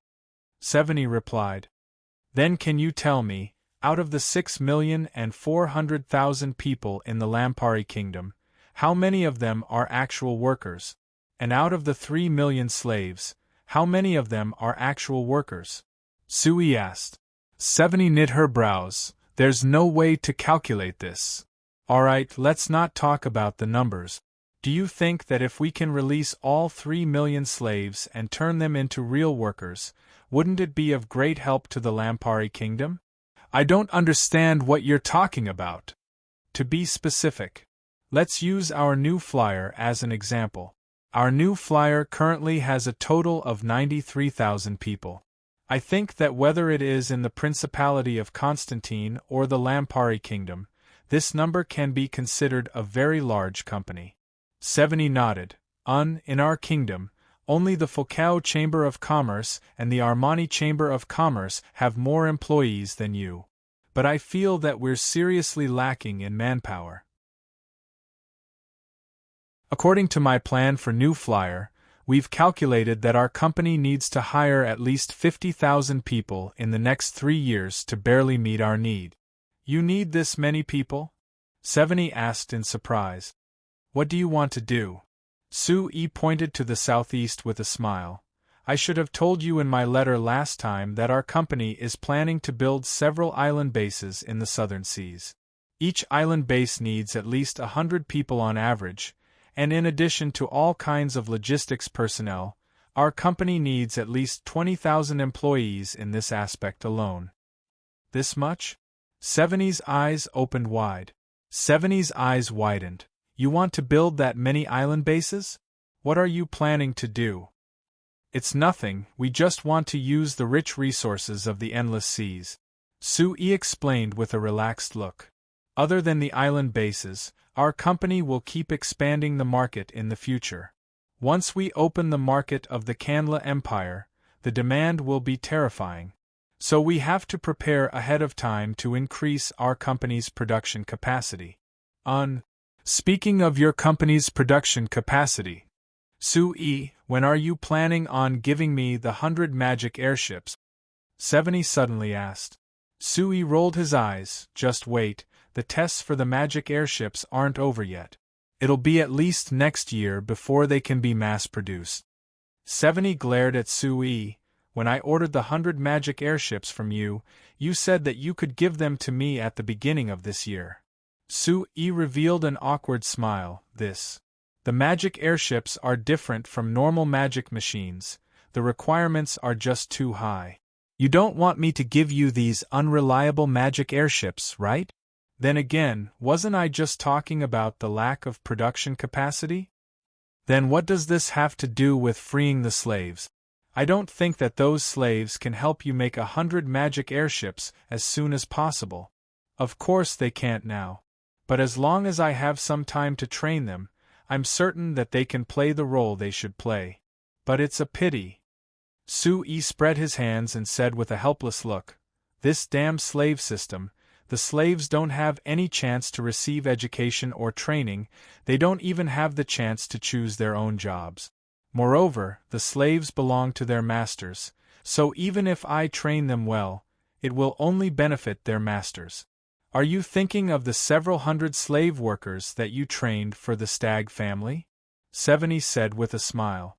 70 replied. Then can you tell me, Out of the 6,400,000 people in the Lampari Kingdom, how many of them are actual workers? And out of the 3 million slaves, how many of them are actual workers? Sui asked. 70 knit her brows. There's no way to calculate this. Alright, let's not talk about the numbers. Do you think that if we can release all 3 million slaves and turn them into real workers, wouldn't it be of great help to the Lampari Kingdom? I don't understand what you're talking about. To be specific, let's use our new flyer as an example. Our new flyer currently has a total of 93,000 people. I think that whether it is in the Principality of Constantine or the Lampari Kingdom, this number can be considered a very large company. 70 nodded. In our kingdom, only the Foucault Chamber of Commerce and the Armani Chamber of Commerce have more employees than you. But I feel that we're seriously lacking in manpower. According to my plan for New Flyer, we've calculated that our company needs to hire at least 50,000 people in the next 3 years to barely meet our need. You need this many people? 70 asked in surprise. What do you want to do? Sui pointed to the southeast with a smile. I should have told you in my letter last time that our company is planning to build several island bases in the southern seas. Each island base needs at least 100 people on average, and in addition to all kinds of logistics personnel, our company needs at least 20,000 employees in this aspect alone. This much? 70's eyes opened wide. 70's eyes widened. You want to build that many island bases? What are you planning to do? It's nothing, we just want to use the rich resources of the endless seas. Sui explained with a relaxed look. Other than the island bases, our company will keep expanding the market in the future. Once we open the market of the Kanla Empire, the demand will be terrifying. So we have to prepare ahead of time to increase our company's production capacity. Speaking of your company's production capacity, Sui, when are you planning on giving me the 100 magic airships? 70 suddenly asked. Sui rolled his eyes. Just wait, the tests for the magic airships aren't over yet. It'll be at least next year before they can be mass-produced. 70 glared at Sui. When I ordered the 100 magic airships from you, you said that you could give them to me at the beginning of this year. Sui revealed an awkward smile. The magic airships are different from normal magic machines. The requirements are just too high. You don't want me to give you these unreliable magic airships, right? Then again, wasn't I just talking about the lack of production capacity? Then what does this have to do with freeing the slaves? I don't think that those slaves can help you make 100 magic airships as soon as possible. Of course they can't now. But as long as I have some time to train them, I'm certain that they can play the role they should play. But it's a pity. Sui spread his hands and said with a helpless look, This damn slave system, the slaves don't have any chance to receive education or training, they don't even have the chance to choose their own jobs. Moreover, the slaves belong to their masters, so even if I train them well, it will only benefit their masters. Are you thinking of the several hundred slave workers that you trained for the Stag family? 70 said with a smile.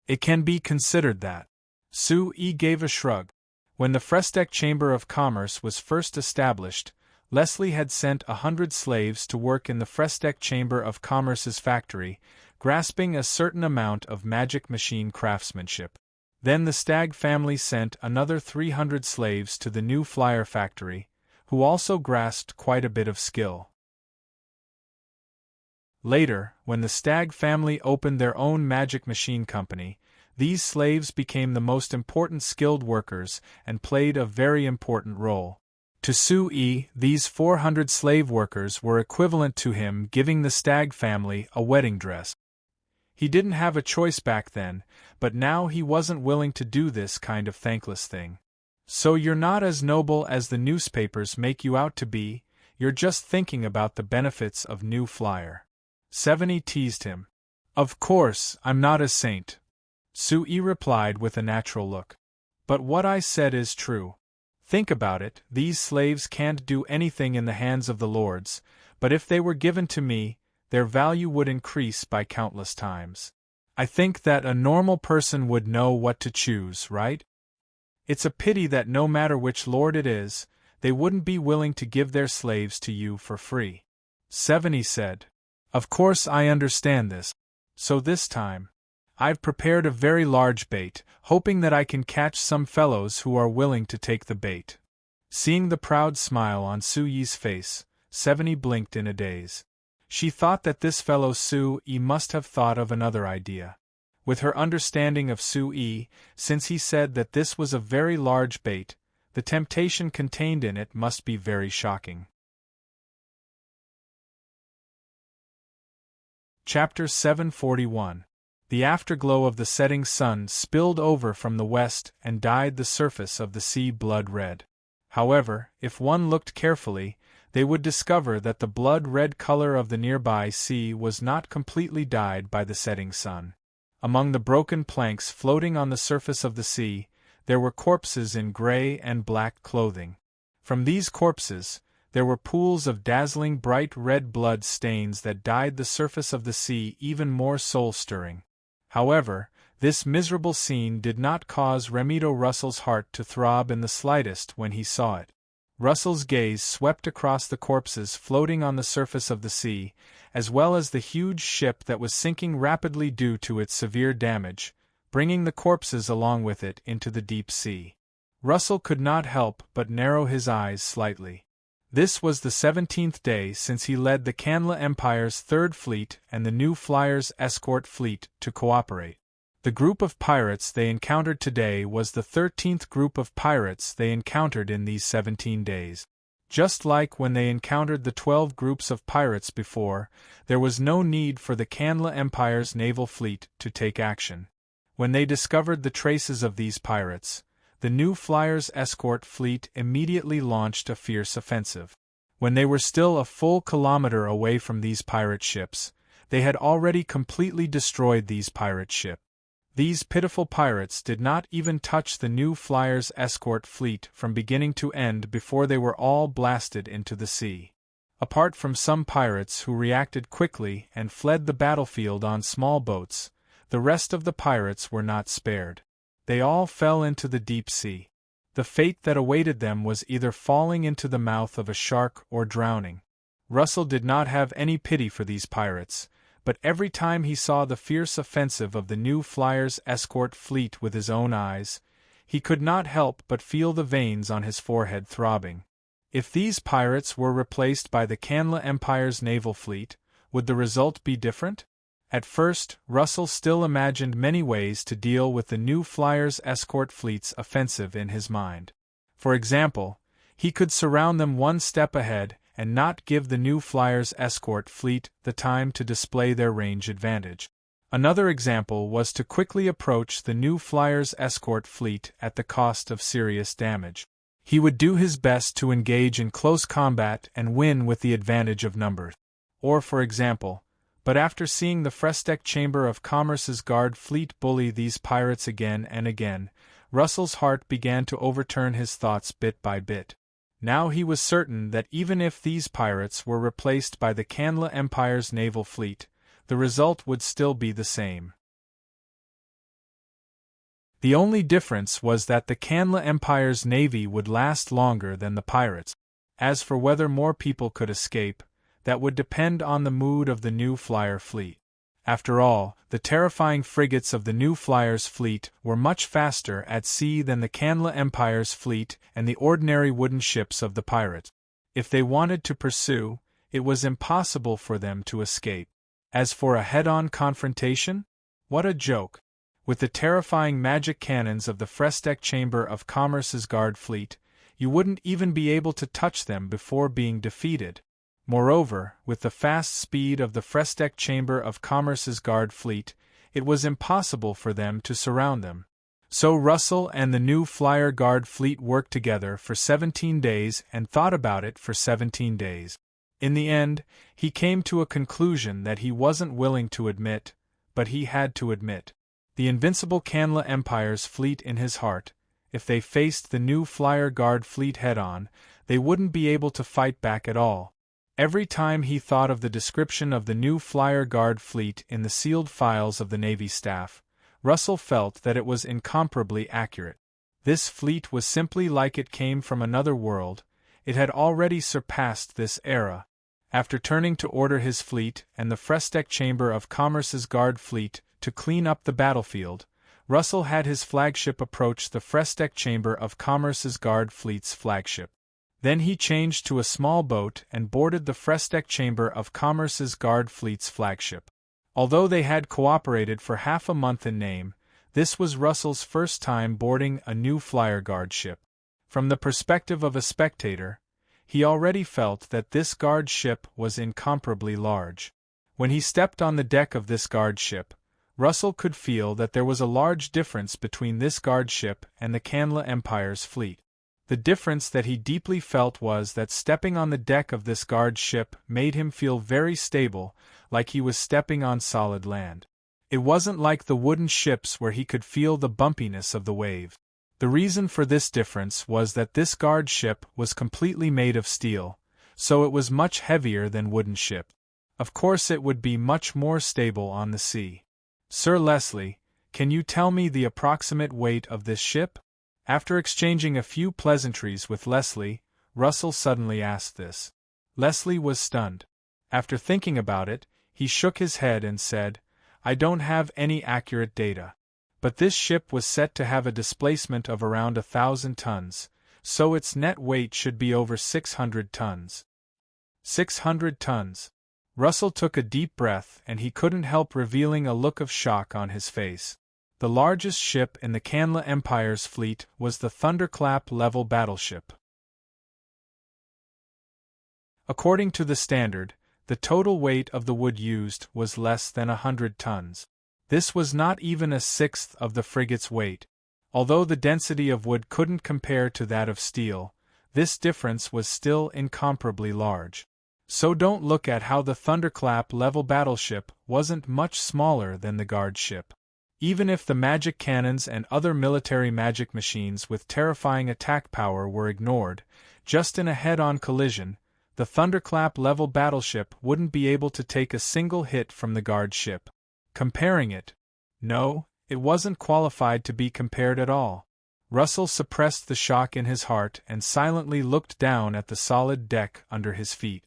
It can be considered that. Sui gave a shrug. When the Frestec Chamber of Commerce was first established, Leslie had sent 100 slaves to work in the Frestec Chamber of Commerce's factory, grasping a certain amount of magic machine craftsmanship. Then the Stag family sent another 300 slaves to the New Flyer factory, who also grasped quite a bit of skill. Later, when the Stag family opened their own magic machine company, these slaves became the most important skilled workers and played a very important role. To Sui, these 400 slave workers were equivalent to him giving the Stag family a wedding dress. He didn't have a choice back then, but now he wasn't willing to do this kind of thankless thing. So you're not as noble as the newspapers make you out to be, you're just thinking about the benefits of New Flyer. 70 teased him. Of course, I'm not a saint. Sui replied with a natural look. But what I said is true. Think about it, these slaves can't do anything in the hands of the lords, but if they were given to me, their value would increase by countless times. I think that a normal person would know what to choose, right? It's a pity that no matter which lord it is, they wouldn't be willing to give their slaves to you for free. 70 said. Of course I understand this. So this time, I've prepared a very large bait, hoping that I can catch some fellows who are willing to take the bait. Seeing the proud smile on Su Yi's face, 70 blinked in a daze. She thought that this fellow Su Yi must have thought of another idea. With her understanding of Su Yi, since he said that this was a very large bait, the temptation contained in it must be very shocking. Chapter 741. The afterglow of the setting sun spilled over from the west and dyed the surface of the sea blood red. However, if one looked carefully, they would discover that the blood-red color of the nearby sea was not completely dyed by the setting sun. Among the broken planks floating on the surface of the sea, there were corpses in gray and black clothing. From these corpses, there were pools of dazzling bright red blood stains that dyed the surface of the sea even more soul-stirring. However, this miserable scene did not cause Remito Russell's heart to throb in the slightest when he saw it. Russell's gaze swept across the corpses floating on the surface of the sea, as well as the huge ship that was sinking rapidly due to its severe damage, bringing the corpses along with it into the deep sea. Russell could not help but narrow his eyes slightly. This was the 17th day since he led the Kanla Empire's Third Fleet and the New Flyers' escort fleet to cooperate. The group of pirates they encountered today was the 13th group of pirates they encountered in these 17 days. Just like when they encountered the 12 groups of pirates before, there was no need for the Kanla Empire's naval fleet to take action. When they discovered the traces of these pirates, the New Flyers' escort fleet immediately launched a fierce offensive. When they were still a full kilometer away from these pirate ships, they had already completely destroyed these pirate ships. These pitiful pirates did not even touch the New Flyers' escort fleet from beginning to end before they were all blasted into the sea. Apart from some pirates who reacted quickly and fled the battlefield on small boats, the rest of the pirates were not spared. They all fell into the deep sea. The fate that awaited them was either falling into the mouth of a shark or drowning. Russell did not have any pity for these pirates, but every time he saw the fierce offensive of the New Flyers' escort fleet with his own eyes, he could not help but feel the veins on his forehead throbbing. If these pirates were replaced by the Kanla Empire's naval fleet, would the result be different? At first, Russell still imagined many ways to deal with the New Flyers' escort fleet's offensive in his mind. For example, he could surround them one step ahead and not give the New Flyers' escort fleet the time to display their range advantage. Another example was to quickly approach the New Flyers' escort fleet at the cost of serious damage. He would do his best to engage in close combat and win with the advantage of numbers. Or, for example, but after seeing the Frestec Chamber of Commerce's guard fleet bully these pirates again and again, Russell's heart began to overturn his thoughts bit by bit. Now he was certain that even if these pirates were replaced by the Kanla Empire's naval fleet, the result would still be the same. The only difference was that the Kanla Empire's navy would last longer than the pirates. As for whether more people could escape, that would depend on the mood of the New Flyer fleet. After all, the terrifying frigates of the New Flyers fleet were much faster at sea than the Kanla Empire's fleet and the ordinary wooden ships of the pirates. If they wanted to pursue, it was impossible for them to escape. As for a head-on confrontation? What a joke! With the terrifying magic cannons of the Frestec Chamber of Commerce's guard fleet, you wouldn't even be able to touch them before being defeated. Moreover, with the fast speed of the Frestec Chamber of Commerce's guard fleet, it was impossible for them to surround them. So Russell and the New Flyer guard fleet worked together for 17 days and thought about it for 17 days. In the end, he came to a conclusion that he wasn't willing to admit, but he had to admit. The invincible Kanla Empire's fleet in his heart, if they faced the new Flyer Guard fleet head-on, they wouldn't be able to fight back at all. Every time he thought of the description of the new Flyer Guard fleet in the sealed files of the Navy staff, Russell felt that it was incomparably accurate. This fleet was simply like it came from another world. It had already surpassed this era. After turning to order his fleet and the Fresteck Chamber of Commerce's Guard fleet to clean up the battlefield, Russell had his flagship approach the Fresteck Chamber of Commerce's Guard fleet's flagship. Then he changed to a small boat and boarded the Fresteck Chamber of Commerce's Guard fleet's flagship. Although they had cooperated for half a month in name, this was Russell's first time boarding a new Flyer Guard ship. From the perspective of a spectator, he already felt that this Guard ship was incomparably large. When he stepped on the deck of this Guard ship, Russell could feel that there was a large difference between this Guard ship and the Canla Empire's fleet. The difference that he deeply felt was that stepping on the deck of this Guard ship made him feel very stable, like he was stepping on solid land. It wasn't like the wooden ships where he could feel the bumpiness of the wave. The reason for this difference was that this Guard ship was completely made of steel, so it was much heavier than wooden ship. Of course it would be much more stable on the sea. Sir Leslie, can you tell me the approximate weight of this ship? After exchanging a few pleasantries with Leslie, Russell suddenly asked this. Leslie was stunned. After thinking about it, he shook his head and said, I don't have any accurate data. But this ship was set to have a displacement of around 1,000 tons, so its net weight should be over 600 tons. 600 tons. Russell took a deep breath and he couldn't help revealing a look of shock on his face. The largest ship in the Canla Empire's fleet was the Thunderclap level battleship. According to the standard, the total weight of the wood used was less than 100 tons. This was not even a sixth of the frigate's weight. Although the density of wood couldn't compare to that of steel, this difference was still incomparably large. So don't look at how the Thunderclap level battleship wasn't much smaller than the Guard ship. Even if the magic cannons and other military magic machines with terrifying attack power were ignored, just in a head-on collision, the Thunderclap level battleship wouldn't be able to take a single hit from the Guard ship. Comparing it? No, it wasn't qualified to be compared at all. Russell suppressed the shock in his heart and silently looked down at the solid deck under his feet.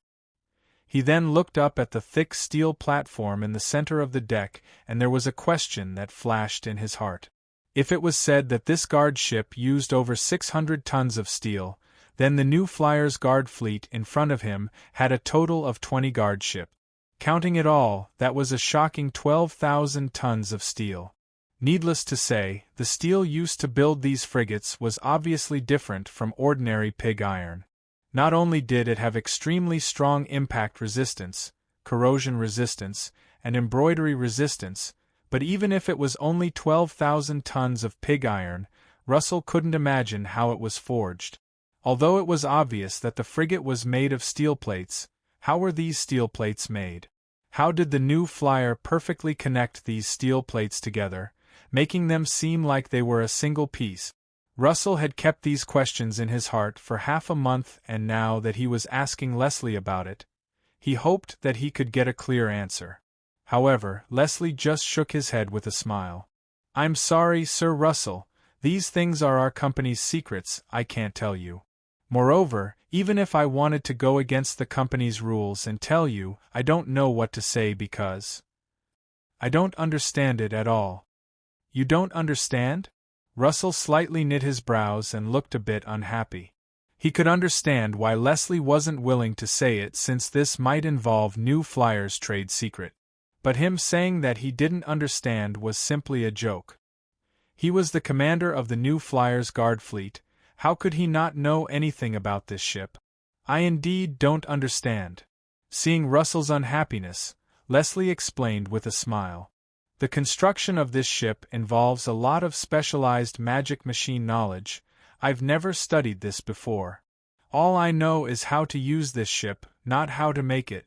He then looked up at the thick steel platform in the center of the deck, and there was a question that flashed in his heart. If it was said that this Guard ship used over 600 tons of steel, then the new Flyers Guard fleet in front of him had a total of 20 Guard ships. Counting it all, that was a shocking 12,000 tons of steel. Needless to say, the steel used to build these frigates was obviously different from ordinary pig iron. Not only did it have extremely strong impact resistance, corrosion resistance, and embroidery resistance, but even if it was only 12,000 tons of pig iron, Russell couldn't imagine how it was forged. Although it was obvious that the frigate was made of steel plates, how were these steel plates made? How did the new Flyer perfectly connect these steel plates together, making them seem like they were a single piece? Russell had kept these questions in his heart for half a month, and now that he was asking Leslie about it, he hoped that he could get a clear answer. However, Leslie just shook his head with a smile. I'm sorry, Sir Russell, these things are our company's secrets, I can't tell you. Moreover, even if I wanted to go against the company's rules and tell you, I don't know what to say because I don't understand it at all. You don't understand? Russell slightly knit his brows and looked a bit unhappy. He could understand why Leslie wasn't willing to say it since this might involve new Flyers' trade secret. But him saying that he didn't understand was simply a joke. He was the commander of the new Flyers Guard fleet. How could he not know anything about this ship? I indeed don't understand. Seeing Russell's unhappiness, Leslie explained with a smile. The construction of this ship involves a lot of specialized magic machine knowledge. I've never studied this before. All I know is how to use this ship, not how to make it.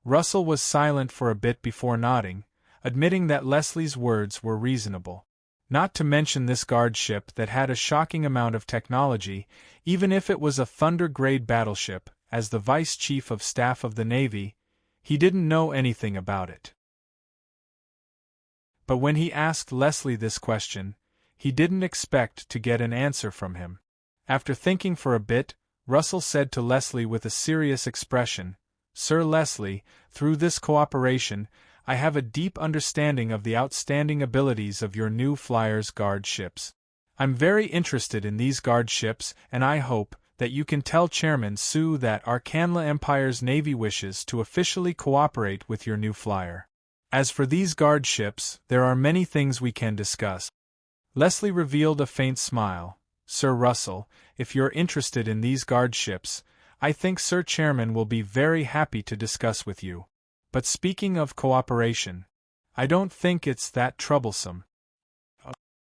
Russell was silent for a bit before nodding, admitting that Leslie's words were reasonable. Not to mention this guard ship that had a shocking amount of technology, even if it was a Thunder-grade battleship. As the Vice Chief of Staff of the Navy, he didn't know anything about it. But when he asked Leslie this question, he didn't expect to get an answer from him. After thinking for a bit, Russell said to Leslie with a serious expression, "Sir Leslie, through this cooperation, I have a deep understanding of the outstanding abilities of your new Flyers guard ships. I'm very interested in these guard ships, and I hope that you can tell Chairman Su that Arcane Empire's Navy wishes to officially cooperate with your new flyer. As for these guard ships, there are many things we can discuss." Leslie revealed a faint smile. "Sir Russell, if you're interested in these guard ships, I think Sir Chairman will be very happy to discuss with you. But speaking of cooperation, I don't think it's that troublesome."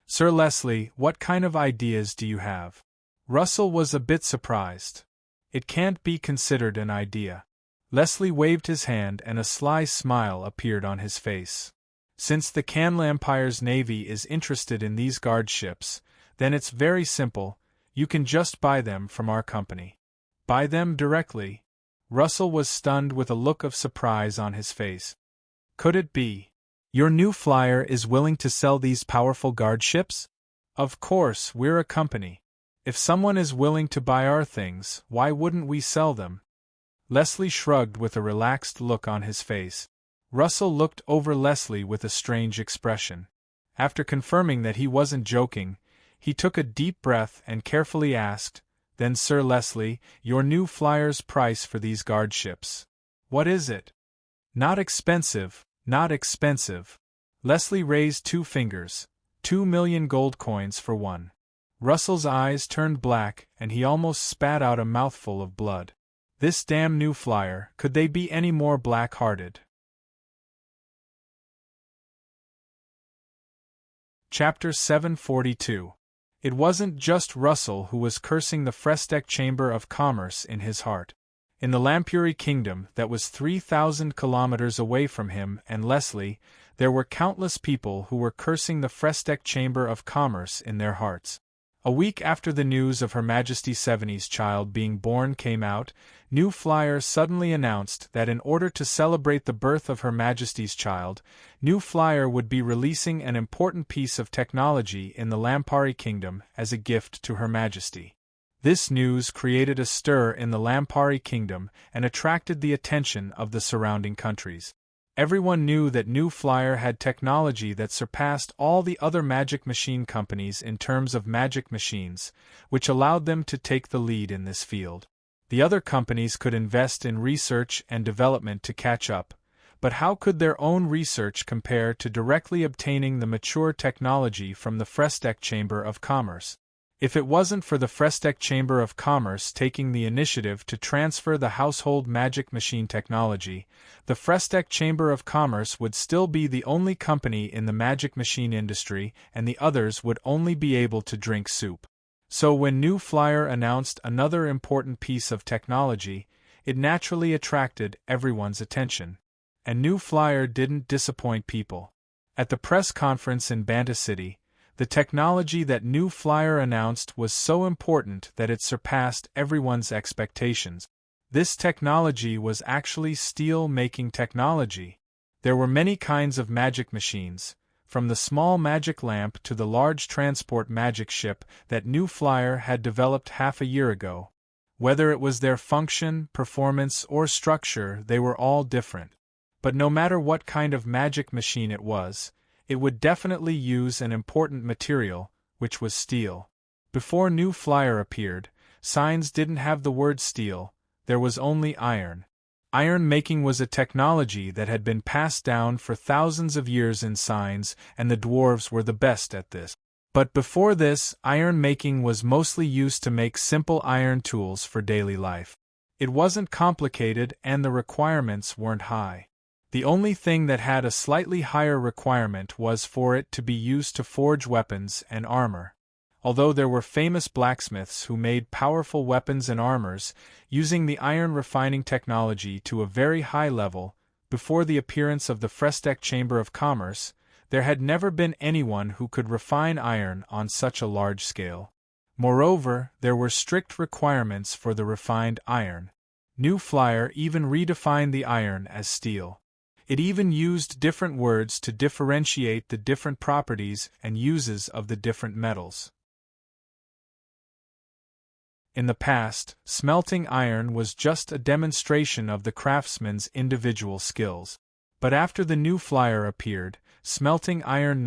"Sir Leslie, what kind of ideas do you have?" Russell was a bit surprised. "It can't be considered an idea." Leslie waved his hand and a sly smile appeared on his face. "Since the Canla Empire's Navy is interested in these guard ships, then it's very simple, you can just buy them from our company." "Buy them directly?" Russell was stunned with a look of surprise on his face. "Could it be? Your new flyer is willing to sell these powerful guard ships?" "Of course, we're a company. If someone is willing to buy our things, why wouldn't we sell them?" Leslie shrugged with a relaxed look on his face. Russell looked over Leslie with a strange expression. After confirming that he wasn't joking, he took a deep breath and carefully asked, "Then Sir Leslie, your new flyer's price for these guard ships. What is it?" "Not expensive, not expensive." Leslie raised 2 fingers, 2,000,000 gold coins for one. Russell's eyes turned black and he almost spat out a mouthful of blood. This damn new flyer, could they be any more black-hearted? Chapter 742. It wasn't just Russell who was cursing the Frestek Chamber of Commerce in his heart. In the Lampuri Kingdom that was 3,000 kilometers away from him and Leslie, there were countless people who were cursing the Frestek Chamber of Commerce in their hearts. A week after the news of Her Majesty Seveni's child being born came out, New Flyer suddenly announced that in order to celebrate the birth of Her Majesty's child, New Flyer would be releasing an important piece of technology in the Lampari Kingdom as a gift to Her Majesty. This news created a stir in the Lampari Kingdom and attracted the attention of the surrounding countries. Everyone knew that New Flyer had technology that surpassed all the other magic machine companies in terms of magic machines, which allowed them to take the lead in this field. The other companies could invest in research and development to catch up, but how could their own research compare to directly obtaining the mature technology from the Frestek Chamber of Commerce? If it wasn't for the Frestek Chamber of Commerce taking the initiative to transfer the household magic machine technology, the Frestek Chamber of Commerce would still be the only company in the magic machine industry and the others would only be able to drink soup. So when New Flyer announced another important piece of technology, it naturally attracted everyone's attention. And New Flyer didn't disappoint people. At the press conference in Banta City, the technology that New Flyer announced was so important that it surpassed everyone's expectations. This technology was actually steel-making technology. There were many kinds of magic machines, from the small magic lamp to the large transport magic ship that New Flyer had developed half a year ago. Whether it was their function, performance, or structure, they were all different. But no matter what kind of magic machine it was, it would definitely use an important material, which was steel. Before New Flyer appeared, signs didn't have the word steel, there was only iron. Iron making was a technology that had been passed down for thousands of years in signs, and the dwarves were the best at this. But before this, iron making was mostly used to make simple iron tools for daily life. It wasn't complicated and the requirements weren't high. The only thing that had a slightly higher requirement was for it to be used to forge weapons and armor. Although there were famous blacksmiths who made powerful weapons and armors, using the iron refining technology to a very high level, before the appearance of the Frestek Chamber of Commerce, There had never been anyone who could refine iron on such a large scale. Moreover, there were strict requirements for the refined iron. New Flyer even redefined the iron as steel. It even used different words to differentiate the different properties and uses of the different metals. In the past, smelting iron was just a demonstration of the craftsman's individual skills. But after the New Flyer appeared, smelting iron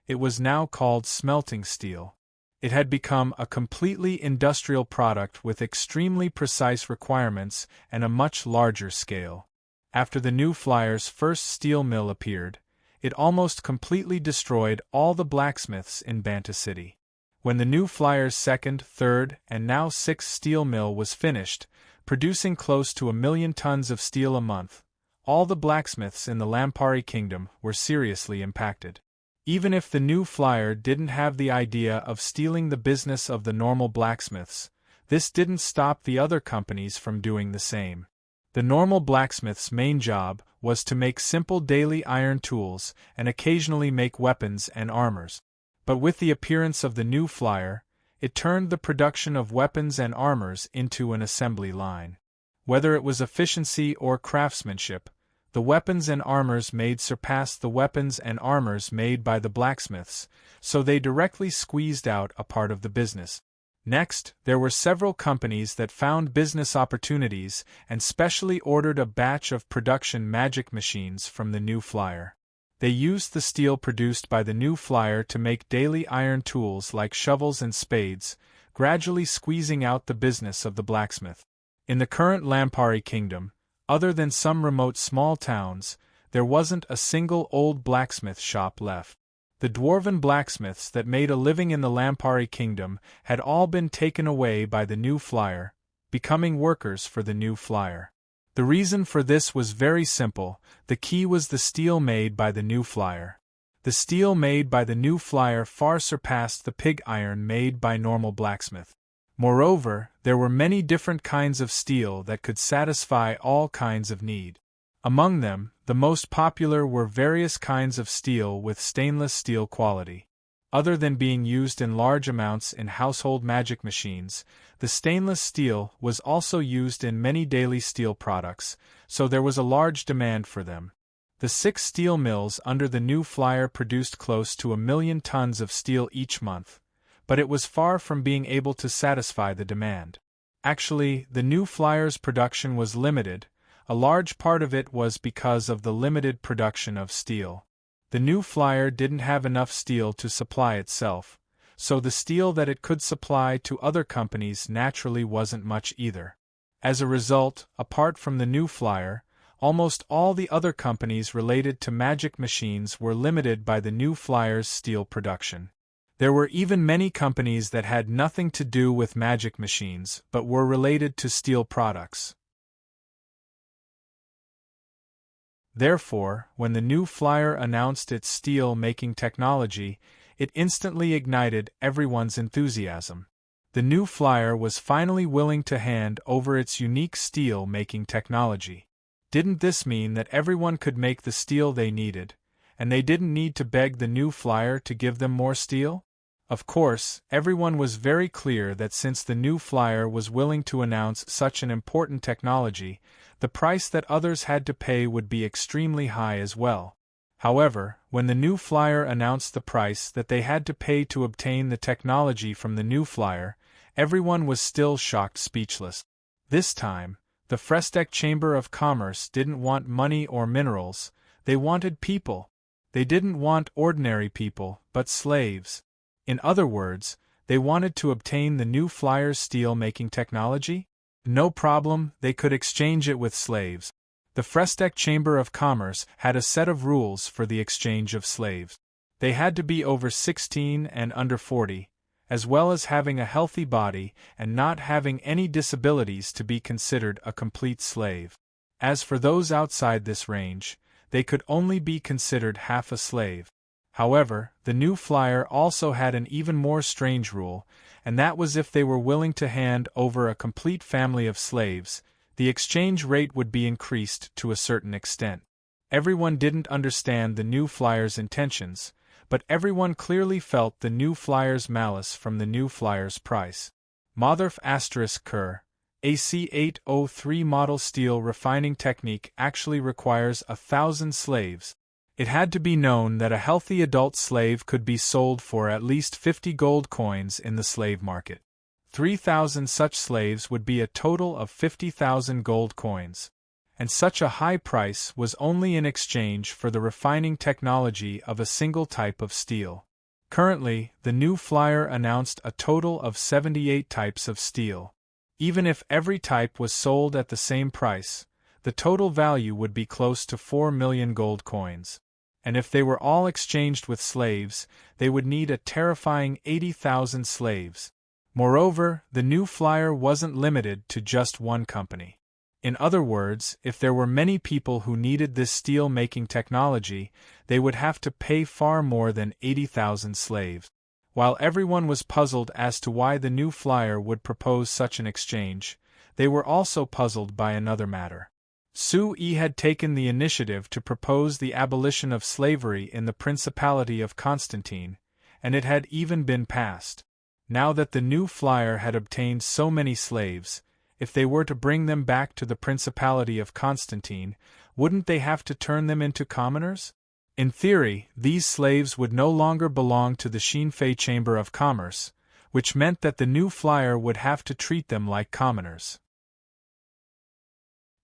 it was now called smelting steel. It had become a completely industrial product with extremely precise requirements and a much larger scale. After the New Flyer's first steel mill appeared, it almost completely destroyed all the blacksmiths in Banta City. When the New Flyer's second, third, and now sixth steel mill was finished, producing close to 1,000,000 tons of steel a month, all the blacksmiths in the Lampari Kingdom were seriously impacted. Even if the New Flyer didn't have the idea of stealing the business of the normal blacksmiths, this didn't stop the other companies from doing the same. The normal blacksmith's main job was to make simple daily iron tools and occasionally make weapons and armors. But with the appearance of the New Flyer, it turned the production of weapons and armors into an assembly line. Whether it was efficiency or craftsmanship, the weapons and armors made surpassed the weapons and armors made by the blacksmiths, so they directly squeezed out a part of the business. Next, there were several companies that found business opportunities and specially ordered a batch of production magic machines from the New Flyer. They used the steel produced by the New Flyer to make daily iron tools like shovels and spades, gradually squeezing out the business of the blacksmith. In the current Lampari Kingdom, other than some remote small towns, there wasn't a single old blacksmith shop left. The dwarven blacksmiths that made a living in the Lampari Kingdom had all been taken away by the New Flyer, becoming workers for the New Flyer. The reason for this was very simple: the key was the steel made by the New Flyer. The steel made by the New Flyer far surpassed the pig iron made by normal blacksmith. Moreover, there were many different kinds of steel that could satisfy all kinds of need. Among them, the most popular were various kinds of steel with stainless steel quality. Other than being used in large amounts in household magic machines, the stainless steel was also used in many daily steel products, so there was a large demand for them. The 6 steel mills under the New Flyer produced close to 1,000,000 tons of steel each month, but it was far from being able to satisfy the demand. Actually, the New Flyer's production was limited. A large part of it was because of the limited production of steel. The New Flyer didn't have enough steel to supply itself, so the steel that it could supply to other companies naturally wasn't much either. As a result, apart from the New Flyer, almost all the other companies related to magic machines were limited by the New Flyer's steel production. There were even many companies that had nothing to do with magic machines but were related to steel products. Therefore, when the New Flyer announced its steel-making technology, it instantly ignited everyone's enthusiasm. The New Flyer was finally willing to hand over its unique steel-making technology. Didn't this mean that everyone could make the steel they needed, and they didn't need to beg the New Flyer to give them more steel? Of course, everyone was very clear that since the New Flyer was willing to announce such an important technology, the price that others had to pay would be extremely high as well. However, when the New Flyer announced the price that they had to pay to obtain the technology from the New Flyer, everyone was still shocked speechless. This time, the Frestec Chamber of Commerce didn't want money or minerals, they wanted people. They didn't want ordinary people, but slaves. In other words, they wanted to obtain the New Flyer's steel-making technology? No problem, they could exchange it with slaves. The Frestec Chamber of Commerce had a set of rules for the exchange of slaves. They had to be over 16 and under 40, as well as having a healthy body and not having any disabilities to be considered a complete slave. As for those outside this range, they could only be considered half a slave. However, the New Flyer also had an even more strange rule, and that was if they were willing to hand over a complete family of slaves, the exchange rate would be increased to a certain extent. Everyone didn't understand the new flyer's intentions, but everyone clearly felt the new flyer's malice from the new flyer's price. Motherf *Ker, AC803 model steel refining technique actually requires 1,000 slaves. It had to be known that a healthy adult slave could be sold for at least 50 gold coins in the slave market. 3,000 such slaves would be a total of 50,000 gold coins. And such a high price was only in exchange for the refining technology of a single type of steel. Currently, the new flyer announced a total of 78 types of steel. Even if every type was sold at the same price, the total value would be close to 4 million gold coins. And if they were all exchanged with slaves, they would need a terrifying 80,000 slaves. Moreover, the new flyer wasn't limited to just one company. In other words, if there were many people who needed this steel-making technology, they would have to pay far more than 80,000 slaves. While everyone was puzzled as to why the new flyer would propose such an exchange, they were also puzzled by another matter. Sui had taken the initiative to propose the abolition of slavery in the Principality of Constantine, and it had even been passed. Now that the new flyer had obtained so many slaves, if they were to bring them back to the Principality of Constantine, wouldn't they have to turn them into commoners? In theory, these slaves would no longer belong to the Xinfei Chamber of Commerce, which meant that the new flyer would have to treat them like commoners.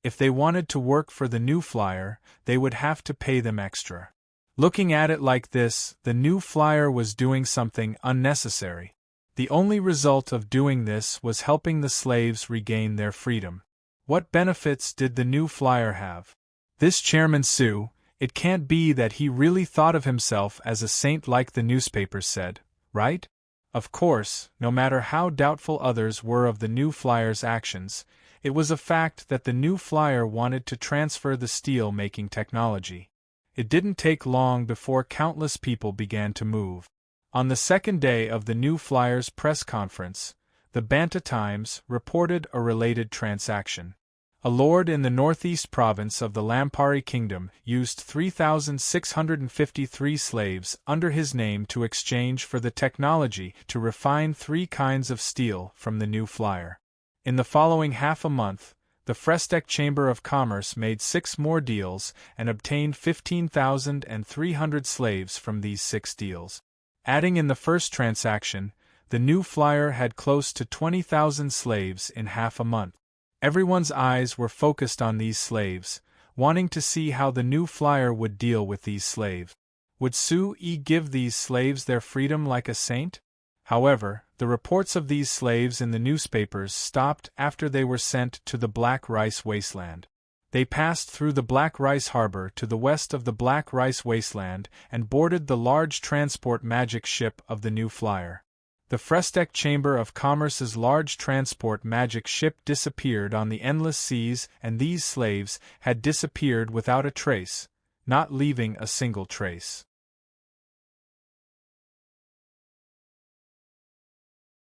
If they wanted to work for the new flyer, they would have to pay them extra. Looking at it like this, the new flyer was doing something unnecessary. The only result of doing this was helping the slaves regain their freedom. What benefits did the new flyer have? This Chairman Su, it can't be that he really thought of himself as a saint like the newspapers said, right? Of course, no matter how doubtful others were of the new flyer's actions, it was a fact that the new flyer wanted to transfer the steel-making technology. It didn't take long before countless people began to move. On the second day of the new flyer's press conference, the Banta Times reported a related transaction. A lord in the northeast province of the Lampari Kingdom used 3,653 slaves under his name to exchange for the technology to refine 3 kinds of steel from the new flyer. In the following half a month, the Frestec Chamber of Commerce made 6 more deals and obtained 15,300 slaves from these 6 deals. Adding in the first transaction, the new flyer had close to 20,000 slaves in half a month. Everyone's eyes were focused on these slaves, wanting to see how the new flyer would deal with these slaves. Would Sui give these slaves their freedom like a saint? However, the reports of these slaves in the newspapers stopped after they were sent to the Black Rice Wasteland. They passed through the Black Rice Harbor to the west of the Black Rice Wasteland and boarded the large transport magic ship of the new flyer. The Frestec Chamber of Commerce's large transport magic ship disappeared on the endless seas, and these slaves had disappeared without a trace, not leaving a single trace.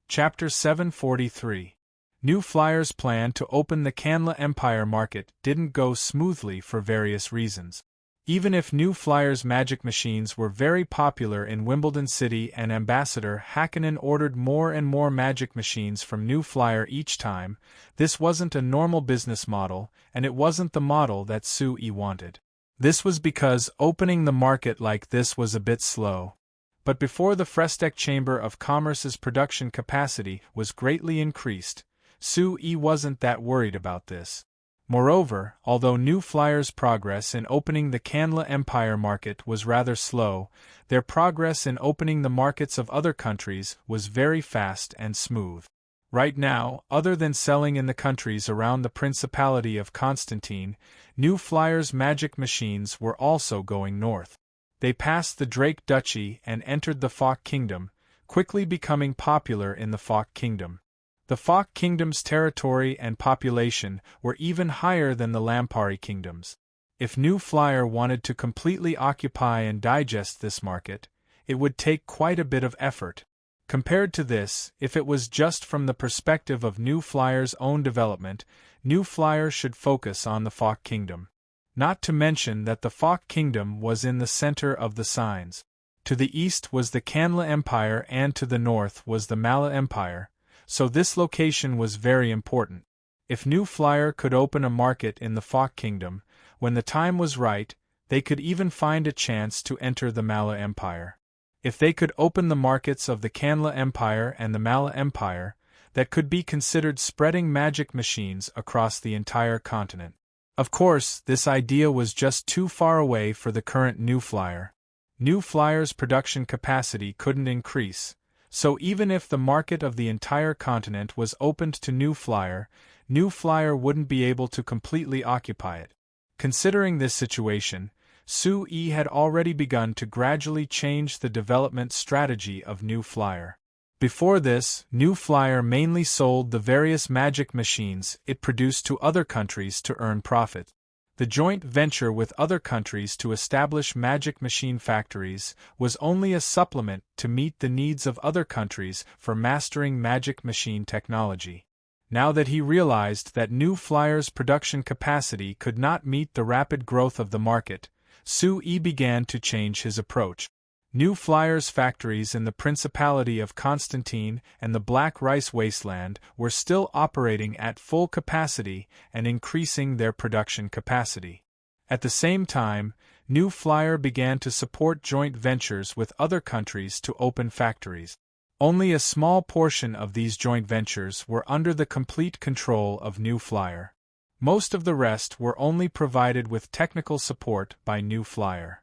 Chapter 743. New Flyer's plan to open the Canla Empire market didn't go smoothly for various reasons. Even if New Flyer's magic machines were very popular in Wimbledon City and Ambassador Hakkinen ordered more and more magic machines from New Flyer each time, this wasn't a normal business model, and it wasn't the model that Sui wanted. This was because opening the market like this was a bit slow. But before the Frestec Chamber of Commerce's production capacity was greatly increased, Sui wasn't that worried about this. Moreover, although New Flyer's progress in opening the Canla Empire market was rather slow, their progress in opening the markets of other countries was very fast and smooth. Right now, other than selling in the countries around the Principality of Constantine, New Flyer's magic machines were also going north. They passed the Drake Duchy and entered the Fok Kingdom, quickly becoming popular in the Fok Kingdom. The Fok Kingdom's territory and population were even higher than the Lampari Kingdoms. If New Flyer wanted to completely occupy and digest this market, it would take quite a bit of effort. Compared to this, if it was just from the perspective of New Flyer's own development, New Flyer should focus on the Fok Kingdom. Not to mention that the Fok Kingdom was in the center of the signs. To the east was the Kanla Empire and to the north was the Mala Empire, so this location was very important. If New Flyer could open a market in the Fok Kingdom, when the time was right, they could even find a chance to enter the Mala Empire. If they could open the markets of the Kanla Empire and the Mala Empire, that could be considered spreading magic machines across the entire continent. Of course, this idea was just too far away for the current New Flyer. New Flyer's production capacity couldn't increase, so even if the market of the entire continent was opened to New Flyer wouldn't be able to completely occupy it. Considering this situation, Sui had already begun to gradually change the development strategy of New Flyer. Before this, New Flyer mainly sold the various magic machines it produced to other countries to earn profit. The joint venture with other countries to establish magic machine factories was only a supplement to meet the needs of other countries for mastering magic machine technology. Now that he realized that New Flyer's production capacity could not meet the rapid growth of the market, Sui began to change his approach. New Flyer's factories in the Principality of Constantine and the Black Rice Wasteland were still operating at full capacity and increasing their production capacity. At the same time, New Flyer began to support joint ventures with other countries to open factories. Only a small portion of these joint ventures were under the complete control of New Flyer. Most of the rest were only provided with technical support by New Flyer.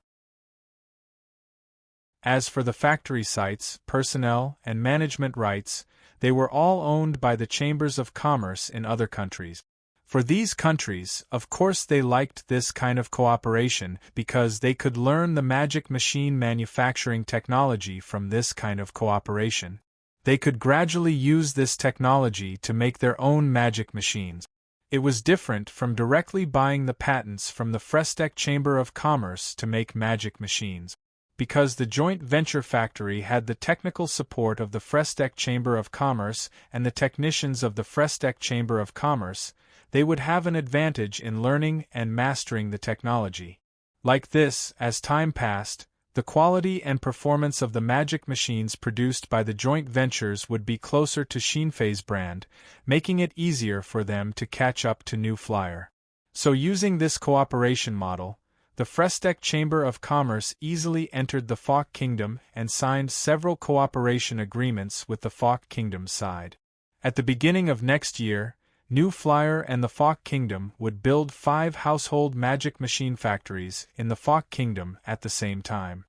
As for the factory sites, personnel, and management rights, they were all owned by the chambers of commerce in other countries. For these countries, of course, they liked this kind of cooperation because they could learn the magic machine manufacturing technology from this kind of cooperation. They could gradually use this technology to make their own magic machines. It was different from directly buying the patents from the Frestek Chamber of Commerce to make magic machines. Because the joint venture factory had the technical support of the Frestek Chamber of Commerce and the technicians of the Frestek Chamber of Commerce, they would have an advantage in learning and mastering the technology. Like this, as time passed, the quality and performance of the magic machines produced by the joint ventures would be closer to Shinfei's brand, making it easier for them to catch up to New Flyer. So using this cooperation model, the Frestek Chamber of Commerce easily entered the Fok Kingdom and signed several cooperation agreements with the Fok Kingdom side. At the beginning of next year, New Flyer and the Fok Kingdom would build 5 household magic machine factories in the Fok Kingdom at the same time.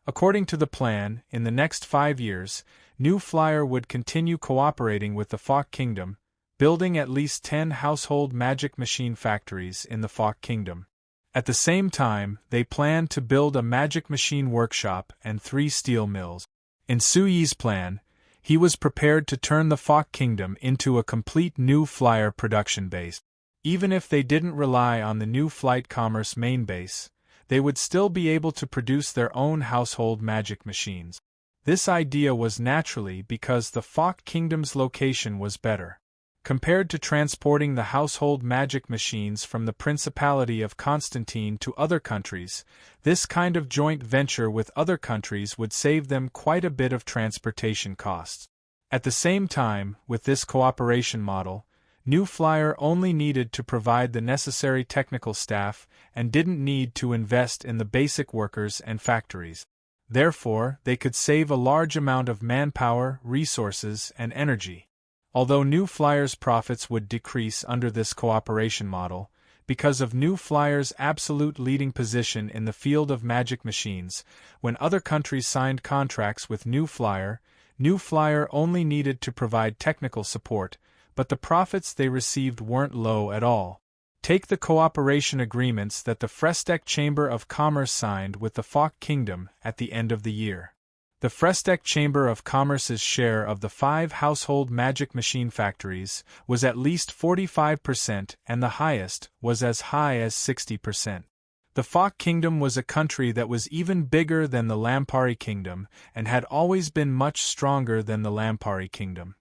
According to the plan, in the next 5 years, New Flyer would continue cooperating with the Fok Kingdom, building at least 10 household magic machine factories in the Fok Kingdom. At the same time, they planned to build a magic machine workshop and 3 steel mills. In Suyi's plan, he was prepared to turn the Fok Kingdom into a complete New Flyer production base. Even if they didn't rely on the New Flight Commerce main base, they would still be able to produce their own household magic machines. This idea was naturally because the Fok Kingdom's location was better. Compared to transporting the household magic machines from the Principality of Constantine to other countries, this kind of joint venture with other countries would save them quite a bit of transportation costs. At the same time, with this cooperation model, New Flyer only needed to provide the necessary technical staff and didn't need to invest in the basic workers and factories. Therefore, they could save a large amount of manpower, resources, and energy. Although New Flyer's profits would decrease under this cooperation model, because of New Flyer's absolute leading position in the field of magic machines, when other countries signed contracts with New Flyer only needed to provide technical support, but the profits they received weren't low at all. Take the cooperation agreements that the Frestek Chamber of Commerce signed with the Fok Kingdom at the end of the year. The Frestek Chamber of Commerce's share of the 5 household magic machine factories was at least 45% and the highest was as high as 60%. The Fok Kingdom was a country that was even bigger than the Lampari Kingdom and had always been much stronger than the Lampari Kingdom.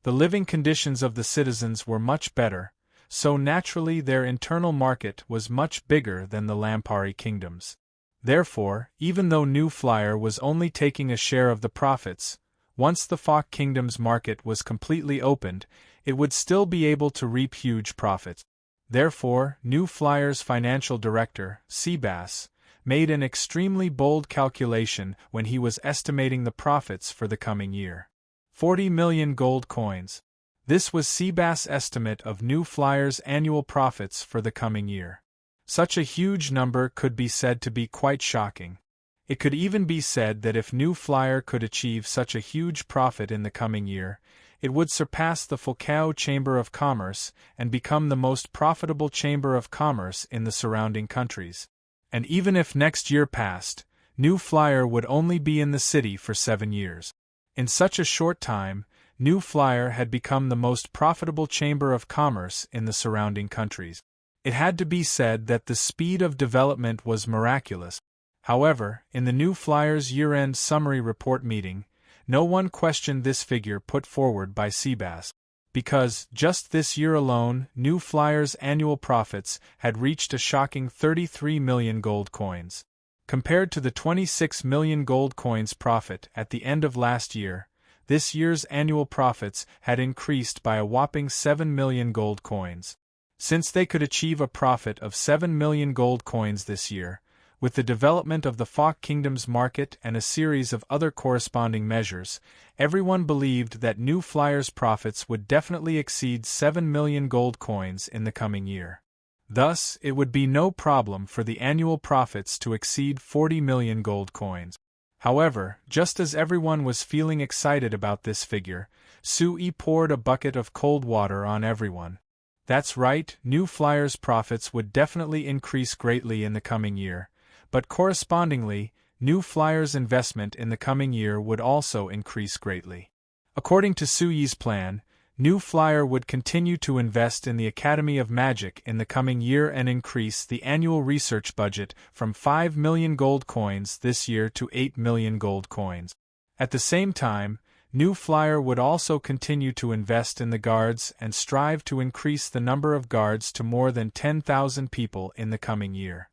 The living conditions of the citizens were much better, so naturally their internal market was much bigger than the Lampari kingdoms. Therefore, even though New Flyer was only taking a share of the profits, once the Fok Kingdom's market was completely opened, it would still be able to reap huge profits. Therefore, New Flyer's financial director, Seabass, made an extremely bold calculation when he was estimating the profits for the coming year. 40 million gold coins. This was Seabass' estimate of New Flyer's annual profits for the coming year. Such a huge number could be said to be quite shocking. It could even be said that if New Flyer could achieve such a huge profit in the coming year, it would surpass the Fulcao Chamber of Commerce and become the most profitable chamber of commerce in the surrounding countries. And even if next year passed, New Flyer would only be in the city for 7 years. In such a short time, New Flyer had become the most profitable chamber of commerce in the surrounding countries. It had to be said that the speed of development was miraculous. However, in the New Flyer's year-end summary report meeting, no one questioned this figure put forward by Seabass. Because, just this year alone, New Flyer's annual profits had reached a shocking 33 million gold coins. Compared to the 26 million gold coins profit at the end of last year, this year's annual profits had increased by a whopping 7 million gold coins. Since they could achieve a profit of 7 million gold coins this year, with the development of the Fok Kingdom's market and a series of other corresponding measures, everyone believed that New Flyer's profits would definitely exceed 7 million gold coins in the coming year. Thus, it would be no problem for the annual profits to exceed 40 million gold coins. However, just as everyone was feeling excited about this figure, Sui poured a bucket of cold water on everyone. That's right, New Flyer's profits would definitely increase greatly in the coming year, but correspondingly, New Flyer's investment in the coming year would also increase greatly. According to Suyi's plan, New Flyer would continue to invest in the Academy of Magic in the coming year and increase the annual research budget from 5 million gold coins this year to 8 million gold coins. At the same time, New Flyer would also continue to invest in the guards and strive to increase the number of guards to more than 10,000 people in the coming year.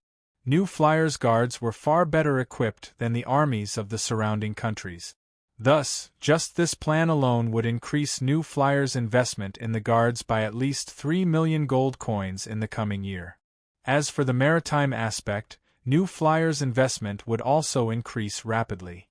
New Flyer's guards were far better equipped than the armies of the surrounding countries. Thus, just this plan alone would increase New Flyer's investment in the guards by at least 3 million gold coins in the coming year. As for the maritime aspect, New Flyer's investment would also increase rapidly.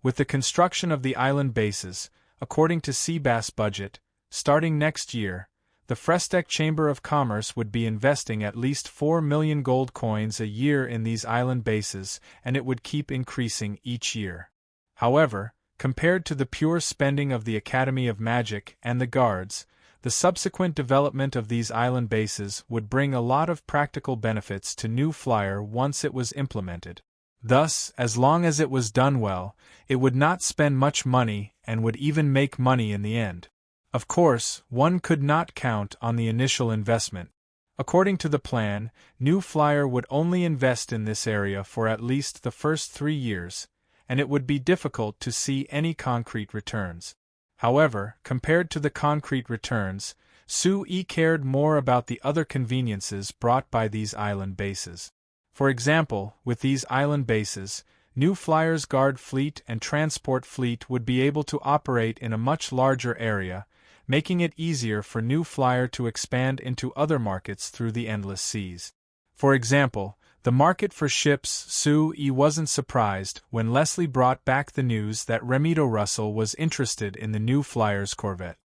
With the construction of the island bases, according to Seabass' budget, starting next year, the Frestek Chamber of Commerce would be investing at least 4 million gold coins a year in these island bases, and it would keep increasing each year. However, compared to the pure spending of the Academy of Magic and the guards, the subsequent development of these island bases would bring a lot of practical benefits to New Flyer once it was implemented. Thus, as long as it was done well, it would not spend much money and would even make money in the end. Of course, one could not count on the initial investment. According to the plan, New Flyer would only invest in this area for at least the first 3 years, and it would be difficult to see any concrete returns. However, compared to the concrete returns, Sui cared more about the other conveniences brought by these island bases. For example, with these island bases, New Flyer's guard fleet and transport fleet would be able to operate in a much larger area, making it easier for New Flyer to expand into other markets through the endless seas. For example, the market for ships. Sui wasn't surprised when Leslie brought back the news that Remito Russell was interested in the New Flyer's corvette.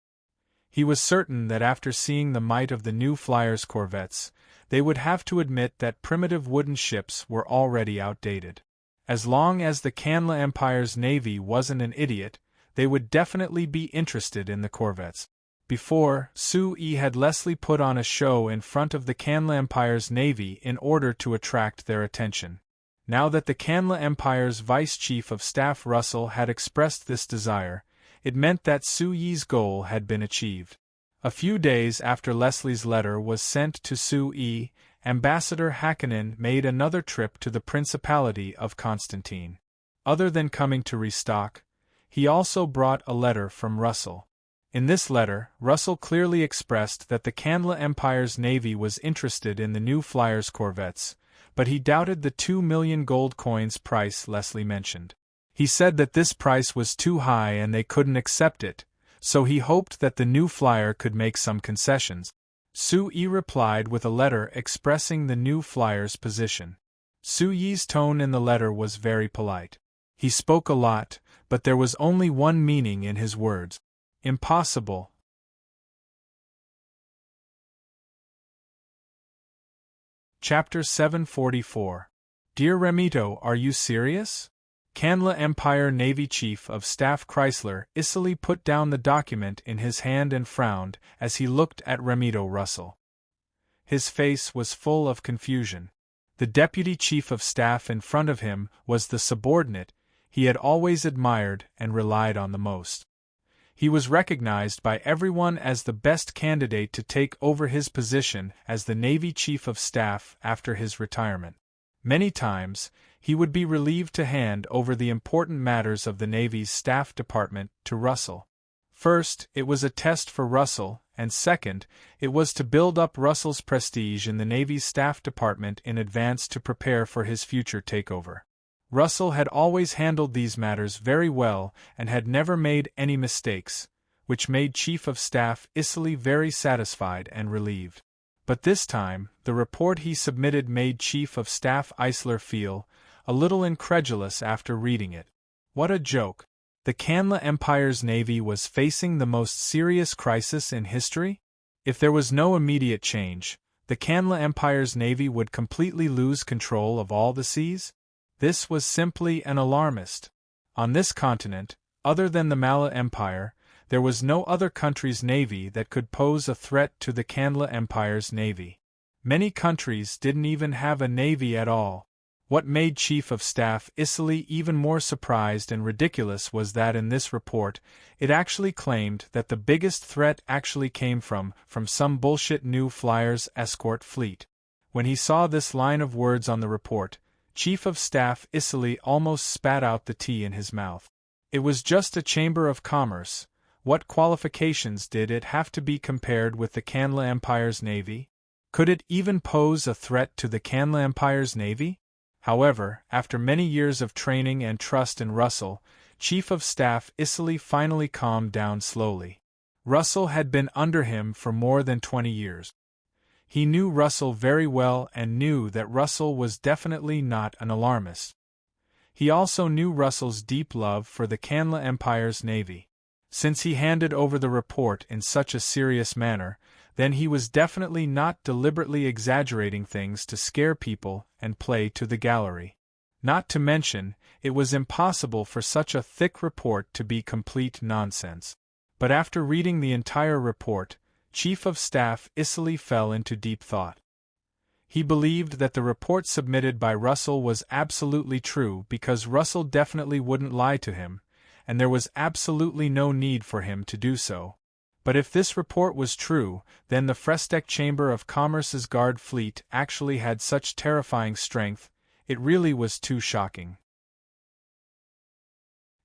He was certain that after seeing the might of the New Flyer's corvettes, they would have to admit that primitive wooden ships were already outdated. As long as the Kanla Empire's navy wasn't an idiot, they would definitely be interested in the corvettes. Before, Sui had Leslie put on a show in front of the Kanla Empire's navy in order to attract their attention. Now that the Kanla Empire's Vice Chief of Staff Russell had expressed this desire, it meant that Sui's goal had been achieved. A few days after Leslie's letter was sent to Sui, Ambassador Hakkinen made another trip to the Principality of Constantine. Other than coming to restock, he also brought a letter from Russell. In this letter, Russell clearly expressed that the Canla Empire's navy was interested in the new Flyers corvettes, but he doubted the 2 million gold coins price Leslie mentioned. He said that this price was too high and they couldn't accept it, so he hoped that the new Flyer could make some concessions. Su Yi replied with a letter expressing the new Flyer's position. Su Yi's tone in the letter was very polite. He spoke a lot, but there was only one meaning in his words. Impossible. Chapter 744. Dear Remito, are you serious? Canla Empire Navy Chief of Staff Chrysler Isili put down the document in his hand and frowned as he looked at Remito Russell. His face was full of confusion. The Deputy Chief of Staff in front of him was the subordinate he had always admired and relied on the most. He was recognized by everyone as the best candidate to take over his position as the Navy Chief of Staff after his retirement. Many times, he would be relieved to hand over the important matters of the Navy's Staff Department to Russell. First, it was a test for Russell, and second, it was to build up Russell's prestige in the Navy's Staff Department in advance to prepare for his future takeover. Russell had always handled these matters very well and had never made any mistakes, which made Chief of Staff Isili very satisfied and relieved. But this time, the report he submitted made Chief of Staff Eisler feel a little incredulous after reading it. What a joke! The Canla Empire's navy was facing the most serious crisis in history? If there was no immediate change, the Canla Empire's navy would completely lose control of all the seas? This was simply an alarmist. On this continent, other than the Mala Empire, there was no other country's navy that could pose a threat to the Canla Empire's navy. Many countries didn't even have a navy at all. What made Chief of Staff Isili even more surprised and ridiculous was that in this report, it actually claimed that the biggest threat actually came from some bullshit new Flyers escort fleet. When he saw this line of words on the report, Chief of Staff Isili almost spat out the tea in his mouth. It was just a chamber of commerce. What qualifications did it have to be compared with the Canla Empire's navy? Could it even pose a threat to the Canla Empire's navy? However, after many years of training and trust in Russell, Chief of Staff Isili finally calmed down slowly. Russell had been under him for more than 20 years. He knew Russell very well and knew that Russell was definitely not an alarmist. He also knew Russell's deep love for the Canla Empire's navy. Since he handed over the report in such a serious manner, then he was definitely not deliberately exaggerating things to scare people and play to the gallery. Not to mention, it was impossible for such a thick report to be complete nonsense. But after reading the entire report, Chief of Staff Isili fell into deep thought. He believed that the report submitted by Russell was absolutely true because Russell definitely wouldn't lie to him, and there was absolutely no need for him to do so. But if this report was true, then the Fresteck Chamber of Commerce's guard fleet actually had such terrifying strength, it really was too shocking.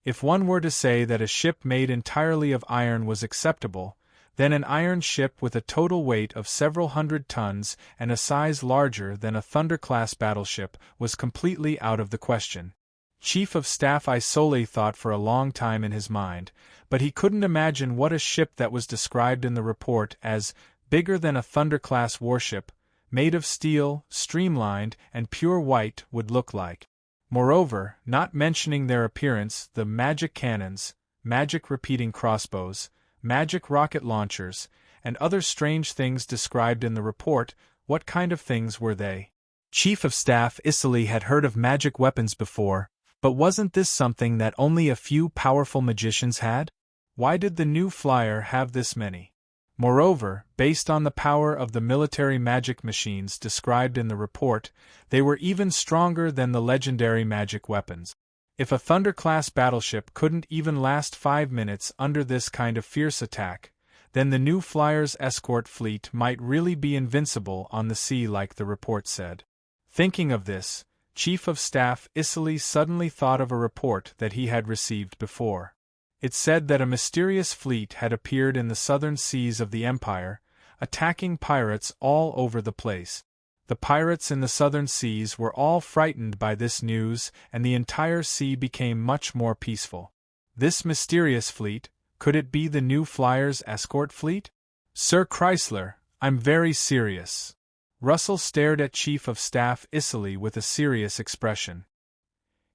If one were to say that a ship made entirely of iron was acceptable, then an iron ship with a total weight of several hundred tons and a size larger than a Thunder-class battleship was completely out of the question. Chief of Staff Isole thought for a long time in his mind, but he couldn't imagine what a ship that was described in the report as bigger than a Thunder-class warship, made of steel, streamlined, and pure white would look like. Moreover, not mentioning their appearance, the magic cannons, magic repeating crossbows, magic rocket launchers, and other strange things described in the report, what kind of things were they? Chief of Staff Isili had heard of magic weapons before, but wasn't this something that only a few powerful magicians had? Why did the new Flyer have this many? Moreover, based on the power of the military magic machines described in the report, they were even stronger than the legendary magic weapons. If a Thunder-class battleship couldn't even last 5 minutes under this kind of fierce attack, then the new Flyer's escort fleet might really be invincible on the sea like the report said. Thinking of this, Chief of Staff Isili suddenly thought of a report that he had received before. It said that a mysterious fleet had appeared in the southern seas of the Empire, attacking pirates all over the place. The pirates in the southern seas were all frightened by this news, and the entire sea became much more peaceful. This mysterious fleet, could it be the New Flyers' escort fleet? Sir Chrysler, I'm very serious. Russell stared at Chief of Staff Isserley with a serious expression.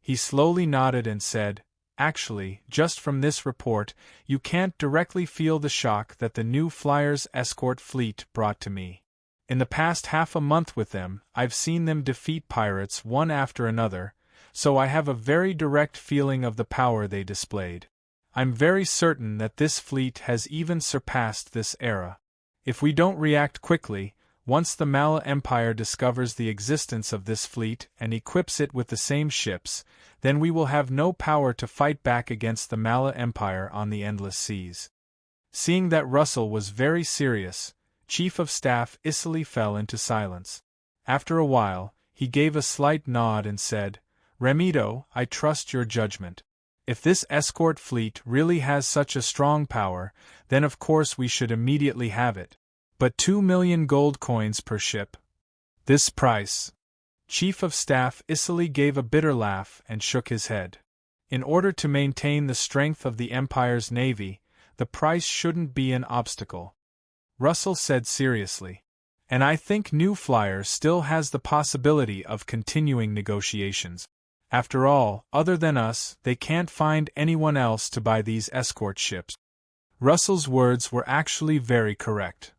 He slowly nodded and said, "Actually, just from this report, you can't directly feel the shock that the New Flyers' escort fleet brought to me. In the past half a month with them, I've seen them defeat pirates one after another, so I have a very direct feeling of the power they displayed. I'm very certain that this fleet has even surpassed this era. If we don't react quickly, once the Mala Empire discovers the existence of this fleet and equips it with the same ships, then we will have no power to fight back against the Mala Empire on the endless seas." Seeing that Russell was very serious, Chief of Staff Isserley fell into silence. After a while, he gave a slight nod and said, "Remito, I trust your judgment. If this escort fleet really has such a strong power, then of course we should immediately have it. But 2 million gold coins per ship. This price." Chief of Staff Isserley gave a bitter laugh and shook his head. In order to maintain the strength of the Empire's navy, the price shouldn't be an obstacle. Russell said seriously. "And I think New Flyers still has the possibility of continuing negotiations. After all, other than us, they can't find anyone else to buy these escort ships." Russell's words were actually very correct.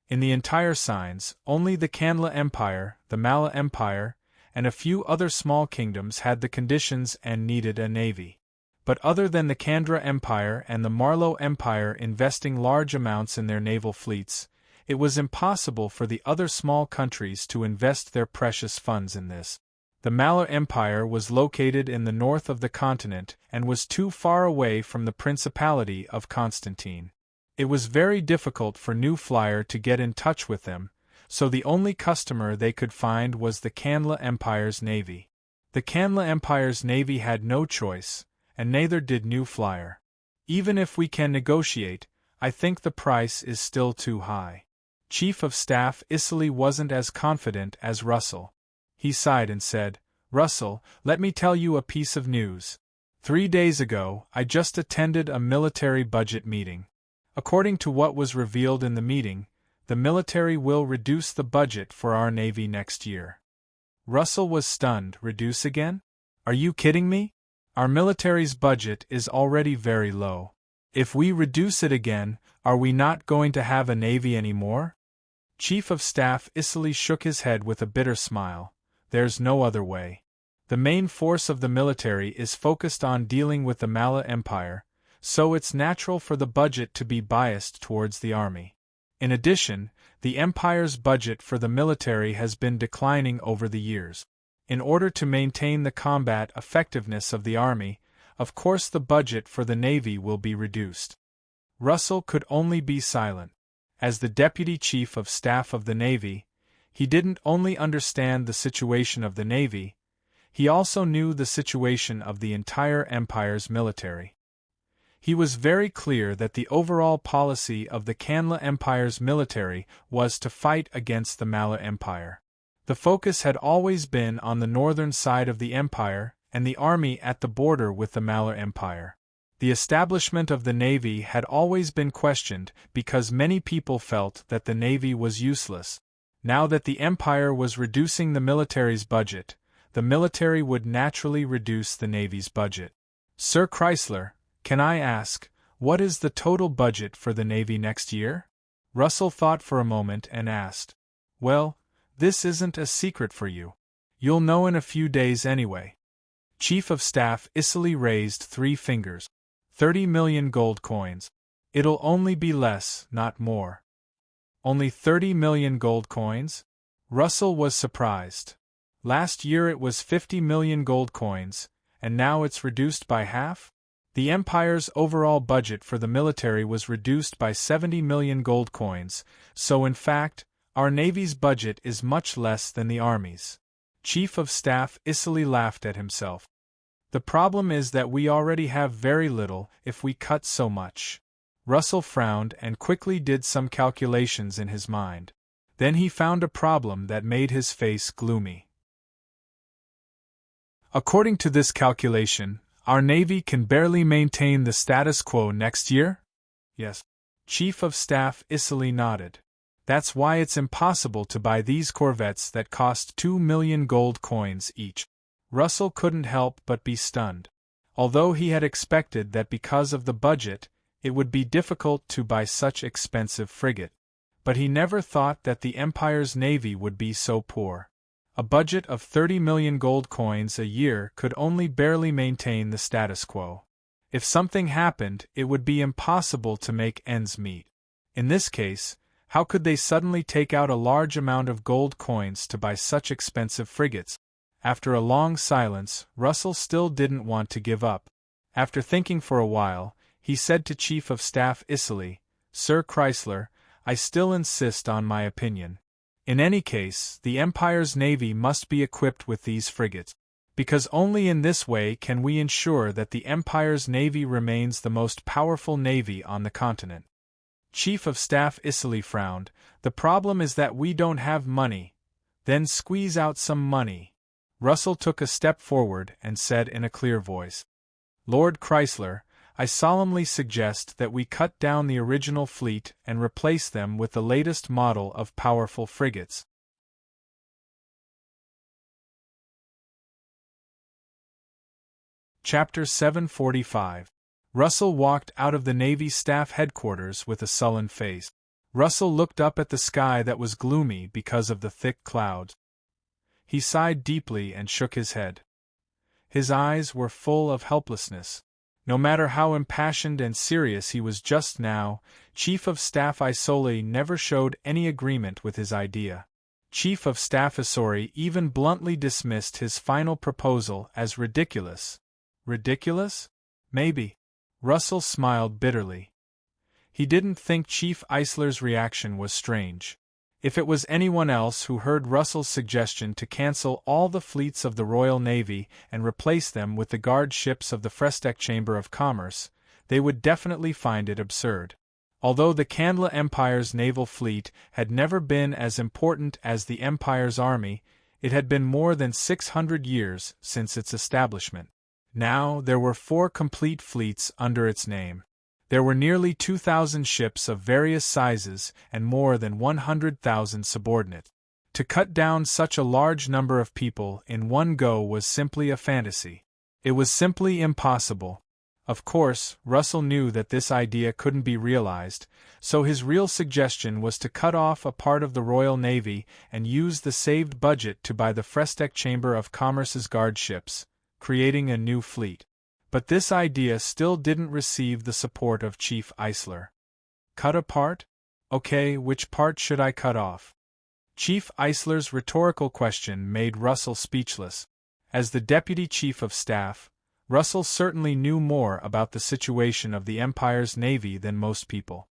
In the entire signs, only the Kanla Empire, the Mala Empire, and a few other small kingdoms had the conditions and needed a navy. But other than the Kandra Empire and the Marlow Empire investing large amounts in their naval fleets, it was impossible for the other small countries to invest their precious funds in this. The Mala Empire was located in the north of the continent and was too far away from the Principality of Constantine. It was very difficult for New Flyer to get in touch with them, so the only customer they could find was the Kanla Empire's navy. The Kanla Empire's navy had no choice, and neither did New Flyer. "Even if we can negotiate, I think the price is still too high." Chief of Staff Isserley wasn't as confident as Russell. He sighed and said, "Russell, let me tell you a piece of news. 3 days ago, I just attended a military budget meeting. According to what was revealed in the meeting, the military will reduce the budget for our navy next year." Russell was stunned. "Reduce again? Are you kidding me? Our military's budget is already very low. If we reduce it again, are we not going to have a navy anymore?" Chief of Staff Isserley shook his head with a bitter smile. "There's no other way. The main force of the military is focused on dealing with the Mala Empire, so it's natural for the budget to be biased towards the army. In addition, the Empire's budget for the military has been declining over the years. In order to maintain the combat effectiveness of the army, of course the budget for the navy will be reduced." Russell could only be silent. As the Deputy Chief of Staff of the Navy, he didn't only understand the situation of the navy, he also knew the situation of the entire Empire's military. He was very clear that the overall policy of the Kanla Empire's military was to fight against the Mala Empire. The focus had always been on the northern side of the empire and the army at the border with the Mala Empire. The establishment of the navy had always been questioned because many people felt that the navy was useless. Now that the empire was reducing the military's budget, the military would naturally reduce the navy's budget. "Sir Chrysler, can I ask, what is the total budget for the navy next year?" Russell thought for a moment and asked. "Well, this isn't a secret for you. You'll know in a few days anyway." Chief of Staff Isserley raised 3 fingers. 30 million gold coins. It'll only be less, not more. Only 30 million gold coins? Russell was surprised. Last year it was 50 million gold coins, and now it's reduced by half? The Empire's overall budget for the military was reduced by 70 million gold coins, so in fact, our Navy's budget is much less than the Army's. Chief of Staff Isserley laughed at himself. The problem is that we already have very little if we cut so much. Russell frowned and quickly did some calculations in his mind. Then he found a problem that made his face gloomy. According to this calculation, our Navy can barely maintain the status quo next year? Yes. Chief of Staff Isili nodded. That's why it's impossible to buy these corvettes that cost 2 million gold coins each. Russell couldn't help but be stunned. Although he had expected that because of the budget, it would be difficult to buy such expensive frigate. But he never thought that the Empire's navy would be so poor. A budget of 30 million gold coins a year could only barely maintain the status quo. If something happened, it would be impossible to make ends meet. In this case, how could they suddenly take out a large amount of gold coins to buy such expensive frigates? After a long silence, Russell still didn't want to give up. After thinking for a while, he said to Chief of Staff Isili, "Sir Chrysler, I still insist on my opinion. In any case, the Empire's navy must be equipped with these frigates, because only in this way can we ensure that the Empire's navy remains the most powerful navy on the continent." Chief of Staff Isili frowned. "The problem is that we don't have money." "Then squeeze out some money." Russell took a step forward and said in a clear voice, "Lord Chrysler, I solemnly suggest that we cut down the original fleet and replace them with the latest model of powerful frigates." Chapter 745. Russell walked out of the Navy Staff Headquarters with a sullen face. Russell looked up at the sky that was gloomy because of the thick clouds. He sighed deeply and shook his head. His eyes were full of helplessness. No matter how impassioned and serious he was just now, Chief of Staff Isoli never showed any agreement with his idea. Chief of Staff Isori even bluntly dismissed his final proposal as ridiculous. Ridiculous? Maybe. Russell smiled bitterly. He didn't think Chief Eisler's reaction was strange. If it was anyone else who heard Russell's suggestion to cancel all the fleets of the Royal Navy and replace them with the guard ships of the Frestec Chamber of Commerce, they would definitely find it absurd. Although the Kandla Empire's naval fleet had never been as important as the Empire's army, it had been more than 600 years since its establishment. Now there were 4 complete fleets under its name. There were nearly 2,000 ships of various sizes and more than 100,000 subordinates. To cut down such a large number of people in one go was simply a fantasy. It was simply impossible. Of course, Russell knew that this idea couldn't be realized, so his real suggestion was to cut off a part of the Royal Navy and use the saved budget to buy the Frestec Chamber of Commerce's guard ships, creating a new fleet. But this idea still didn't receive the support of Chief Eisler. Cut a part? Okay, which part should I cut off? Chief Eisler's rhetorical question made Russell speechless. As the Deputy Chief of Staff, Russell certainly knew more about the situation of the Empire's navy than most people.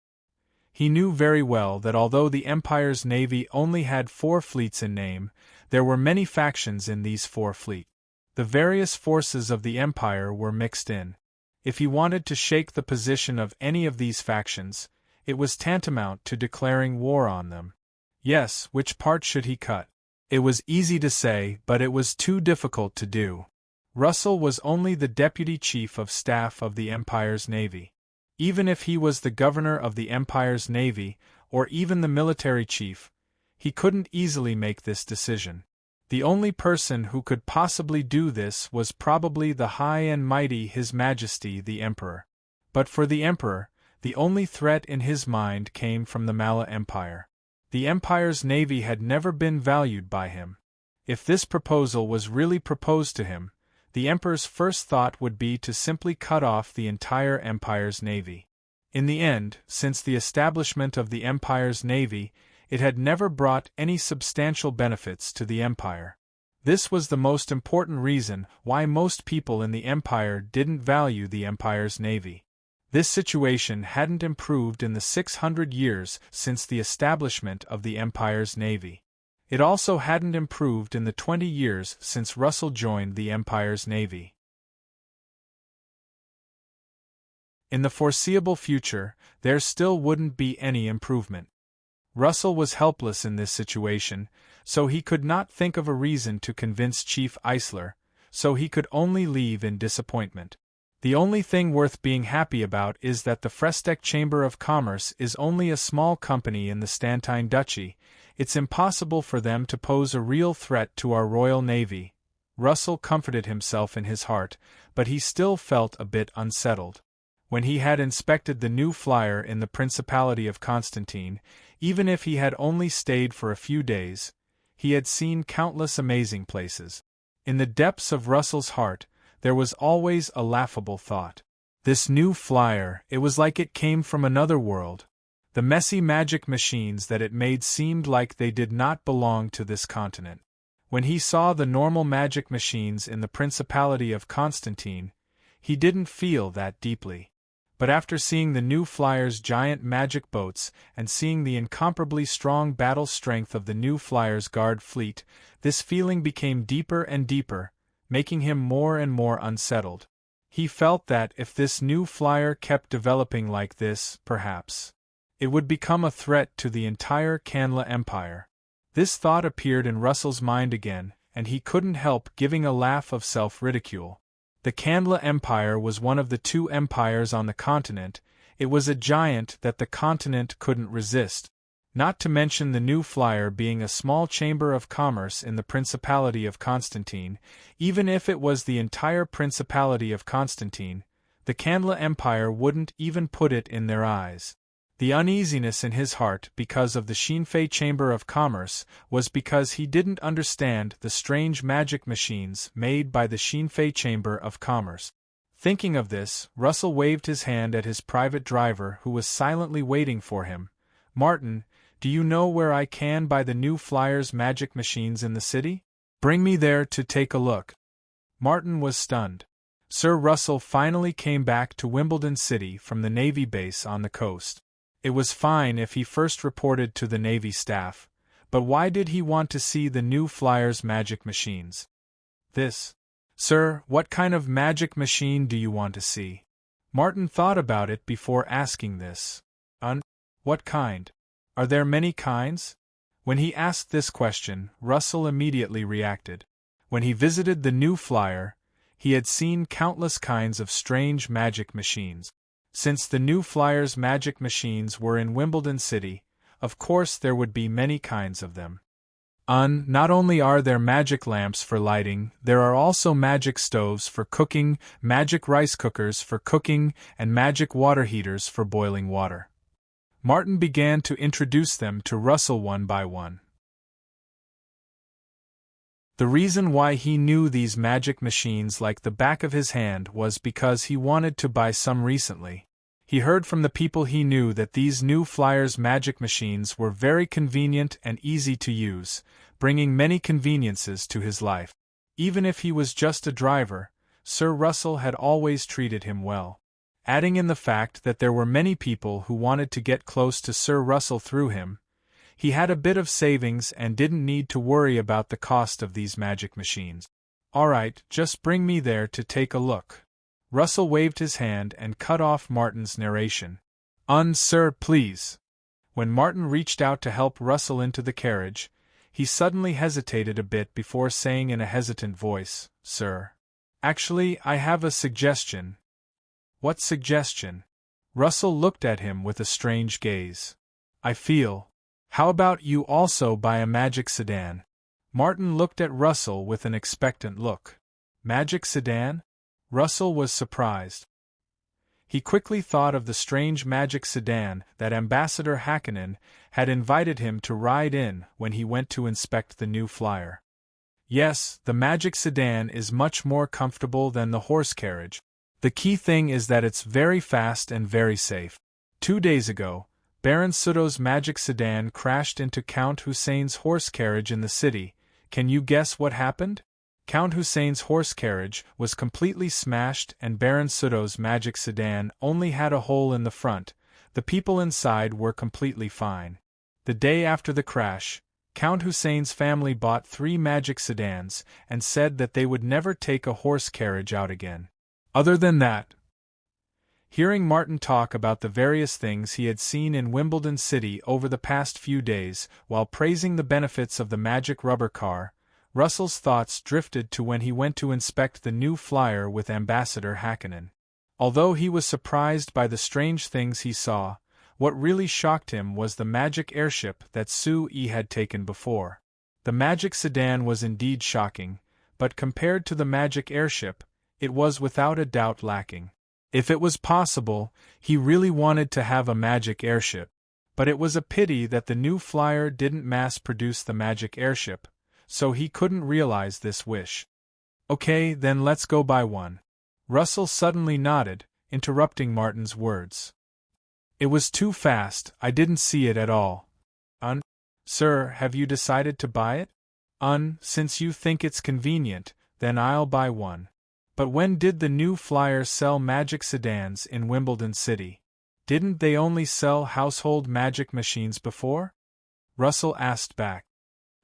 He knew very well that although the Empire's navy only had 4 fleets in name, there were many factions in these 4 fleets. The various forces of the Empire were mixed in. If he wanted to shake the position of any of these factions, it was tantamount to declaring war on them. Yes, which part should he cut? It was easy to say, but it was too difficult to do. Russell was only the Deputy Chief of Staff of the Empire's Navy. Even if he was the Governor of the Empire's Navy, or even the military chief, he couldn't easily make this decision. The only person who could possibly do this was probably the High and Mighty His Majesty the Emperor. But for the Emperor, the only threat in his mind came from the Mala Empire. The Empire's navy had never been valued by him. If this proposal was really proposed to him, the Emperor's first thought would be to simply cut off the entire Empire's navy. In the end, since the establishment of the Empire's navy, it had never brought any substantial benefits to the Empire. This was the most important reason why most people in the Empire didn't value the Empire's navy. This situation hadn't improved in the 600 years since the establishment of the Empire's navy. It also hadn't improved in the 20 years since Russell joined the Empire's navy. In the foreseeable future, there still wouldn't be any improvement. Russell was helpless in this situation, so he could not think of a reason to convince Chief Eisler, so he could only leave in disappointment. The only thing worth being happy about is that the Fresteck Chamber of Commerce is only a small company in the Stantine Duchy. It's impossible for them to pose a real threat to our Royal Navy. Russell comforted himself in his heart, but he still felt a bit unsettled. When he had inspected the new flyer in the Principality of Constantine, even if he had only stayed for a few days, he had seen countless amazing places. In the depths of Russell's heart, there was always a laughable thought. This new flyer, it was like it came from another world. The messy magic machines that it made seemed like they did not belong to this continent. When he saw the normal magic machines in the Principality of Constantine, he didn't feel that deeply. But after seeing the new flyer's giant magic boats and seeing the incomparably strong battle strength of the new flyer's guard fleet, this feeling became deeper and deeper, making him more and more unsettled. He felt that if this new flyer kept developing like this, perhaps it would become a threat to the entire Canla Empire. This thought appeared in Russell's mind again, and he couldn't help giving a laugh of self-ridicule. The Canla Empire was one of the two empires on the continent. It was a giant that the continent couldn't resist. Not to mention the new flyer being a small chamber of commerce in the Principality of Constantine. Even if it was the entire Principality of Constantine, the Canla Empire wouldn't even put it in their eyes. The uneasiness in his heart because of the Shinfei Chamber of Commerce was because he didn't understand the strange magic machines made by the Shinfei Chamber of Commerce. Thinking of this, Russell waved his hand at his private driver who was silently waiting for him. "Martin, do you know where I can buy the new flyer's magic machines in the city? Bring me there to take a look." Martin was stunned. Sir Russell finally came back to Wimbledon City from the Navy base on the coast. It was fine if he first reported to the Navy staff, but why did he want to see the new flyer's magic machines? Sir, what kind of magic machine do you want to see? Martin thought about it before asking this. What kind? Are there many kinds? When he asked this question, Russell immediately reacted. When he visited the new flyer, he had seen countless kinds of strange magic machines. Since the new flyer's magic machines were in Wimbledon City, of course there would be many kinds of them. Not only are there magic lamps for lighting, there are also magic stoves for cooking, magic rice cookers for cooking, and magic water heaters for boiling water. Martin began to introduce them to Russell one by one. The reason why he knew these magic machines like the back of his hand was because he wanted to buy some recently. He heard from the people he knew that these new flyers' magic machines were very convenient and easy to use, bringing many conveniences to his life. Even if he was just a driver, Sir Russell had always treated him well. Adding in the fact that there were many people who wanted to get close to Sir Russell through him, he had a bit of savings and didn't need to worry about the cost of these magic machines. "All right, just bring me there to take a look." Russell waved his hand and cut off Martin's narration. Sir, please." When Martin reached out to help Russell into the carriage, he suddenly hesitated a bit before saying in a hesitant voice, "Sir. Actually, I have a suggestion." "What suggestion?" Russell looked at him with a strange gaze. How about you also buy a magic sedan?" Martin looked at Russell with an expectant look. Magic sedan? Russell was surprised. He quickly thought of the strange magic sedan that Ambassador Hakkinen had invited him to ride in when he went to inspect the new flyer. Yes, the magic sedan is much more comfortable than the horse carriage. The key thing is that it's very fast and very safe. 2 days ago, Baron Sudo's magic sedan crashed into Count Hussein's horse carriage in the city. Can you guess what happened? Count Hussein's horse carriage was completely smashed and Baron Sudo's magic sedan only had a hole in the front. The people inside were completely fine. The day after the crash, Count Hussein's family bought 3 magic sedans and said that they would never take a horse carriage out again. Other than that, Hearing Martin talk about the various things he had seen in Wimbledon City over the past few days, while praising the benefits of the magic rubber car, Russell's thoughts drifted to when he went to inspect the new flyer with Ambassador Hakkinen. Although he was surprised by the strange things he saw, what really shocked him was the magic airship that Sue-E had taken before. The magic sedan was indeed shocking, but compared to the magic airship, it was without a doubt lacking. If it was possible, he really wanted to have a magic airship. But it was a pity that the new flyer didn't mass-produce the magic airship, so he couldn't realize this wish. Okay, then let's go buy one. Russell suddenly nodded, interrupting Martin's words. It was too fast, I didn't see it at all. Sir, have you decided to buy it? Since you think it's convenient, then I'll buy one. But when did the new flyer sell magic sedans in Wimbledon City? Didn't they only sell household magic machines before? Russell asked back.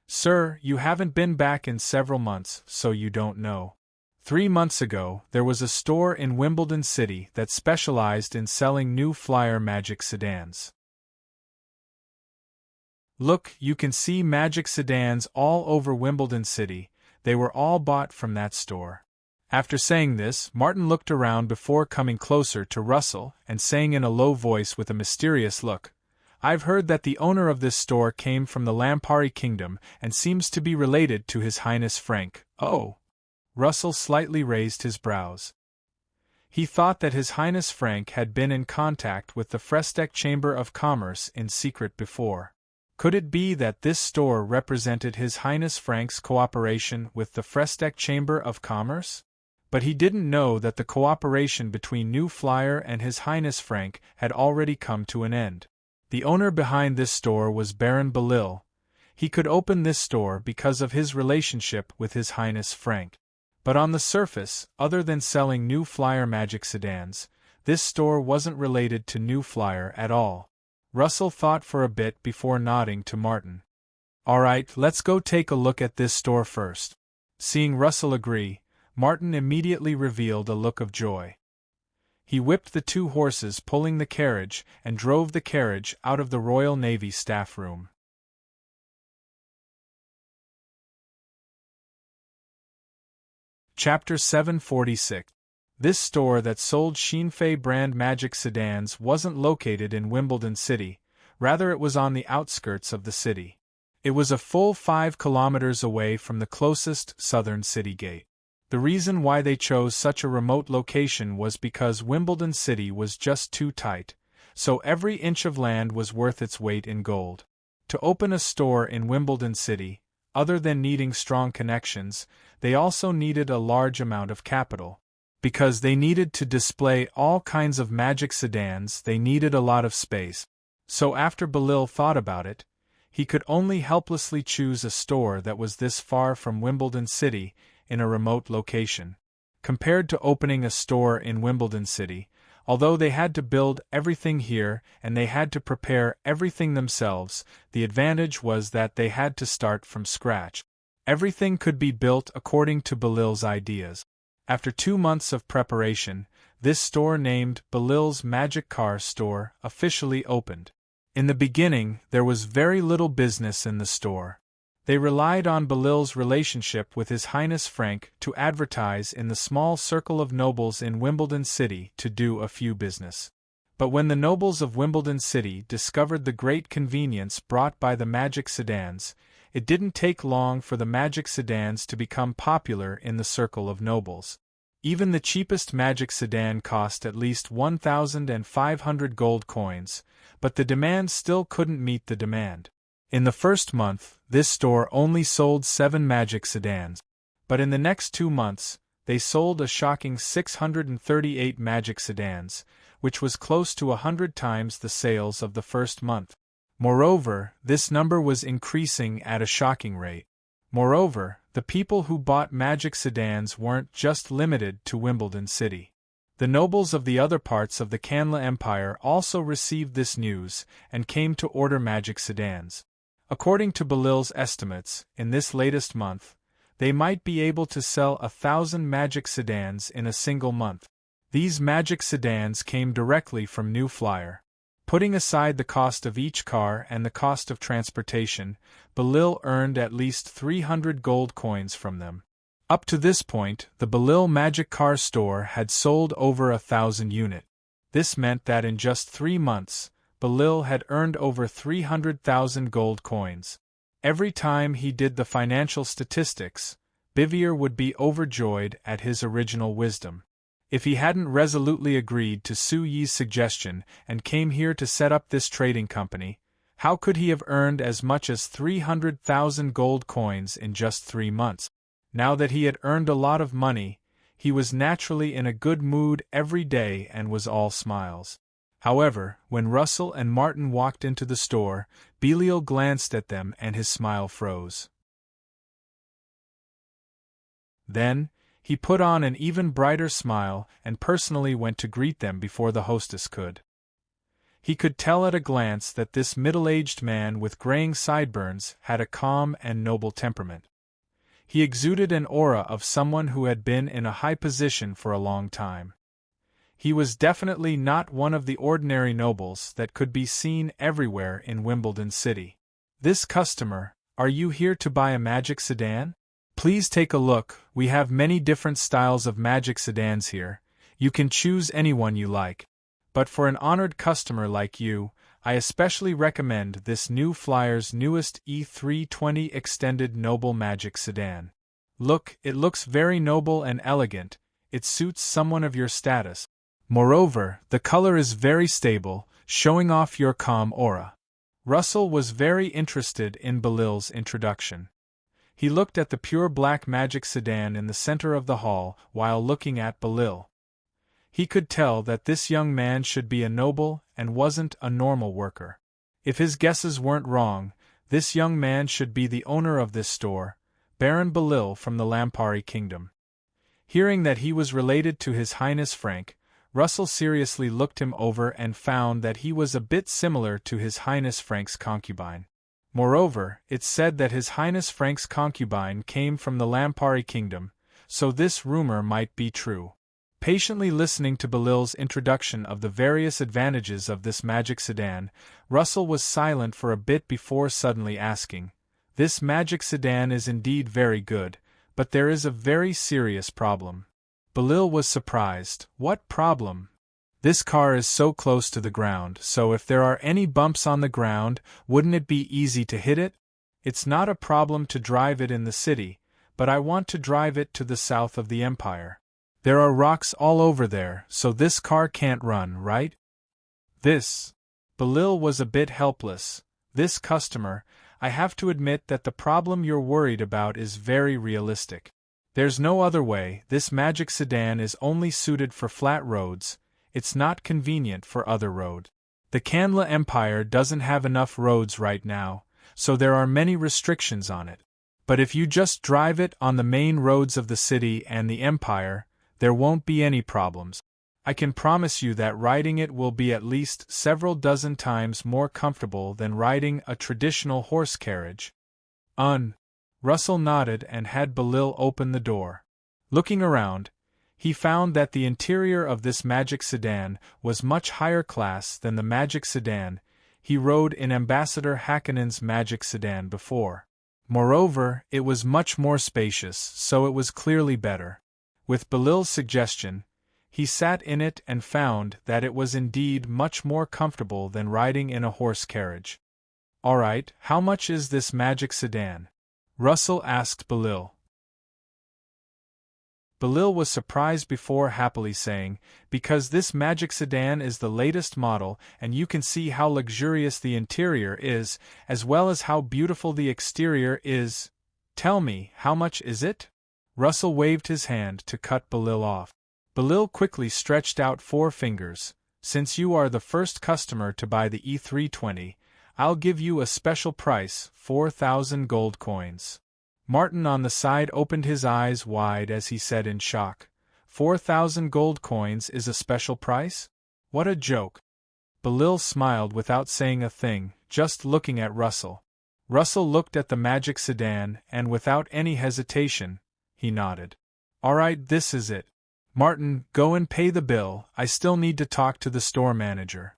Sir, you haven't been back in several months, so you don't know. 3 months ago, there was a store in Wimbledon City that specialized in selling new flyer magic sedans. Look, you can see magic sedans all over Wimbledon City, they were all bought from that store. After saying this, Martin looked around before coming closer to Russell and saying in a low voice with a mysterious look, I've heard that the owner of this store came from the Lampari Kingdom and seems to be related to His Highness Frank. Oh! Russell slightly raised his brows. He thought that His Highness Frank had been in contact with the Frestec Chamber of Commerce in secret before. Could it be that this store represented His Highness Frank's cooperation with the Frestec Chamber of Commerce? But he didn't know that the cooperation between New Flyer and His Highness Frank had already come to an end. The owner behind this store was Baron Belil. He could open this store because of his relationship with His Highness Frank. But on the surface, other than selling New Flyer magic sedans, this store wasn't related to New Flyer at all. Russell thought for a bit before nodding to Martin. Alright, let's go take a look at this store first. Seeing Russell agree, Martin immediately revealed a look of joy. He whipped the 2 horses pulling the carriage and drove the carriage out of the Royal Navy staff room. Chapter 746. This store that sold Xinfei brand magic sedans wasn't located in Wimbledon City, rather it was on the outskirts of the city. It was a full 5 kilometers away from the closest southern city gate. The reason why they chose such a remote location was because Wimbledon City was just too tight, so every inch of land was worth its weight in gold. To open a store in Wimbledon City, other than needing strong connections, they also needed a large amount of capital. Because they needed to display all kinds of magic sedans, they needed a lot of space. So after Belil thought about it, he could only helplessly choose a store that was this far from Wimbledon City, in a remote location. Compared to opening a store in Wimbledon City, although they had to build everything here and they had to prepare everything themselves, the advantage was that they had to start from scratch. Everything could be built according to Belil's ideas. After 2 months of preparation, this store named Belil's Magic Car Store officially opened. In the beginning, there was very little business in the store. They relied on Belil's relationship with His Highness Frank to advertise in the small circle of nobles in Wimbledon City to do a few business. But when the nobles of Wimbledon City discovered the great convenience brought by the magic sedans, it didn't take long for the magic sedans to become popular in the circle of nobles. Even the cheapest magic sedan cost at least 1,500 gold coins, but the demand still couldn't meet the demand. In the first month, this store only sold 7 magic sedans. But in the next 2 months, they sold a shocking 638 magic sedans, which was close to 100 times the sales of the first month. Moreover, this number was increasing at a shocking rate. Moreover, the people who bought magic sedans weren't just limited to Wimbledon City. The nobles of the other parts of the Kanla Empire also received this news and came to order magic sedans. According to Belil's estimates, in this latest month, they might be able to sell 1,000 magic sedans in a single month. These magic sedans came directly from New Flyer. Putting aside the cost of each car and the cost of transportation, Belil earned at least 300 gold coins from them. Up to this point, the Belil Magic Car Store had sold over 1,000 units. This meant that in just 3 months, Belil had earned over 300,000 gold coins. Every time he did the financial statistics, Bivier would be overjoyed at his original wisdom. If he hadn't resolutely agreed to Su Yi's suggestion and came here to set up this trading company, how could he have earned as much as 300,000 gold coins in just 3 months? Now that he had earned a lot of money, he was naturally in a good mood every day and was all smiles. However, when Russell and Martin walked into the store, Belial glanced at them and his smile froze. Then, he put on an even brighter smile and personally went to greet them before the hostess could. He could tell at a glance that this middle-aged man with graying sideburns had a calm and noble temperament. He exuded an aura of someone who had been in a high position for a long time. He was definitely not one of the ordinary nobles that could be seen everywhere in Wimbledon City. "This customer, are you here to buy a magic sedan? Please take a look, we have many different styles of magic sedans here. You can choose any one you like. But for an honored customer like you, I especially recommend this New Flyer's newest E320 Extended Noble Magic Sedan. Look, it looks very noble and elegant, it suits someone of your status. Moreover, the color is very stable, showing off your calm aura." Russell was very interested in Belil's introduction. He looked at the pure black magic sedan in the center of the hall while looking at Belil. He could tell that this young man should be a noble and wasn't a normal worker. If his guesses weren't wrong, this young man should be the owner of this store, Baron Belil from the Lampari Kingdom. Hearing that he was related to His Highness Frank, Russell seriously looked him over and found that he was a bit similar to His Highness Frank's concubine. Moreover, it's said that His Highness Frank's concubine came from the Lampari Kingdom, so this rumor might be true. Patiently listening to Belil's introduction of the various advantages of this magic sedan, Russell was silent for a bit before suddenly asking, "This magic sedan is indeed very good, but there is a very serious problem." Belil was surprised. "What problem?" "This car is so close to the ground, so if there are any bumps on the ground, wouldn't it be easy to hit it? It's not a problem to drive it in the city, but I want to drive it to the south of the Empire. There are rocks all over there, so this car can't run, right?" Belil was a bit helpless. "This customer, I have to admit that the problem you're worried about is very realistic. There's no other way, this magic sedan is only suited for flat roads, it's not convenient for other roads. The Kanla Empire doesn't have enough roads right now, so there are many restrictions on it. But if you just drive it on the main roads of the city and the Empire, there won't be any problems. I can promise you that riding it will be at least several dozen times more comfortable than riding a traditional horse carriage." Russell nodded and had Belil open the door. Looking around, he found that the interior of this magic sedan was much higher class than the magic sedan he rode in Ambassador Hakkonen's magic sedan before. Moreover, it was much more spacious, so it was clearly better. With Belil's suggestion, he sat in it and found that it was indeed much more comfortable than riding in a horse carriage. "All right, how much is this magic sedan?" Russell asked Belil. Belil was surprised before happily saying, "Because this magic sedan is the latest model and you can see how luxurious the interior is, as well as how beautiful the exterior is. Tell me, how much is it?" Russell waved his hand to cut Belil off. Belil quickly stretched out 4 fingers. "Since you are the first customer to buy the E320, I'll give you a special price, 4,000 gold coins." Martin on the side opened his eyes wide as he said in shock, 4,000 gold coins is a special price? What a joke. Belil smiled without saying a thing, just looking at Russell. Russell looked at the magic sedan and without any hesitation, he nodded. "All right, this is it." Martin, go and pay the bill, I still need to talk to the store manager.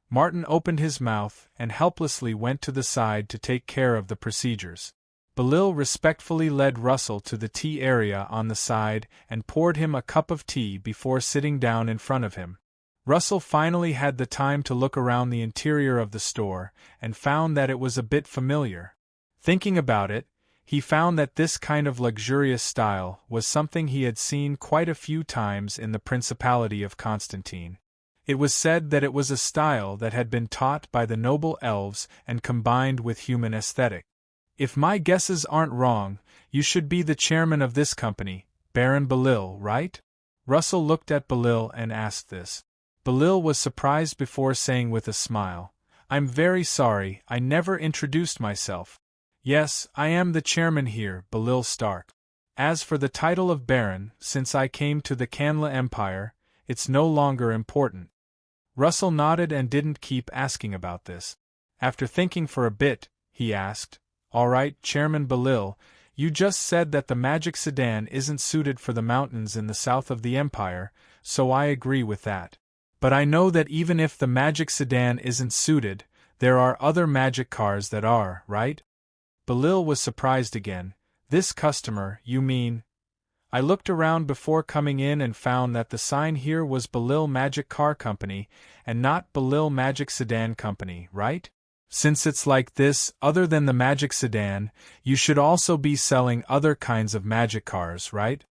Martin opened his mouth and helplessly went to the side to take care of the procedures. Belil respectfully led Russell to the tea area on the side and poured him a cup of tea before sitting down in front of him. Russell finally had the time to look around the interior of the store and found that it was a bit familiar. Thinking about it, he found that this kind of luxurious style was something he had seen quite a few times in the Principality of Constantine. It was said that it was a style that had been taught by the noble elves and combined with human aesthetic. If my guesses aren't wrong, you should be the chairman of this company, Baron Belil, right? Russell looked at Belil and asked this. Belil was surprised before saying with a smile, I'm very sorry, I never introduced myself. Yes, I am the chairman here, Belil Stark. As for the title of Baron, since I came to the Canla Empire, it's no longer important. Russell nodded and didn't keep asking about this. After thinking for a bit, he asked, All right, Chairman Belil, you just said that the magic sedan isn't suited for the mountains in the south of the Empire, so I agree with that. But I know that even if the magic sedan isn't suited, there are other magic cars that are, right? Belil was surprised again. This customer, you mean? I looked around before coming in and found that the sign here was Belil Magic Car Company, and not Belil Magic Sedan Company, right? Since it's like this, other than the magic sedan, you should also be selling other kinds of magic cars, right?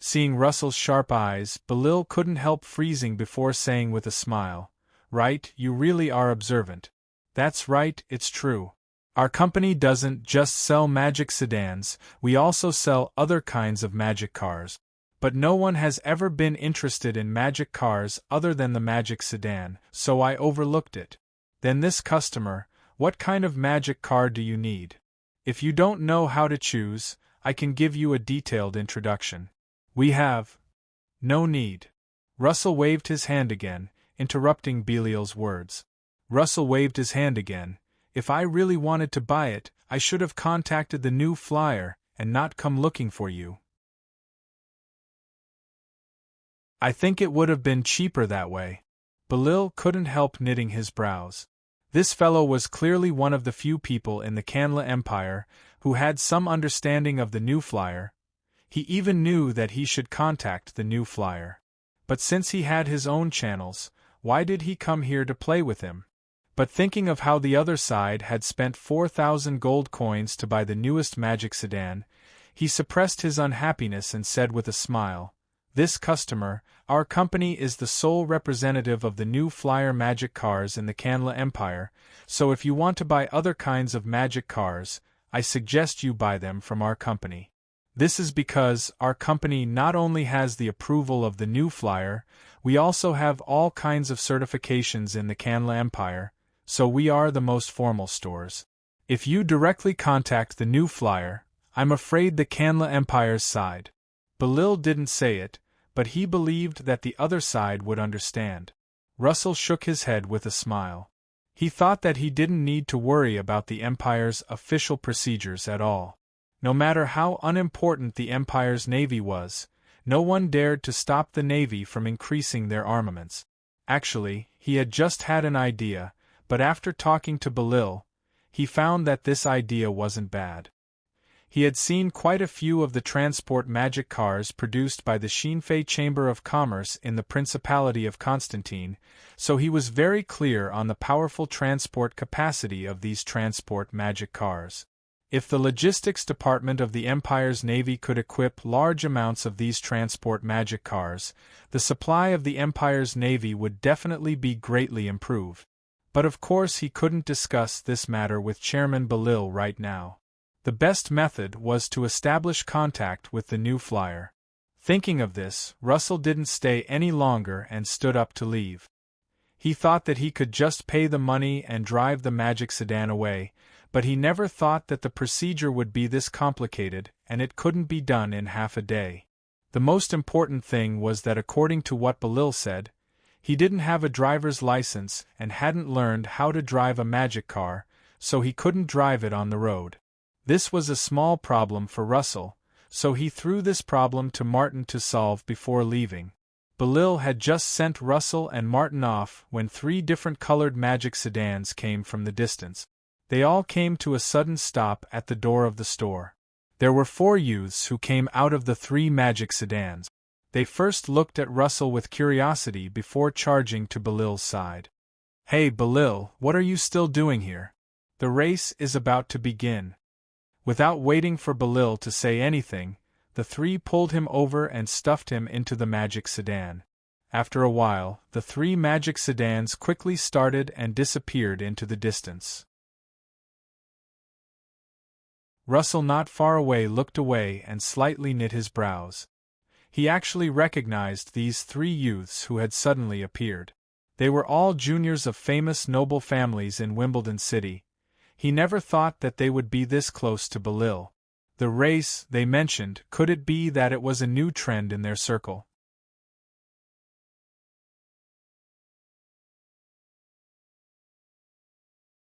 Seeing Russell's sharp eyes, Belil couldn't help freezing before saying with a smile, Right, you really are observant. That's right, it's true. Our company doesn't just sell magic sedans, we also sell other kinds of magic cars. But no one has ever been interested in magic cars other than the magic sedan, so I overlooked it. Then this customer, what kind of magic car do you need? If you don't know how to choose, I can give you a detailed introduction. We have no need. Russell waved his hand again, interrupting Belil's words. Russell waved his hand again. If I really wanted to buy it, I should have contacted the new flyer and not come looking for you. I think it would have been cheaper that way. Belil couldn't help knitting his brows. This fellow was clearly one of the few people in the Canla Empire who had some understanding of the new flyer. He even knew that he should contact the new flyer. But since he had his own channels, why did he come here to play with him? But thinking of how the other side had spent 4,000 gold coins to buy the newest magic sedan, he suppressed his unhappiness and said with a smile, This customer, our company is the sole representative of the new flyer magic cars in the Canla Empire, so if you want to buy other kinds of magic cars, I suggest you buy them from our company. This is because our company not only has the approval of the new flyer, we also have all kinds of certifications in the Canla Empire, so we are the most formal stores. If you directly contact the new flyer, I'm afraid the Canla Empire's side. Belil didn't say it, but he believed that the other side would understand. Russell shook his head with a smile. He thought that he didn't need to worry about the Empire's official procedures at all. No matter how unimportant the Empire's navy was, no one dared to stop the navy from increasing their armaments. Actually, he had just had an idea, but after talking to Belil, he found that this idea wasn't bad. He had seen quite a few of the transport magic cars produced by the Shinfei Chamber of Commerce in the Principality of Constantine, so he was very clear on the powerful transport capacity of these transport magic cars. If the logistics department of the Empire's navy could equip large amounts of these transport magic cars, the supply of the Empire's navy would definitely be greatly improved. But of course he couldn't discuss this matter with Chairman Belil right now. The best method was to establish contact with the new flyer. Thinking of this, Russell didn't stay any longer and stood up to leave. He thought that he could just pay the money and drive the magic sedan away, but he never thought that the procedure would be this complicated, and it couldn't be done in half a day. The most important thing was that according to what Belil said, he didn't have a driver's license and hadn't learned how to drive a magic car, so he couldn't drive it on the road. This was a small problem for Russell, so he threw this problem to Martin to solve before leaving. Belil had just sent Russell and Martin off when 3 different colored magic sedans came from the distance. They all came to a sudden stop at the door of the store. There were 4 youths who came out of the 3 magic sedans. They first looked at Russell with curiosity before charging to Belil's side. "Hey Belil, what are you still doing here? The race is about to begin." Without waiting for Belil to say anything, the 3 pulled him over and stuffed him into the magic sedan. After a while, the 3 magic sedans quickly started and disappeared into the distance. Russell, not far away, looked away and slightly knit his brows. He actually recognized these 3 youths who had suddenly appeared. They were all juniors of famous noble families in Wimbledon City. He never thought that they would be this close to Belil. The race, they mentioned, could it be that it was a new trend in their circle?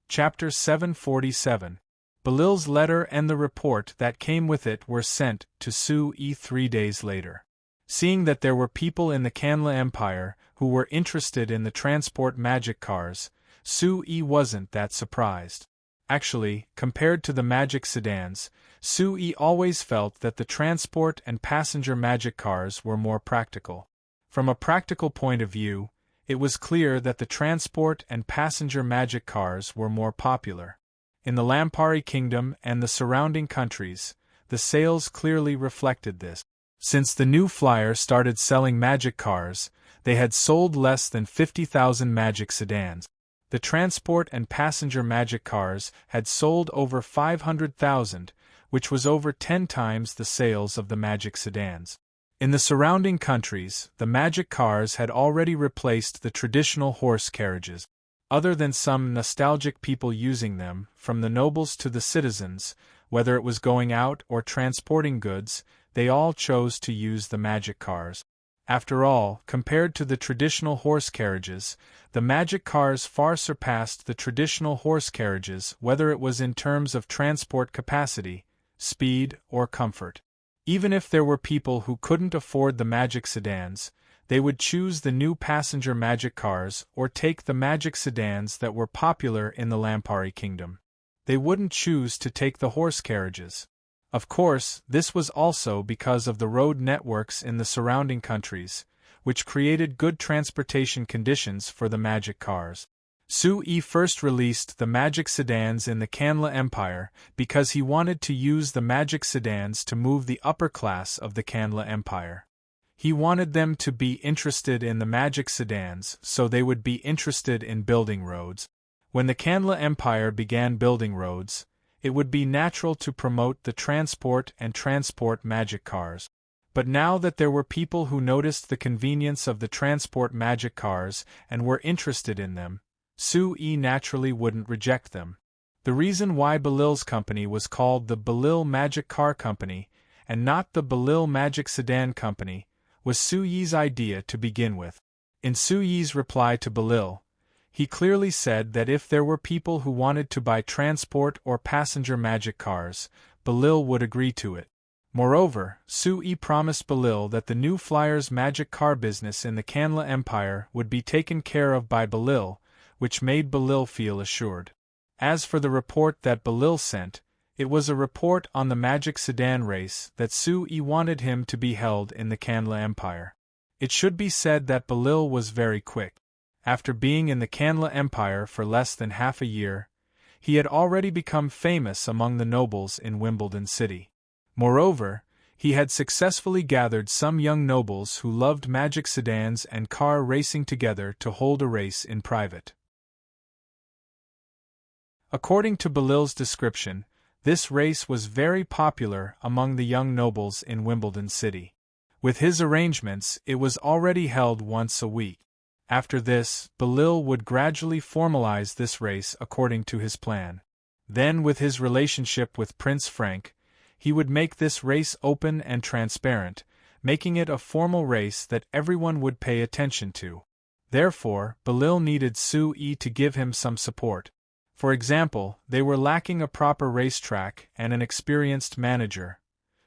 Chapter 747. Belil's letter and the report that came with it were sent to Sue-Yi 3 days later. Seeing that there were people in the Kanla Empire who were interested in the transport magic cars, Sue-Yi wasn't that surprised. Actually, compared to the magic sedans, Sue-Yi always felt that the transport and passenger magic cars were more practical. From a practical point of view, it was clear that the transport and passenger magic cars were more popular. In the Lampari Kingdom and the surrounding countries, the sales clearly reflected this. Since the new flyer started selling magic cars, they had sold less than 50,000 magic sedans. The transport and passenger magic cars had sold over 500,000, which was over 10 times the sales of the magic sedans. In the surrounding countries, the magic cars had already replaced the traditional horse carriages. Other than some nostalgic people using them, from the nobles to the citizens, whether it was going out or transporting goods, they all chose to use the magic cars. After all, compared to the traditional horse carriages, the magic cars far surpassed the traditional horse carriages, whether it was in terms of transport capacity, speed, or comfort. Even if there were people who couldn't afford the magic sedans, they would choose the new passenger magic cars or take the magic sedans that were popular in the Lampari Kingdom. They wouldn't choose to take the horse carriages. Of course, this was also because of the road networks in the surrounding countries, which created good transportation conditions for the magic cars. Sue-Yi first released the magic sedans in the Kanla Empire because he wanted to use the magic sedans to move the upper class of the Kanla Empire. He wanted them to be interested in the magic sedans so they would be interested in building roads. When the Kanla Empire began building roads, it would be natural to promote the transport and transport magic cars. But now that there were people who noticed the convenience of the transport magic cars and were interested in them, Sue-Yi naturally wouldn't reject them. The reason why Belil's company was called the Belil Magic Car Company and not the Belil Magic Sedan Company was Sue-Yi's idea to begin with. In Sue-Yi's reply to Belil, he clearly said that if there were people who wanted to buy transport or passenger magic cars, Belil would agree to it. Moreover, Sue-Yi promised Belil that the new flyer's magic car business in the Kanla Empire would be taken care of by Belil, which made Belil feel assured. As for the report that Belil sent, it was a report on the magic sedan race that Sue-Yi wanted him to be held in the Kanla Empire. It should be said that Belil was very quick. After being in the Kanla Empire for less than half a year, he had already become famous among the nobles in Wimbledon City. Moreover, he had successfully gathered some young nobles who loved magic sedans and car racing together to hold a race in private. According to Belil's description, this race was very popular among the young nobles in Wimbledon City. With his arrangements, it was already held once a week. After this, Belil would gradually formalize this race according to his plan. Then, with his relationship with Prince Frank, he would make this race open and transparent, making it a formal race that everyone would pay attention to. Therefore, Belil needed Sue-Yi to give him some support. For example, they were lacking a proper racetrack and an experienced manager,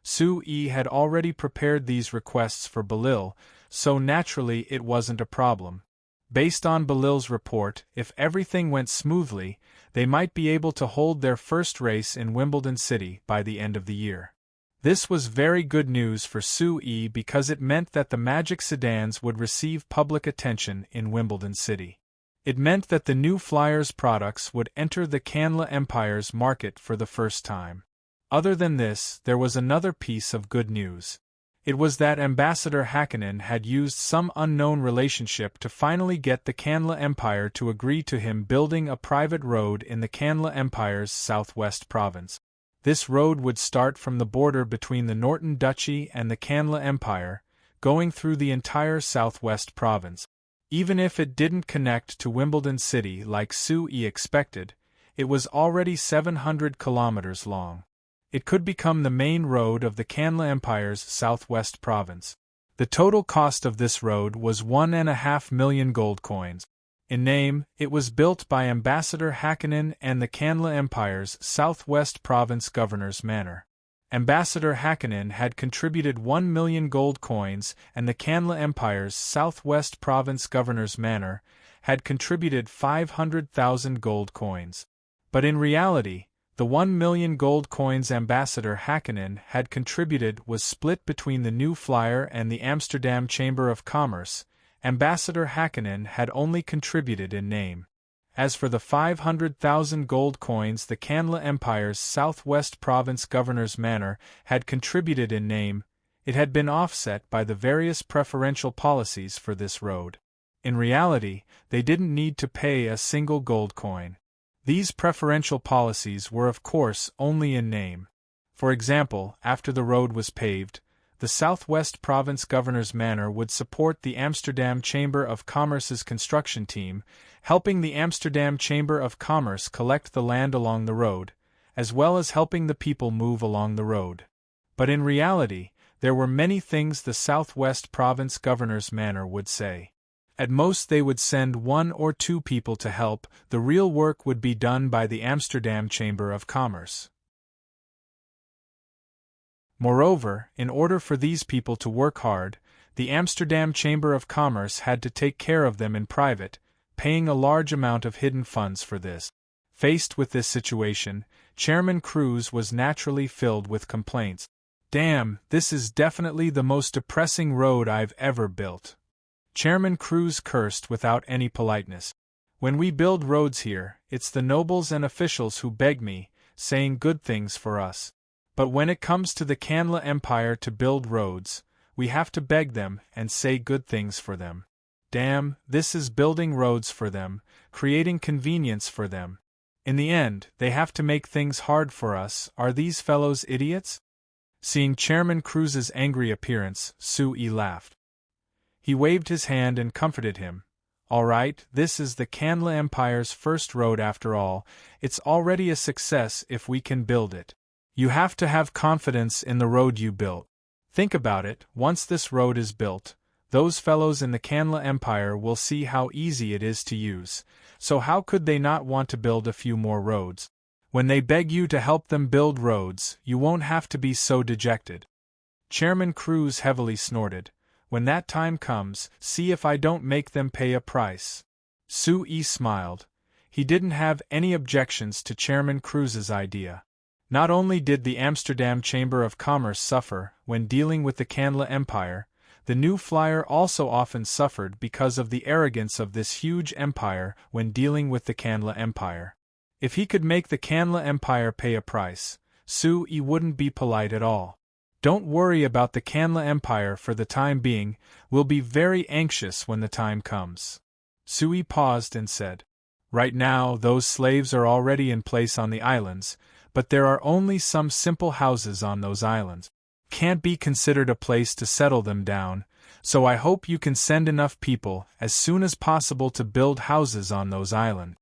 Su-yi had already prepared these requests for Belil, so naturally it wasn't a problem. Based on Belil's report, if everything went smoothly, they might be able to hold their first race in Wimbledon City by the end of the year. This was very good news for Su-yi because it meant that the magic sedans would receive public attention in Wimbledon City. It meant that the new Flyers products would enter the Canla Empire's market for the first time. Other than this, there was another piece of good news. It was that Ambassador Hakkinen had used some unknown relationship to finally get the Canla Empire to agree to him building a private road in the Canla Empire's southwest province. This road would start from the border between the Norton Duchy and the Canla Empire, going through the entire southwest province. Even if it didn't connect to Wimbledon City like Su-yi expected, it was already 700 kilometers long. It could become the main road of the Canla Empire's southwest province. The total cost of this road was 1.5 million gold coins. In name, it was built by Ambassador Hakkinen and the Canla Empire's southwest province governor's manor. Ambassador Hakkinen had contributed 1 million gold coins and the Canla Empire's southwest province governor's manor had contributed 500,000 gold coins. But in reality, the 1 million gold coins Ambassador Hakkinen had contributed was split between the New Flyer and the Amsterdam Chamber of Commerce. Ambassador Hakkinen had only contributed in name. As for the 500,000 gold coins the Canla Empire's southwest province governor's manor had contributed in name, it had been offset by the various preferential policies for this road. In reality, they didn't need to pay a single gold coin. These preferential policies were of course only in name. For example, after the road was paved, the Southwest Province Governor's Manor would support the Amsterdam Chamber of Commerce's construction team, helping the Amsterdam Chamber of Commerce collect the land along the road, as well as helping the people move along the road. But in reality, there were many things the Southwest Province Governor's Manor would say. At most they would send 1 or 2 people to help, the real work would be done by the Amsterdam Chamber of Commerce. Moreover, in order for these people to work hard, the Amsterdam Chamber of Commerce had to take care of them in private, paying a large amount of hidden funds for this. Faced with this situation, Chairman Cruz was naturally filled with complaints. "Damn, this is definitely the most depressing road I've ever built." Chairman Cruz cursed without any politeness. "When we build roads here, it's the nobles and officials who beg me, saying good things for us. But when it comes to the Canla Empire to build roads, we have to beg them and say good things for them. Damn, this is building roads for them, creating convenience for them. In the end, they have to make things hard for us. Are these fellows idiots?" Seeing Chairman Cruz's angry appearance, Su-yi laughed. He waved his hand and comforted him. "All right, this is the Canla Empire's first road after all. It's already a success if we can build it. You have to have confidence in the road you built. Think about it, once this road is built, those fellows in the Canla Empire will see how easy it is to use, so how could they not want to build a few more roads? When they beg you to help them build roads, you won't have to be so dejected." Chairman Cruz heavily snorted. "When that time comes, see if I don't make them pay a price." Su-yi smiled. He didn't have any objections to Chairman Cruz's idea. Not only did the Amsterdam Chamber of Commerce suffer when dealing with the Canla Empire, the New Flyer also often suffered because of the arrogance of this huge empire when dealing with the Canla Empire. If he could make the Canla Empire pay a price, Su-yi wouldn't be polite at all. "Don't worry about the Canla Empire for the time being, we'll be very anxious when the time comes." Su-yi paused and said, "Right now, those slaves are already in place on the islands, but there are only some simple houses on those islands. Can't be considered a place to settle them down, so I hope you can send enough people as soon as possible to build houses on those islands."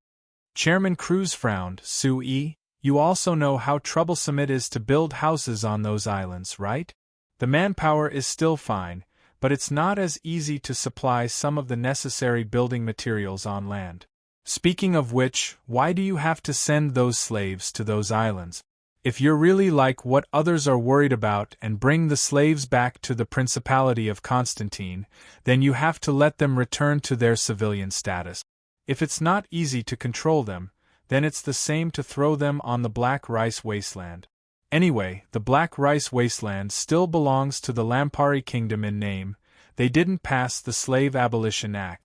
Chairman Cruz frowned. "Su-yi, you also know how troublesome it is to build houses on those islands, right? The manpower is still fine, but it's not as easy to supply some of the necessary building materials on land. Speaking of which, why do you have to send those slaves to those islands?" If you're really like what others are worried about and bring the slaves back to the Principality of Constantine, then you have to let them return to their civilian status. If it's not easy to control them, then it's the same to throw them on the Black Rice Wasteland. Anyway, the Black Rice Wasteland still belongs to the Lampari Kingdom in name. They didn't pass the Slave Abolition Act.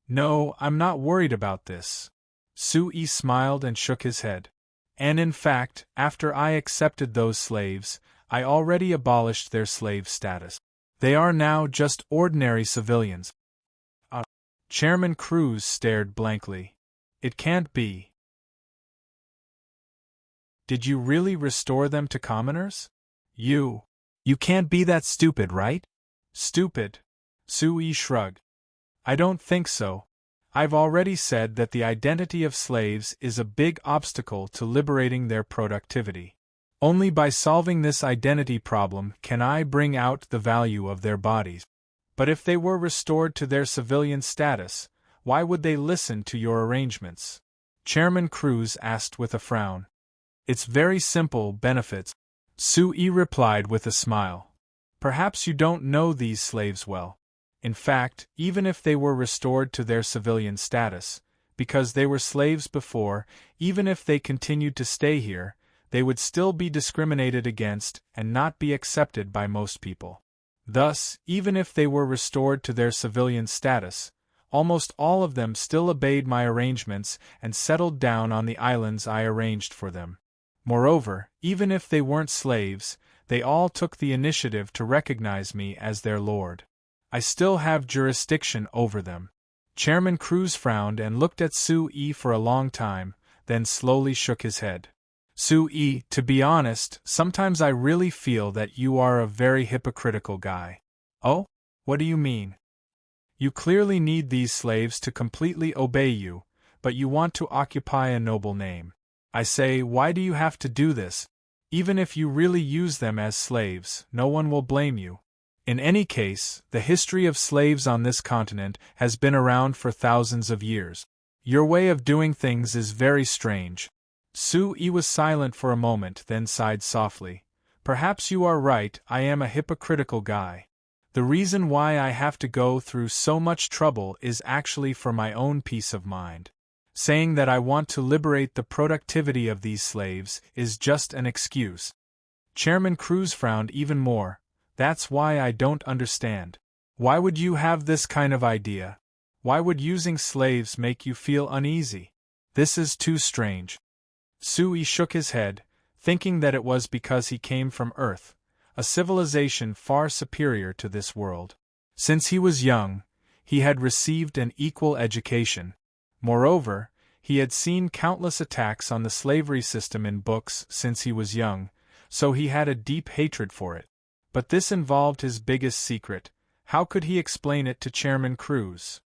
No, I'm not worried about this. Sui smiled and shook his head. And in fact, after I accepted those slaves, I already abolished their slave status. They are now just ordinary civilians. Chairman Cruz stared blankly. It can't be. Did you really restore them to commoners? You can't be that stupid, right? Stupid? Sui shrugged. I don't think so. I've already said that the identity of slaves is a big obstacle to liberating their productivity. Only by solving this identity problem can I bring out the value of their bodies. But if they were restored to their civilian status, why would they listen to your arrangements? Chairman Cruz asked with a frown. It's very simple, benefits. Sui replied with a smile. Perhaps you don't know these slaves well. In fact, even if they were restored to their civilian status, because they were slaves before, even if they continued to stay here, they would still be discriminated against and not be accepted by most people. Thus, even if they were restored to their civilian status, almost all of them still obeyed my arrangements and settled down on the islands I arranged for them. Moreover, even if they weren't slaves, they all took the initiative to recognize me as their lord. I still have jurisdiction over them. Chairman Cruz frowned and looked at Sui for a long time, then slowly shook his head. Sui, to be honest, sometimes I really feel that you are a very hypocritical guy. Oh? What do you mean? You clearly need these slaves to completely obey you, but you want to occupy a noble name. I say, why do you have to do this? Even if you really use them as slaves, no one will blame you. In any case, the history of slaves on this continent has been around for thousands of years. Your way of doing things is very strange. Sui was silent for a moment, then sighed softly. Perhaps you are right, I am a hypocritical guy. The reason why I have to go through so much trouble is actually for my own peace of mind. Saying that I want to liberate the productivity of these slaves is just an excuse. Chairman Cruz frowned even more. That's why I don't understand. Why would you have this kind of idea? Why would using slaves make you feel uneasy? This is too strange. Sui shook his head, thinking that it was because he came from Earth, a civilization far superior to this world. Since he was young, he had received an equal education. Moreover, he had seen countless attacks on the slavery system in books since he was young, so he had a deep hatred for it. But this involved his biggest secret. How could he explain it to Chairman Cruz?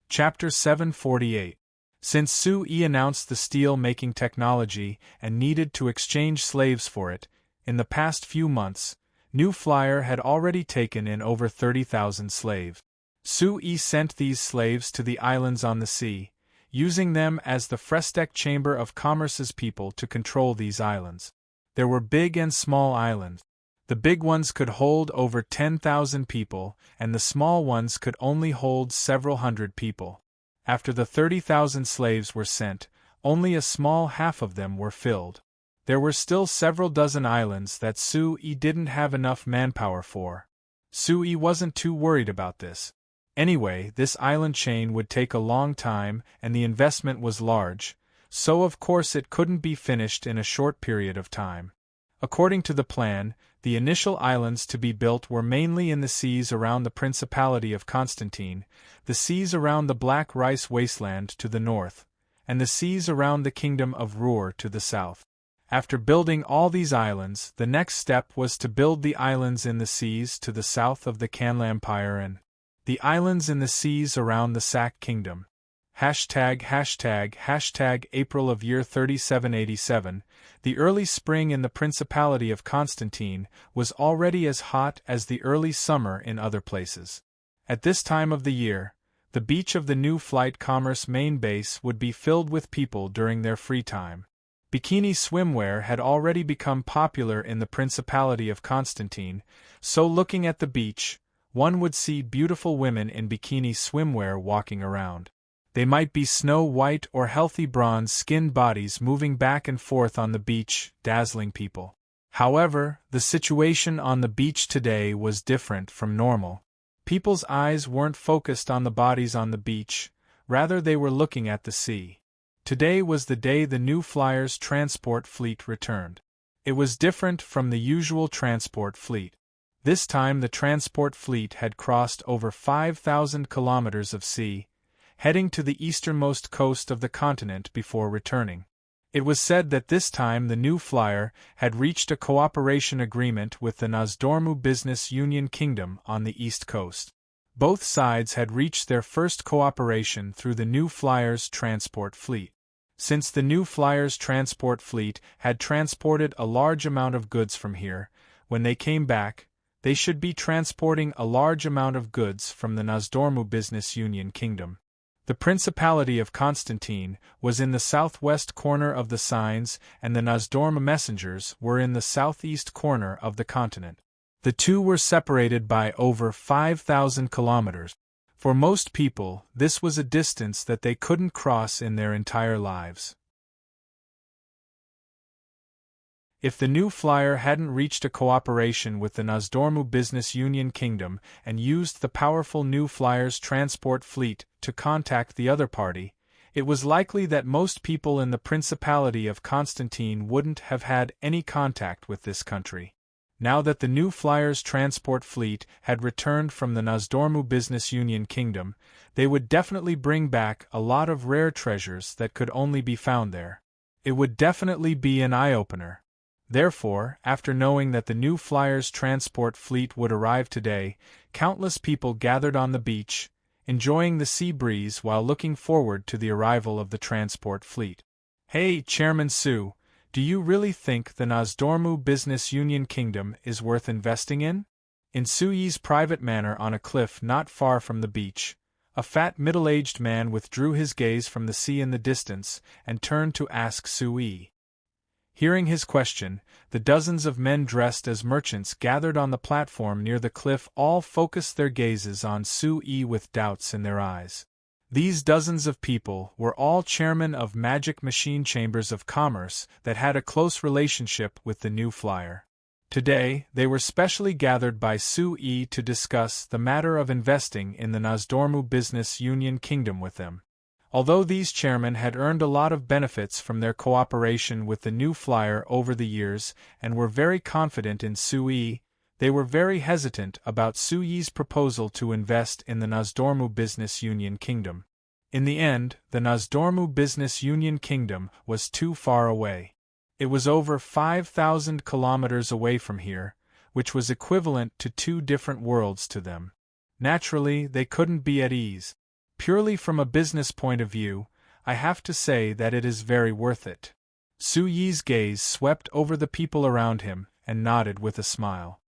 Chapter 748. Since Sui announced the steel-making technology and needed to exchange slaves for it, in the past few months, New Flyer had already taken in over 30,000 slaves. Sui sent these slaves to the islands on the sea, using them as the Frestec Chamber of Commerce's people to control these islands. There were big and small islands. The big ones could hold over 10,000 people, and the small ones could only hold several hundred people. After the 30,000 slaves were sent, only a small half of them were filled. There were still several dozen islands that Sui didn't have enough manpower for. Sui wasn't too worried about this. Anyway, this island chain would take a long time and the investment was large, so of course it couldn't be finished in a short period of time. According to the plan, the initial islands to be built were mainly in the seas around the Principality of Constantine, the seas around the Black Rice Wasteland to the north, and the seas around the Kingdom of Ruhr to the south. After building all these islands, the next step was to build the islands in the seas to the south of the Canla Empire and the islands in the seas around the Sac Kingdom. ##### April of year 3787, the early spring in the Principality of Constantine was already as hot as the early summer in other places. At this time of the year, The beach of the New Flight Commerce main base would be filled with people during their free time. Bikini swimwear had already become popular in the Principality of Constantine, so looking at the beach, one would see beautiful women in bikini swimwear walking around. They might be snow-white or healthy bronze-skinned bodies moving back and forth on the beach, dazzling people. However, the situation on the beach today was different from normal. People's eyes weren't focused on the bodies on the beach, rather they were looking at the sea. Today was the day the New Flyers transport fleet returned. It was different from the usual transport fleet. This time the transport fleet had crossed over 5,000 kilometers of sea, heading to the easternmost coast of the continent before returning. It was said that this time the New Flyer had reached a cooperation agreement with the Nozdormu Business Union Kingdom on the east coast. Both sides had reached their first cooperation through the New Flyer's transport fleet. Since the New Flyer's transport fleet had transported a large amount of goods from here, when they came back, they should be transporting a large amount of goods from the Nozdormu Business Union Kingdom. The Principality of Constantine was in the southwest corner of the signs and the Nozdormu messengers were in the southeast corner of the continent. The two were separated by over 5,000 kilometers. For most people, this was a distance that they couldn't cross in their entire lives. If the New Flyer hadn't reached a cooperation with the Nozdormu Business Union Kingdom and used the powerful New Flyer's transport fleet to contact the other party, it was likely that most people in the Principality of Constantine wouldn't have had any contact with this country. Now that the New Flyer's transport fleet had returned from the Nozdormu Business Union Kingdom, they would definitely bring back a lot of rare treasures that could only be found there. It would definitely be an eye-opener. Therefore, after knowing that the New Flyer's transport fleet would arrive today, countless people gathered on the beach, enjoying the sea breeze while looking forward to the arrival of the transport fleet. Hey, Chairman Su, do you really think the Nozdormu Business Union Kingdom is worth investing in? In Su-Yi's private manor on a cliff not far from the beach, a fat middle-aged man withdrew his gaze from the sea in the distance and turned to ask Su-Yi. Hearing his question, the dozens of men dressed as merchants gathered on the platform near the cliff all focused their gazes on Su-Yi with doubts in their eyes. These dozens of people were all chairmen of magic machine chambers of commerce that had a close relationship with the New Flyer. Today, they were specially gathered by Su-Yi to discuss the matter of investing in the Nozdormu Business Union Kingdom with them. Although these chairmen had earned a lot of benefits from their cooperation with the New Flyer over the years and were very confident in Su-Yi, they were very hesitant about Su-Yi's proposal to invest in the Nozdormu Business Union Kingdom. In the end, the Nozdormu Business Union Kingdom was too far away. It was over 5,000 kilometers away from here, which was equivalent to 2 different worlds to them. Naturally, they couldn't be at ease. Purely from a business point of view, I have to say that it is very worth it. Su-Yi's gaze swept over the people around him and nodded with a smile.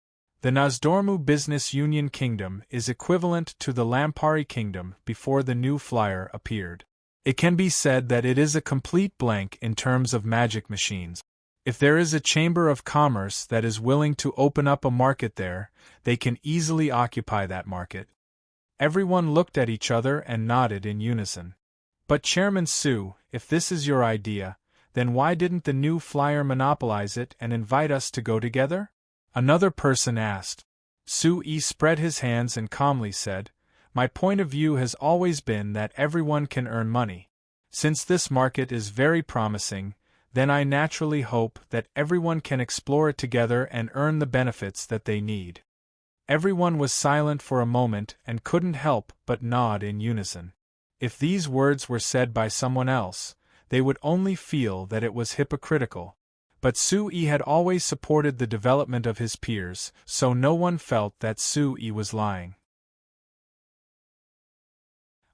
The Nozdormu Business Union Kingdom is equivalent to the Lampari Kingdom before the New Flyer appeared. It can be said that it is a complete blank in terms of magic machines. If there is a chamber of commerce that is willing to open up a market there, they can easily occupy that market. Everyone looked at each other and nodded in unison. But Chairman Su, if this is your idea, then why didn't the New Flyer monopolize it and invite us to go together? Another person asked. Su-Yi spread his hands and calmly said, My point of view has always been that everyone can earn money. Since this market is very promising, then I naturally hope that everyone can explore it together and earn the benefits that they need. Everyone was silent for a moment and couldn't help but nod in unison. If these words were said by someone else, they would only feel that it was hypocritical. But Su-Yi had always supported the development of his peers, so no one felt that Su-Yi was lying.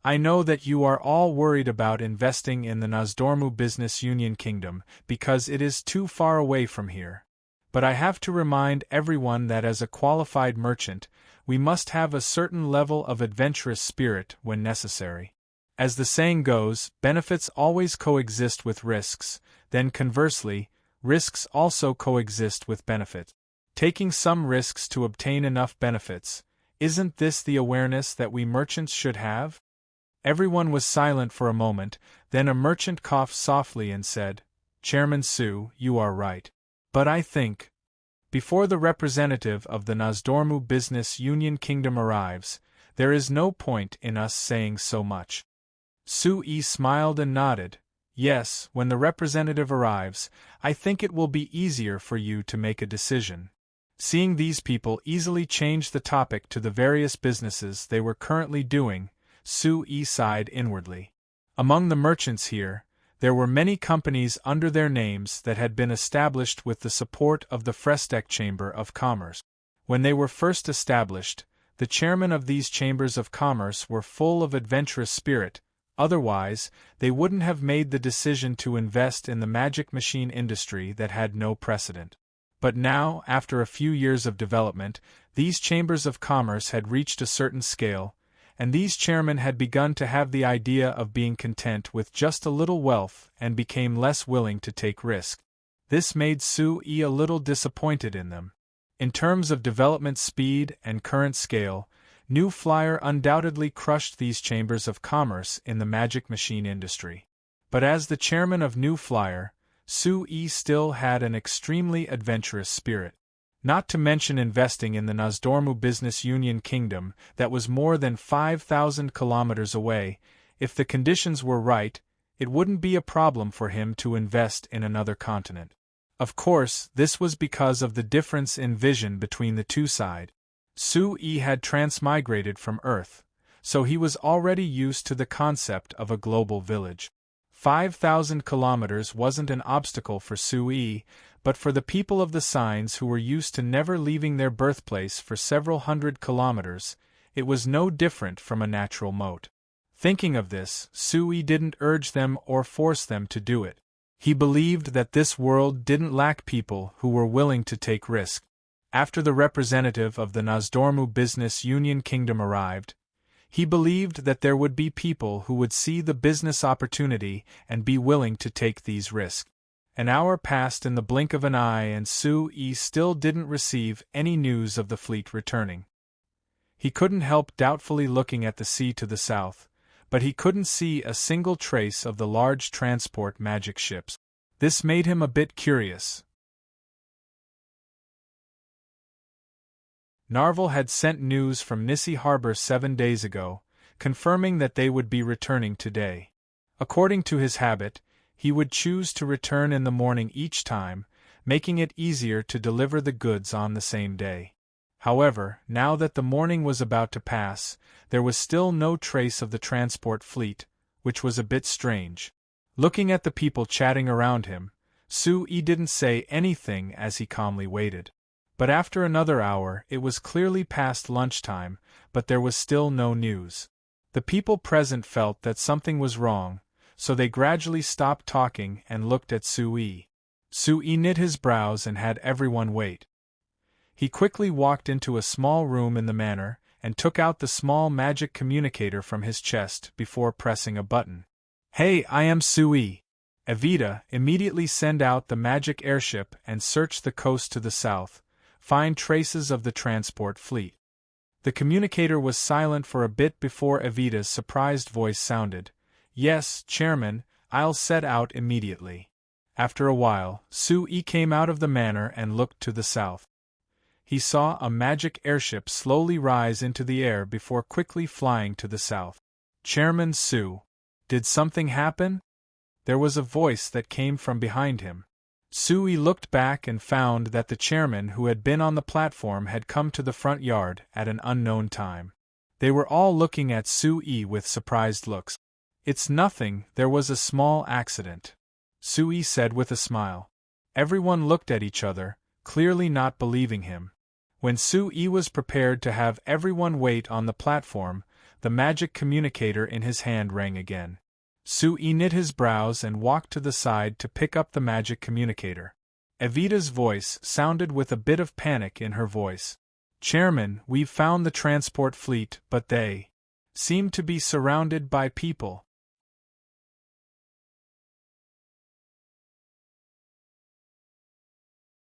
I know that you are all worried about investing in the Nozdormu Business Union Kingdom because it is too far away from here. But I have to remind everyone that as a qualified merchant, we must have a certain level of adventurous spirit when necessary. As the saying goes, benefits always coexist with risks, then conversely, risks also coexist with benefits. Taking some risks to obtain enough benefits, isn't this the awareness that we merchants should have? Everyone was silent for a moment, then a merchant coughed softly and said, Chairman Su, you are right. But I think, before the representative of the Nozdormu Business Union Kingdom arrives, there is no point in us saying so much. Su-yi smiled and nodded. Yes, when the representative arrives, I think it will be easier for you to make a decision. Seeing these people easily change the topic to the various businesses they were currently doing, Su-yi sighed inwardly. Among the merchants here, there were many companies under their names that had been established with the support of the Frestek Chamber of Commerce. When they were first established, the chairmen of these chambers of commerce were full of adventurous spirit, otherwise, they wouldn't have made the decision to invest in the magic machine industry that had no precedent. But now, after a few years of development, these chambers of commerce had reached a certain scale, and these chairmen had begun to have the idea of being content with just a little wealth and became less willing to take risks. This made Su-yi a little disappointed in them. In terms of development speed and current scale, New Flyer undoubtedly crushed these chambers of commerce in the magic machine industry. But as the chairman of New Flyer, Su-yi still had an extremely adventurous spirit. Not to mention investing in the Nozdormu Business Union Kingdom that was more than 5,000 kilometers away, if the conditions were right, it wouldn't be a problem for him to invest in another continent. Of course, this was because of the difference in vision between the two sides. Su-yi had transmigrated from Earth, so he was already used to the concept of a global village. 5,000 kilometers wasn't an obstacle for Su-yi, but for the people of the signs who were used to never leaving their birthplace for several hundred kilometers, it was no different from a natural moat. Thinking of this, Su-yi didn't urge them or force them to do it. He believed that this world didn't lack people who were willing to take risks. After the representative of the Nozdormu Business Union Kingdom arrived, he believed that there would be people who would see the business opportunity and be willing to take these risks. An hour passed in the blink of an eye and Su-yi still didn't receive any news of the fleet returning. He couldn't help doubtfully looking at the sea to the south, but he couldn't see a single trace of the large transport magic ships. This made him a bit curious. Narvel had sent news from Nissi Harbor 7 days ago, confirming that they would be returning today. According to his habit, he would choose to return in the morning each time, making it easier to deliver the goods on the same day. However, now that the morning was about to pass, there was still no trace of the transport fleet, which was a bit strange. Looking at the people chatting around him, Su-yi didn't say anything as he calmly waited. But after another hour, it was clearly past lunchtime, but there was still no news. The people present felt that something was wrong, so they gradually stopped talking and looked at Su-yi. Su-yi knit his brows and had everyone wait. He quickly walked into a small room in the manor and took out the small magic communicator from his chest before pressing a button. "Hey, I am Su-yi. Evita, immediately send out the magic airship and search the coast to the south. Find traces of the transport fleet." The communicator was silent for a bit before Evita's surprised voice sounded. "Yes, Chairman, I'll set out immediately." After a while, Su-yi came out of the manor and looked to the south. He saw a magic airship slowly rise into the air before quickly flying to the south. "Chairman Su, did something happen?" There was a voice that came from behind him. Su-yi looked back and found that the chairman who had been on the platform had come to the front yard at an unknown time. They were all looking at Su-yi with surprised looks. "It's nothing, there was a small accident," Su-yi said with a smile. Everyone looked at each other, clearly not believing him. When Su-yi was prepared to have everyone wait on the platform, the magic communicator in his hand rang again. Su-yi knit his brows and walked to the side to pick up the magic communicator. Evita's voice sounded with a bit of panic in her voice. Chairman, we've found the transport fleet, but they seem to be surrounded by people.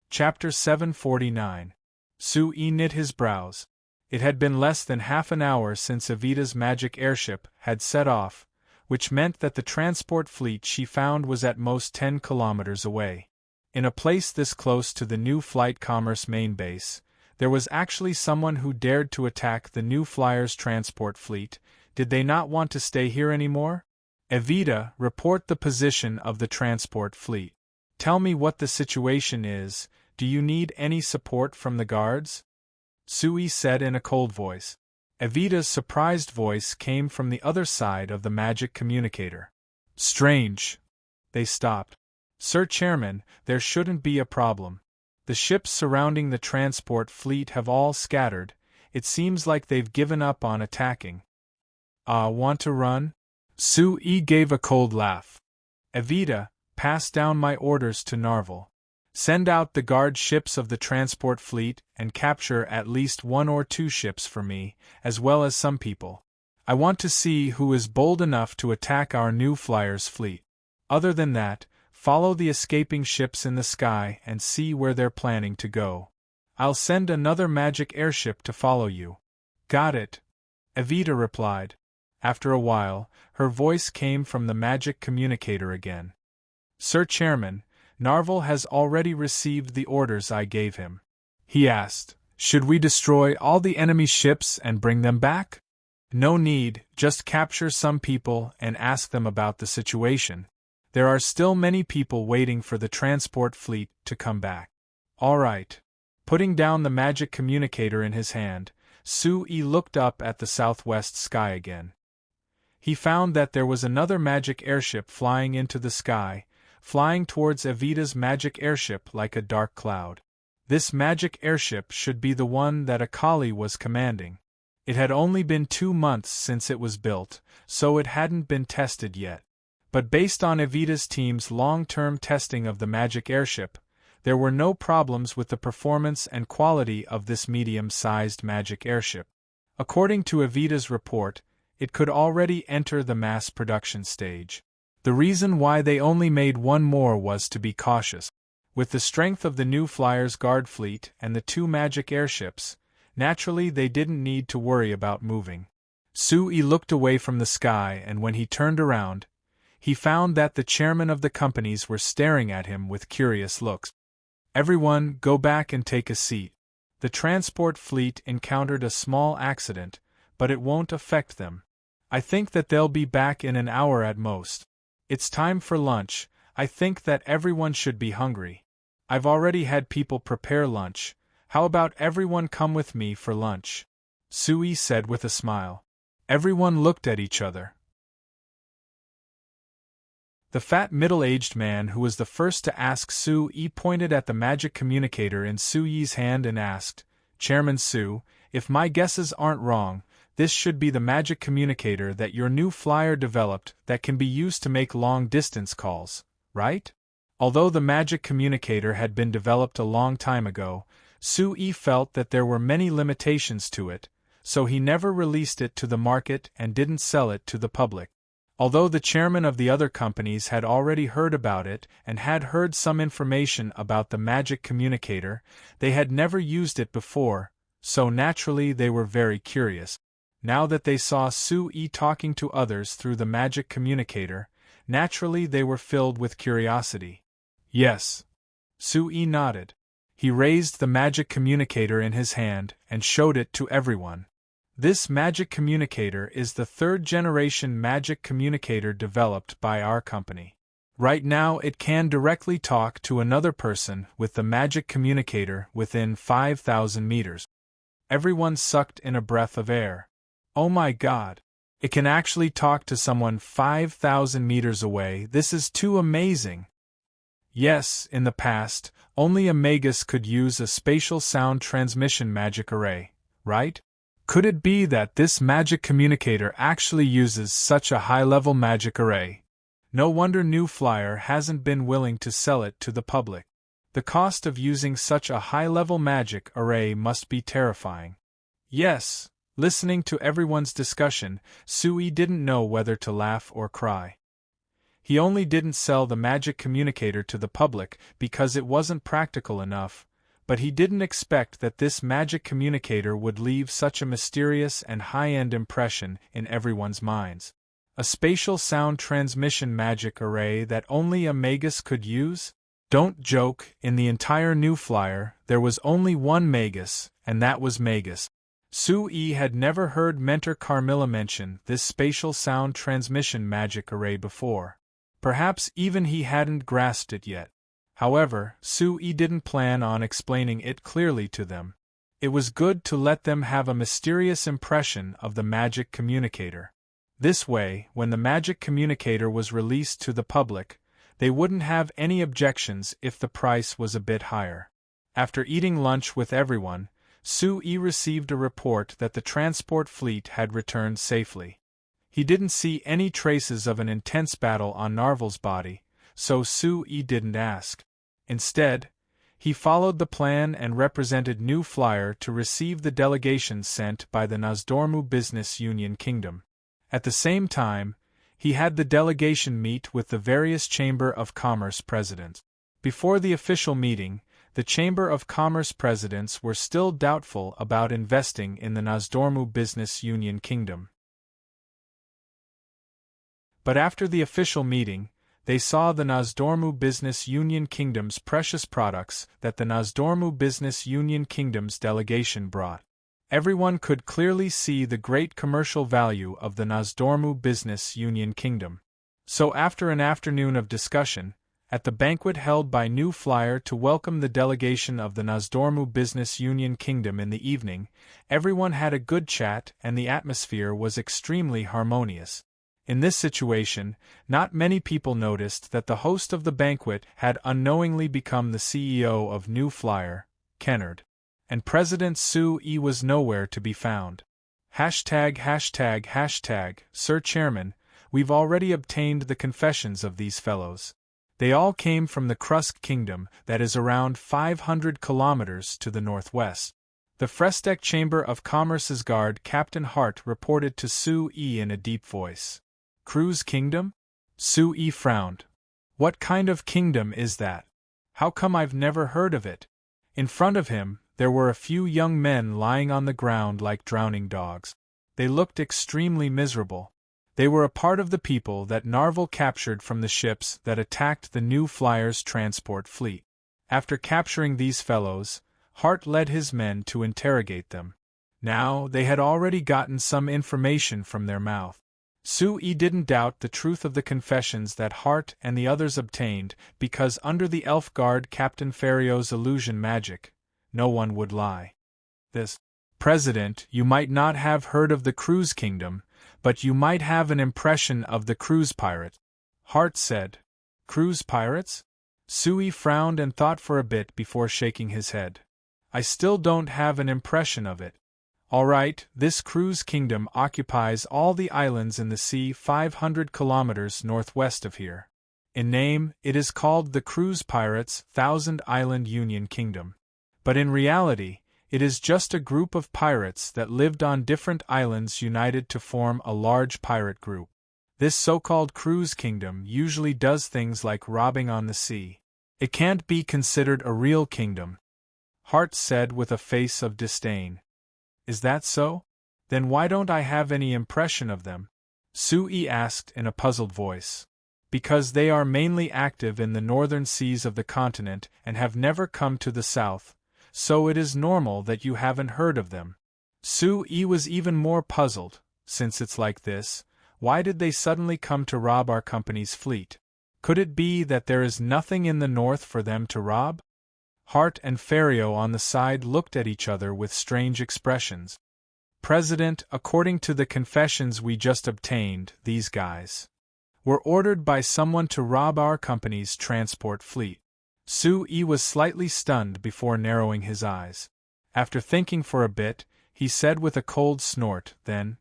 Chapter 749. Sui knit his brows. It had been less than half an hour since Evita's magic airship had set off, which meant that the transport fleet she found was at most 10 kilometers away. In a place this close to the New Flight Commerce main base, there was actually someone who dared to attack the New Flyers transport fleet. Did they not want to stay here anymore? Evita, report the position of the transport fleet. Tell me what the situation is. Do you need any support from the guards? Sui said in a cold voice. Evita's surprised voice came from the other side of the magic communicator. Strange. They stopped. Sir Chairman, there shouldn't be a problem. The ships surrounding the transport fleet have all scattered. It seems like they've given up on attacking. Want to run? Sui gave a cold laugh. Evita, pass down my orders to Narvel. Send out the guard ships of the transport fleet and capture at least 1 or 2 ships for me, as well as some people. I want to see who is bold enough to attack our New Flyers fleet. Other than that, follow the escaping ships in the sky and see where they're planning to go. I'll send another magic airship to follow you. Got it, Evita replied. After a while, her voice came from the magic communicator again. Sir Chairman, Narvel has already received the orders I gave him. He asked, should we destroy all the enemy ships and bring them back? No need, just capture some people and ask them about the situation. There are still many people waiting for the transport fleet to come back. All right. Putting down the magic communicator in his hand, Sui looked up at the southwest sky again. He found that there was another magic airship flying into the sky, flying towards Evita's magic airship like a dark cloud. This magic airship should be the one that Akali was commanding. It had only been 2 months since it was built, so it hadn't been tested yet. But based on Evita's team's long-term testing of the magic airship, there were no problems with the performance and quality of this medium-sized magic airship. According to Evita's report, it could already enter the mass production stage. The reason why they only made 1 more was to be cautious. With the strength of the New Flyers guard fleet and the 2 magic airships, naturally they didn't need to worry about moving. Sui looked away from the sky, and when he turned around, he found that the chairman of the companies were staring at him with curious looks. Everyone, go back and take a seat. The transport fleet encountered a small accident, but it won't affect them. I think that they'll be back in an hour at most. It's time for lunch. I think that everyone should be hungry. I've already had people prepare lunch. How about everyone come with me for lunch? Sui said with a smile. Everyone looked at each other. The fat middle-aged man who was the first to ask Sui pointed at the magic communicator in Sui's hand and asked, Chairman Su, if my guesses aren't wrong, this should be the magic communicator that your new flyer developed that can be used to make long-distance calls, right? Although the magic communicator had been developed a long time ago, Sui felt that there were many limitations to it, so he never released it to the market and didn't sell it to the public. Although the chairman of the other companies had already heard about it and had heard some information about the magic communicator, they had never used it before, so naturally they were very curious. Now that they saw Sui talking to others through the magic communicator, naturally they were filled with curiosity. Yes. Sui nodded. He raised the magic communicator in his hand and showed it to everyone. This magic communicator is the 3rd-generation magic communicator developed by our company. Right now it can directly talk to another person with the magic communicator within 5,000 meters. Everyone sucked in a breath of air. Oh my God! It can actually talk to someone 5,000 meters away. This is too amazing! Yes, in the past, only a Magus could use a spatial sound transmission magic array, right? Could it be that this magic communicator actually uses such a high-level magic array? No wonder New Flyer hasn't been willing to sell it to the public. The cost of using such a high-level magic array must be terrifying. Yes, listening to everyone's discussion, Sui didn't know whether to laugh or cry. He only didn't sell the magic communicator to the public because it wasn't practical enough, but he didn't expect that this magic communicator would leave such a mysterious and high-end impression in everyone's minds. A spatial sound transmission magic array that only a magus could use? Don't joke, in the entire New Flyer, there was only one magus, and that was Magus. Sui had never heard Mentor Carmilla mention this spatial sound transmission magic array before. Perhaps even he hadn't grasped it yet. However, Sui didn't plan on explaining it clearly to them. It was good to let them have a mysterious impression of the magic communicator. This way, when the magic communicator was released to the public, they wouldn't have any objections if the price was a bit higher. After eating lunch with everyone, Sui received a report that the transport fleet had returned safely. He didn't see any traces of an intense battle on Narval's body, so Sui didn't ask. Instead, he followed the plan and represented New Flyer to receive the delegations sent by the Nozdormu Business Union Kingdom. At the same time, he had the delegation meet with the various Chamber of Commerce presidents. Before the official meeting, the Chamber of Commerce presidents were still doubtful about investing in the Nozdormu Business Union Kingdom. But after the official meeting, they saw the Nozdormu Business Union Kingdom's precious products that the Nozdormu Business Union Kingdom's delegation brought. Everyone could clearly see the great commercial value of the Nozdormu Business Union Kingdom. So after an afternoon of discussion, at the banquet held by New Flyer to welcome the delegation of the Nozdormu Business Union Kingdom in the evening, everyone had a good chat and the atmosphere was extremely harmonious. In this situation, not many people noticed that the host of the banquet had unknowingly become the CEO of New Flyer, Kennard. And President Sui was nowhere to be found. ####, Sir Chairman, we've already obtained the confessions of these fellows. They all came from the Krusk Kingdom that is around 500 kilometers to the northwest. The Frestek Chamber of Commerce's guard Captain Hart reported to Sui in a deep voice. Cruz Kingdom? Sui frowned. What kind of kingdom is that? How come I've never heard of it? In front of him, there were a few young men lying on the ground like drowning dogs. They looked extremely miserable. They were a part of the people that Narval captured from the ships that attacked the New Flyer's transport fleet. After capturing these fellows, Hart led his men to interrogate them. Now, they had already gotten some information from their mouth. Sui didn't doubt the truth of the confessions that Hart and the others obtained because under the elf guard Captain Ferrio's illusion magic, no one would lie. This President, you might not have heard of the Cruz Kingdom, but you might have an impression of the Cruz Pirate. Hart said. Cruz Pirates? Sui frowned and thought for a bit before shaking his head. I still don't have an impression of it. All right, this Cruz Kingdom occupies all the islands in the sea 500 kilometers northwest of here. In name, it is called the Cruz Pirates' Thousand Island Union Kingdom. But in reality, it is just a group of pirates that lived on different islands united to form a large pirate group. This so-called Cruz Kingdom usually does things like robbing on the sea. It can't be considered a real kingdom. Hart said with a face of disdain. Is that so? Then why don't I have any impression of them? Sui asked in a puzzled voice. Because they are mainly active in the northern seas of the continent and have never come to the south, so it is normal that you haven't heard of them. Sui was even more puzzled. Since it's like this, why did they suddenly come to rob our company's fleet? Could it be that there is nothing in the north for them to rob? Hart and Ferrio on the side looked at each other with strange expressions. President, according to the confessions we just obtained, these guys were ordered by someone to rob our company's transport fleet. Sui was slightly stunned before narrowing his eyes. After thinking for a bit, he said with a cold snort, then,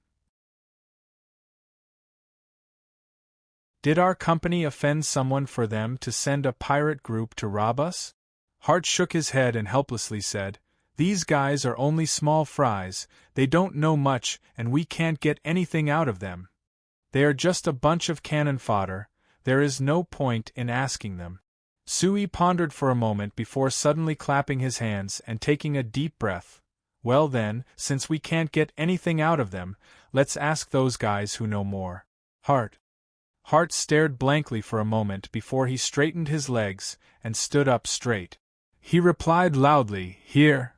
Did our company offend someone for them to send a pirate group to rob us? Hart shook his head and helplessly said, "These guys are only small fries, they don't know much and we can't get anything out of them. They are just a bunch of cannon fodder, there is no point in asking them." Sui pondered for a moment before suddenly clapping his hands and taking a deep breath. "Well then, since we can't get anything out of them, let's ask those guys who know more." Hart stared blankly for a moment before he straightened his legs and stood up straight. He replied loudly, "Here."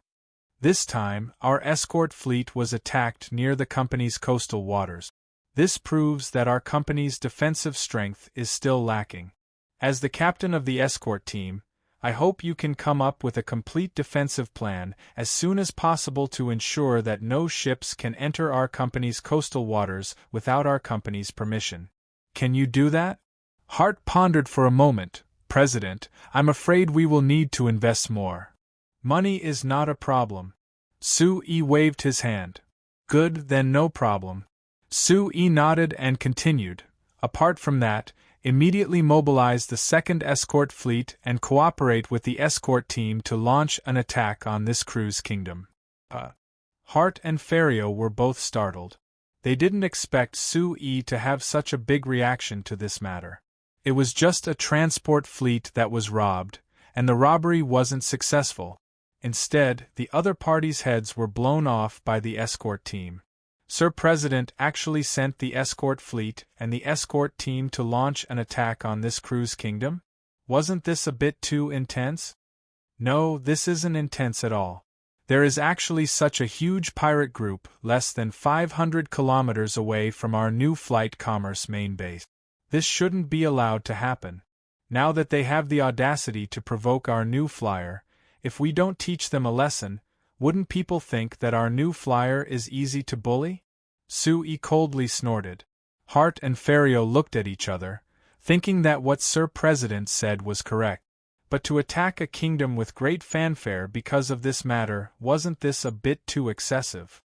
This time, our escort fleet was attacked near the company's coastal waters. This proves that our company's defensive strength is still lacking. As the captain of the escort team, I hope you can come up with a complete defensive plan as soon as possible to ensure that no ships can enter our company's coastal waters without our company's permission. Can you do that? Hart pondered for a moment. "President, I'm afraid we will need to invest more. Money is not a problem." Sui waved his hand. "Good, then no problem." Sui nodded and continued, "Apart from that, immediately mobilize the second escort fleet and cooperate with the escort team to launch an attack on this cruise kingdom." Hart and Ferrio were both startled. They didn't expect Sui to have such a big reaction to this matter. It was just a transport fleet that was robbed, and the robbery wasn't successful. Instead, the other party's heads were blown off by the escort team. Sir President actually sent the escort fleet and the escort team to launch an attack on this cruise kingdom? Wasn't this a bit too intense? No, this isn't intense at all. There is actually such a huge pirate group less than 500 kilometers away from our new flight commerce main base. This shouldn't be allowed to happen. Now that they have the audacity to provoke our new flyer, if we don't teach them a lesson, wouldn't people think that our new flyer is easy to bully? Sui coldly snorted. Hart and Ferrio looked at each other, thinking that what Sir President said was correct. But to attack a kingdom with great fanfare because of this matter, wasn't this a bit too excessive?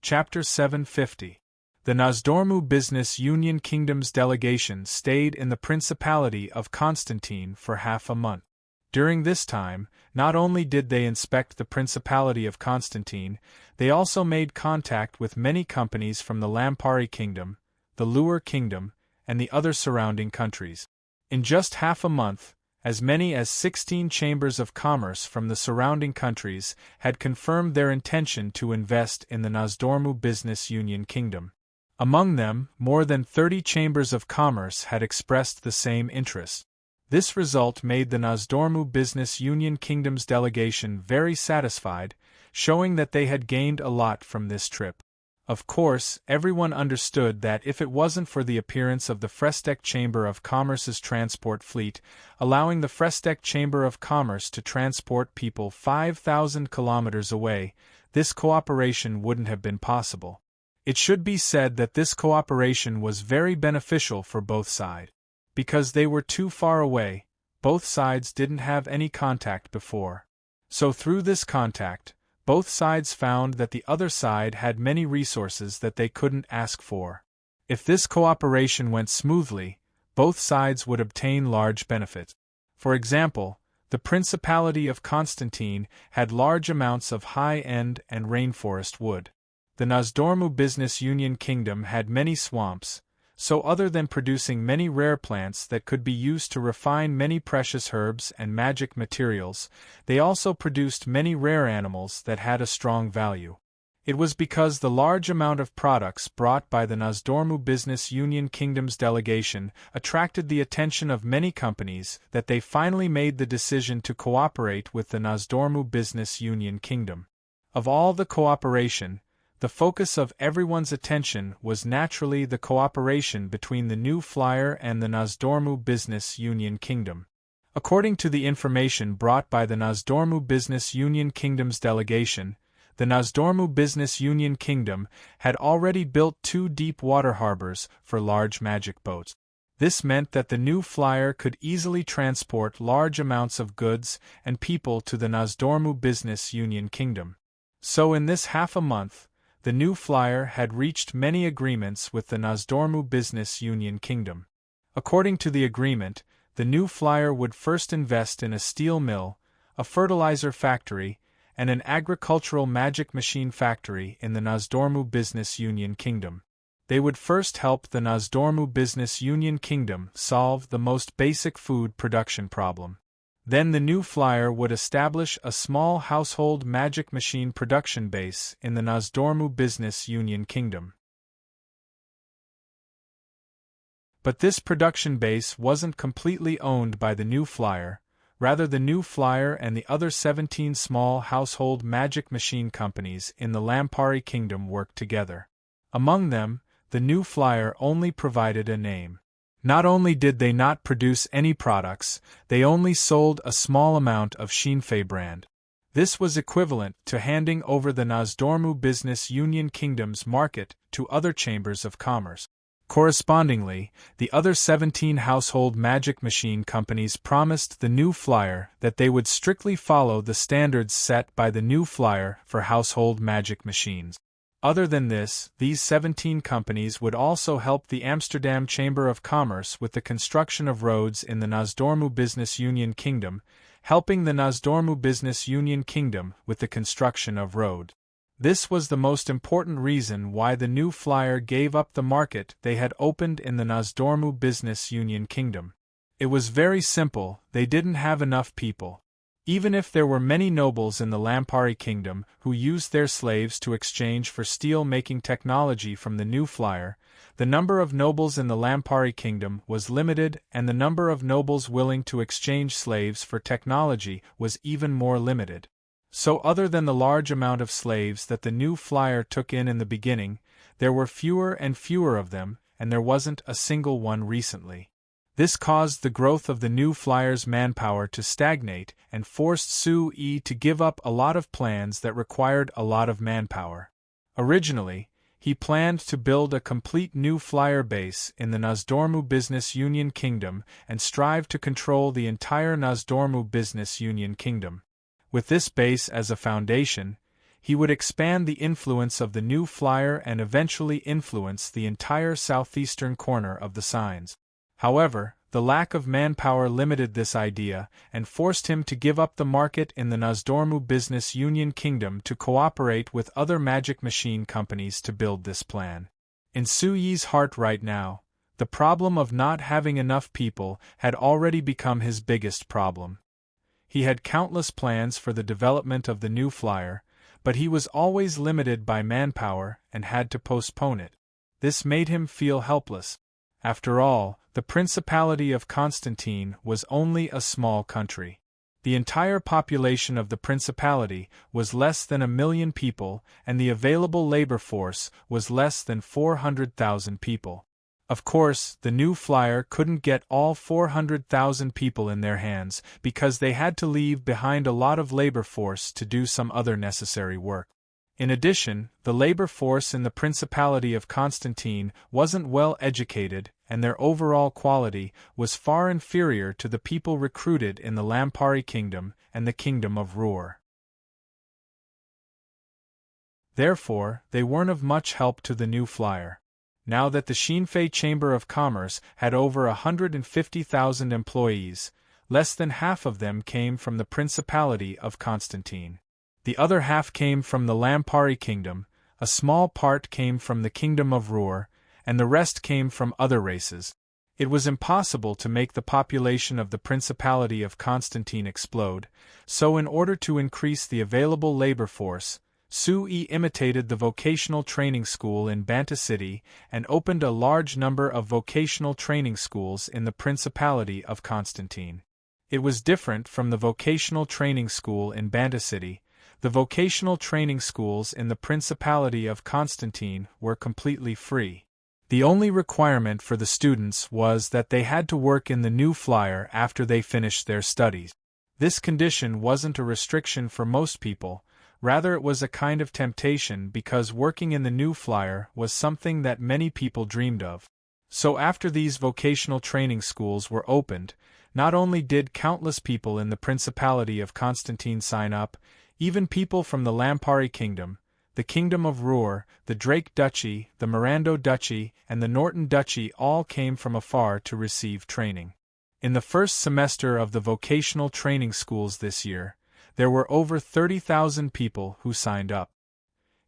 Chapter 750. The Nozdormu Business Union Kingdom's delegation stayed in the Principality of Constantine for half a month. During this time, not only did they inspect the Principality of Constantine, they also made contact with many companies from the Lampari Kingdom, the Lure Kingdom, and the other surrounding countries. In just half a month, as many as 16 chambers of commerce from the surrounding countries had confirmed their intention to invest in the Nozdormu Business Union Kingdom. Among them, more than 30 chambers of commerce had expressed the same interest. This result made the Nozdormu Business Union Kingdom's delegation very satisfied, showing that they had gained a lot from this trip. Of course, everyone understood that if it wasn't for the appearance of the Frestek Chamber of Commerce's transport fleet, allowing the Frestek Chamber of Commerce to transport people 5,000 kilometers away, this cooperation wouldn't have been possible. It should be said that this cooperation was very beneficial for both sides. Because they were too far away, both sides didn't have any contact before. So through this contact, both sides found that the other side had many resources that they couldn't ask for. If this cooperation went smoothly, both sides would obtain large benefits. For example, the Principality of Constantine had large amounts of high-end and rainforest wood. The Nozdormu Business Union Kingdom had many swamps, so other than producing many rare plants that could be used to refine many precious herbs and magic materials, they also produced many rare animals that had a strong value. It was because the large amount of products brought by the Nozdormu Business Union Kingdom's delegation attracted the attention of many companies that they finally made the decision to cooperate with the Nozdormu Business Union Kingdom. Of all the cooperation, the focus of everyone's attention was naturally the cooperation between the new flyer and the Nozdormu Business Union Kingdom. According to the information brought by the Nozdormu Business Union Kingdom's delegation, the Nozdormu Business Union Kingdom had already built 2 deep water harbors for large magic boats. This meant that the new flyer could easily transport large amounts of goods and people to the Nozdormu Business Union Kingdom. So in this half a month, the new flyer had reached many agreements with the Nozdormu Business Union Kingdom. According to the agreement, the new flyer would first invest in a steel mill, a fertilizer factory, and an agricultural magic machine factory in the Nozdormu Business Union Kingdom. They would first help the Nozdormu Business Union Kingdom solve the most basic food production problem. Then the new flyer would establish a small household magic machine production base in the Nozdormu Business Union Kingdom. But this production base wasn't completely owned by the new flyer. Rather, the new flyer and the other 17 small household magic machine companies in the Lampari Kingdom worked together. Among them, the new flyer only provided a name. Not only did they not produce any products, they only sold a small amount of Shinfei brand. This was equivalent to handing over the Nozdormu Business Union Kingdom's market to other chambers of commerce. Correspondingly, the other 17 household magic machine companies promised the new flyer that they would strictly follow the standards set by the new flyer for household magic machines. Other than this, these 17 companies would also help the Amsterdam Chamber of Commerce with the construction of roads in the Nozdormu Business Union Kingdom, helping the Nozdormu Business Union Kingdom with the construction of roads. This was the most important reason why the new flyer gave up the market they had opened in the Nozdormu Business Union Kingdom. It was very simple, they didn't have enough people. Even if there were many nobles in the Lampari Kingdom who used their slaves to exchange for steel-making technology from the new flyer, the number of nobles in the Lampari Kingdom was limited and the number of nobles willing to exchange slaves for technology was even more limited. So other than the large amount of slaves that the new flyer took in the beginning, there were fewer and fewer of them, and there wasn't a single one recently. This caused the growth of the new flyer's manpower to stagnate and forced Su Yi to give up a lot of plans that required a lot of manpower. Originally, he planned to build a complete new flyer base in the Nozdormu Business Union Kingdom and strive to control the entire Nozdormu Business Union Kingdom. With this base as a foundation, he would expand the influence of the new flyer and eventually influence the entire southeastern corner of the Signs. However, the lack of manpower limited this idea and forced him to give up the market in the Nozdormu Business Union Kingdom to cooperate with other magic machine companies to build this plan. In Su Yi's heart right now, the problem of not having enough people had already become his biggest problem. He had countless plans for the development of the new flyer, but he was always limited by manpower and had to postpone it. This made him feel helpless. After all, the Principality of Constantine was only a small country. The entire population of the Principality was less than 1 million people, and the available labor force was less than 400,000 people. Of course, the new flyer couldn't get all 400,000 people in their hands because they had to leave behind a lot of labor force to do some other necessary work. In addition, the labor force in the Principality of Constantine wasn't well educated, and their overall quality was far inferior to the people recruited in the Lampari Kingdom and the Kingdom of Ruhr. Therefore, they weren't of much help to the new flyer. Now that the Shinfei Chamber of Commerce had over 150,000 employees, less than half of them came from the Principality of Constantine. The other half came from the Lampari Kingdom, a small part came from the Kingdom of Ruhr, and the rest came from other races. It was impossible to make the population of the Principality of Constantine explode, so in order to increase the available labor force, Su Yi imitated the vocational training school in Banta City and opened a large number of vocational training schools in the Principality of Constantine. It was different from the vocational training school in Banta City. The vocational training schools in the Principality of Constantine were completely free. The only requirement for the students was that they had to work in the new flyer after they finished their studies. This condition wasn't a restriction for most people, rather it was a kind of temptation because working in the new flyer was something that many people dreamed of. So after these vocational training schools were opened, not only did countless people in the Principality of Constantine sign up, even people from the Lampari Kingdom, the Kingdom of Ruhr, the Drake Duchy, the Mirando Duchy, and the Norton Duchy all came from afar to receive training. In the first semester of the vocational training schools this year, there were over 30,000 people who signed up.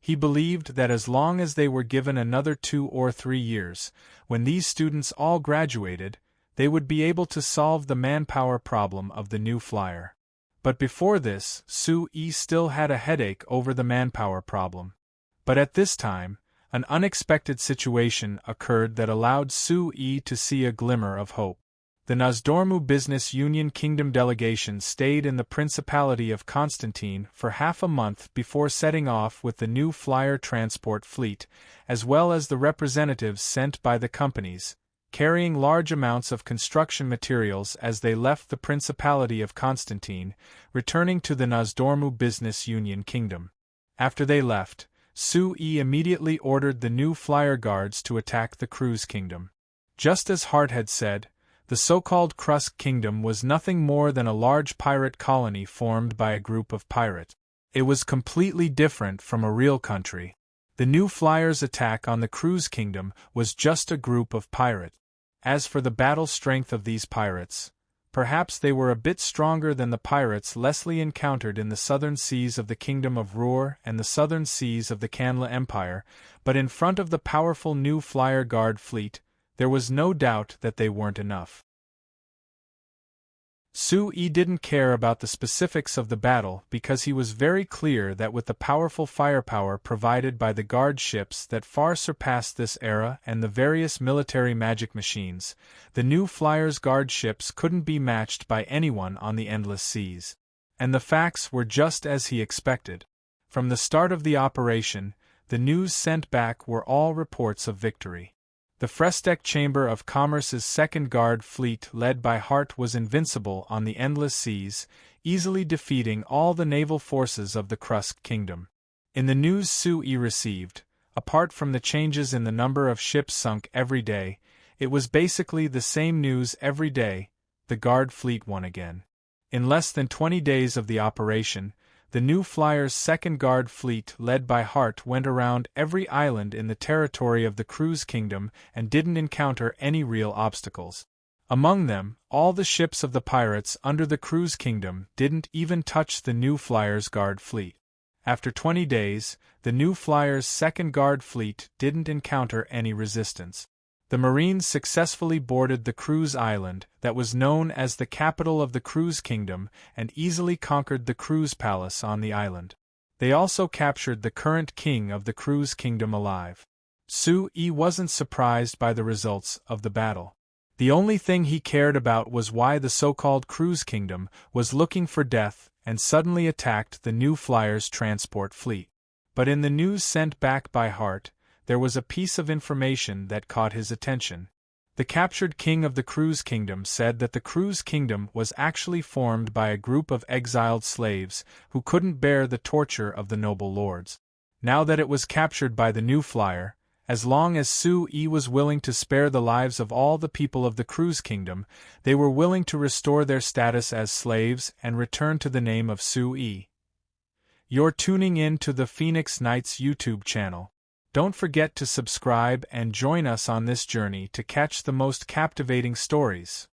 He believed that as long as they were given another 2 or 3 years, when these students all graduated, they would be able to solve the manpower problem of the new flyer. But before this, Sue still had a headache over the manpower problem. But at this time, an unexpected situation occurred that allowed Sue to see a glimmer of hope. The Nozdormu Business Union Kingdom delegation stayed in the Principality of Constantine for half a month before setting off with the new flyer transport fleet, as well as the representatives sent by the companies, carrying large amounts of construction materials as they left the Principality of Constantine, returning to the Nozdormu Business Union Kingdom. After they left, Sue immediately ordered the new flyer guards to attack the Cruise Kingdom. Just as Hart had said, the so-called Krusk Kingdom was nothing more than a large pirate colony formed by a group of pirates. It was completely different from a real country. The new flyers' attack on the Cruise Kingdom was just a group of pirates. As for the battle strength of these pirates, perhaps they were a bit stronger than the pirates Leslie encountered in the southern seas of the Kingdom of Ruhr and the southern seas of the Kanla Empire, but in front of the powerful new flyer guard fleet, there was no doubt that they weren't enough. Sue didn't care about the specifics of the battle because he was very clear that with the powerful firepower provided by the guard ships that far surpassed this era and the various military magic machines, the new flyers' guard ships couldn't be matched by anyone on the endless seas. And the facts were just as he expected. From the start of the operation, the news sent back were all reports of victory. The Fresteck Chamber of Commerce's second guard fleet led by Hart was invincible on the endless seas, easily defeating all the naval forces of the Krusk Kingdom. In the news Sue received, apart from the changes in the number of ships sunk every day, it was basically the same news every day: the guard fleet won again. In less than 20 days of the operation, the new flyer's second guard fleet led by Hart went around every island in the territory of the Cruise Kingdom and didn't encounter any real obstacles. Among them, all the ships of the pirates under the Cruise Kingdom didn't even touch the new flyer's guard fleet. After 20 days, the new flyer's second guard fleet didn't encounter any resistance. The Marines successfully boarded the Cruise Island that was known as the capital of the Cruise Kingdom and easily conquered the Cruise Palace on the island. They also captured the current king of the Cruise Kingdom alive. Sue wasn't surprised by the results of the battle. The only thing he cared about was why the so-called Cruise Kingdom was looking for death and suddenly attacked the new flyer's transport fleet. But in the news sent back by Hart, there was a piece of information that caught his attention. The captured king of the Cruise Kingdom said that the Cruise Kingdom was actually formed by a group of exiled slaves who couldn't bear the torture of the noble lords. Now that it was captured by the new flyer, as long as Sue was willing to spare the lives of all the people of the Cruise Kingdom, they were willing to restore their status as slaves and return to the name of Sue. You're tuning in to the Phoenix Knights YouTube channel. Don't forget to subscribe and join us on this journey to catch the most captivating stories.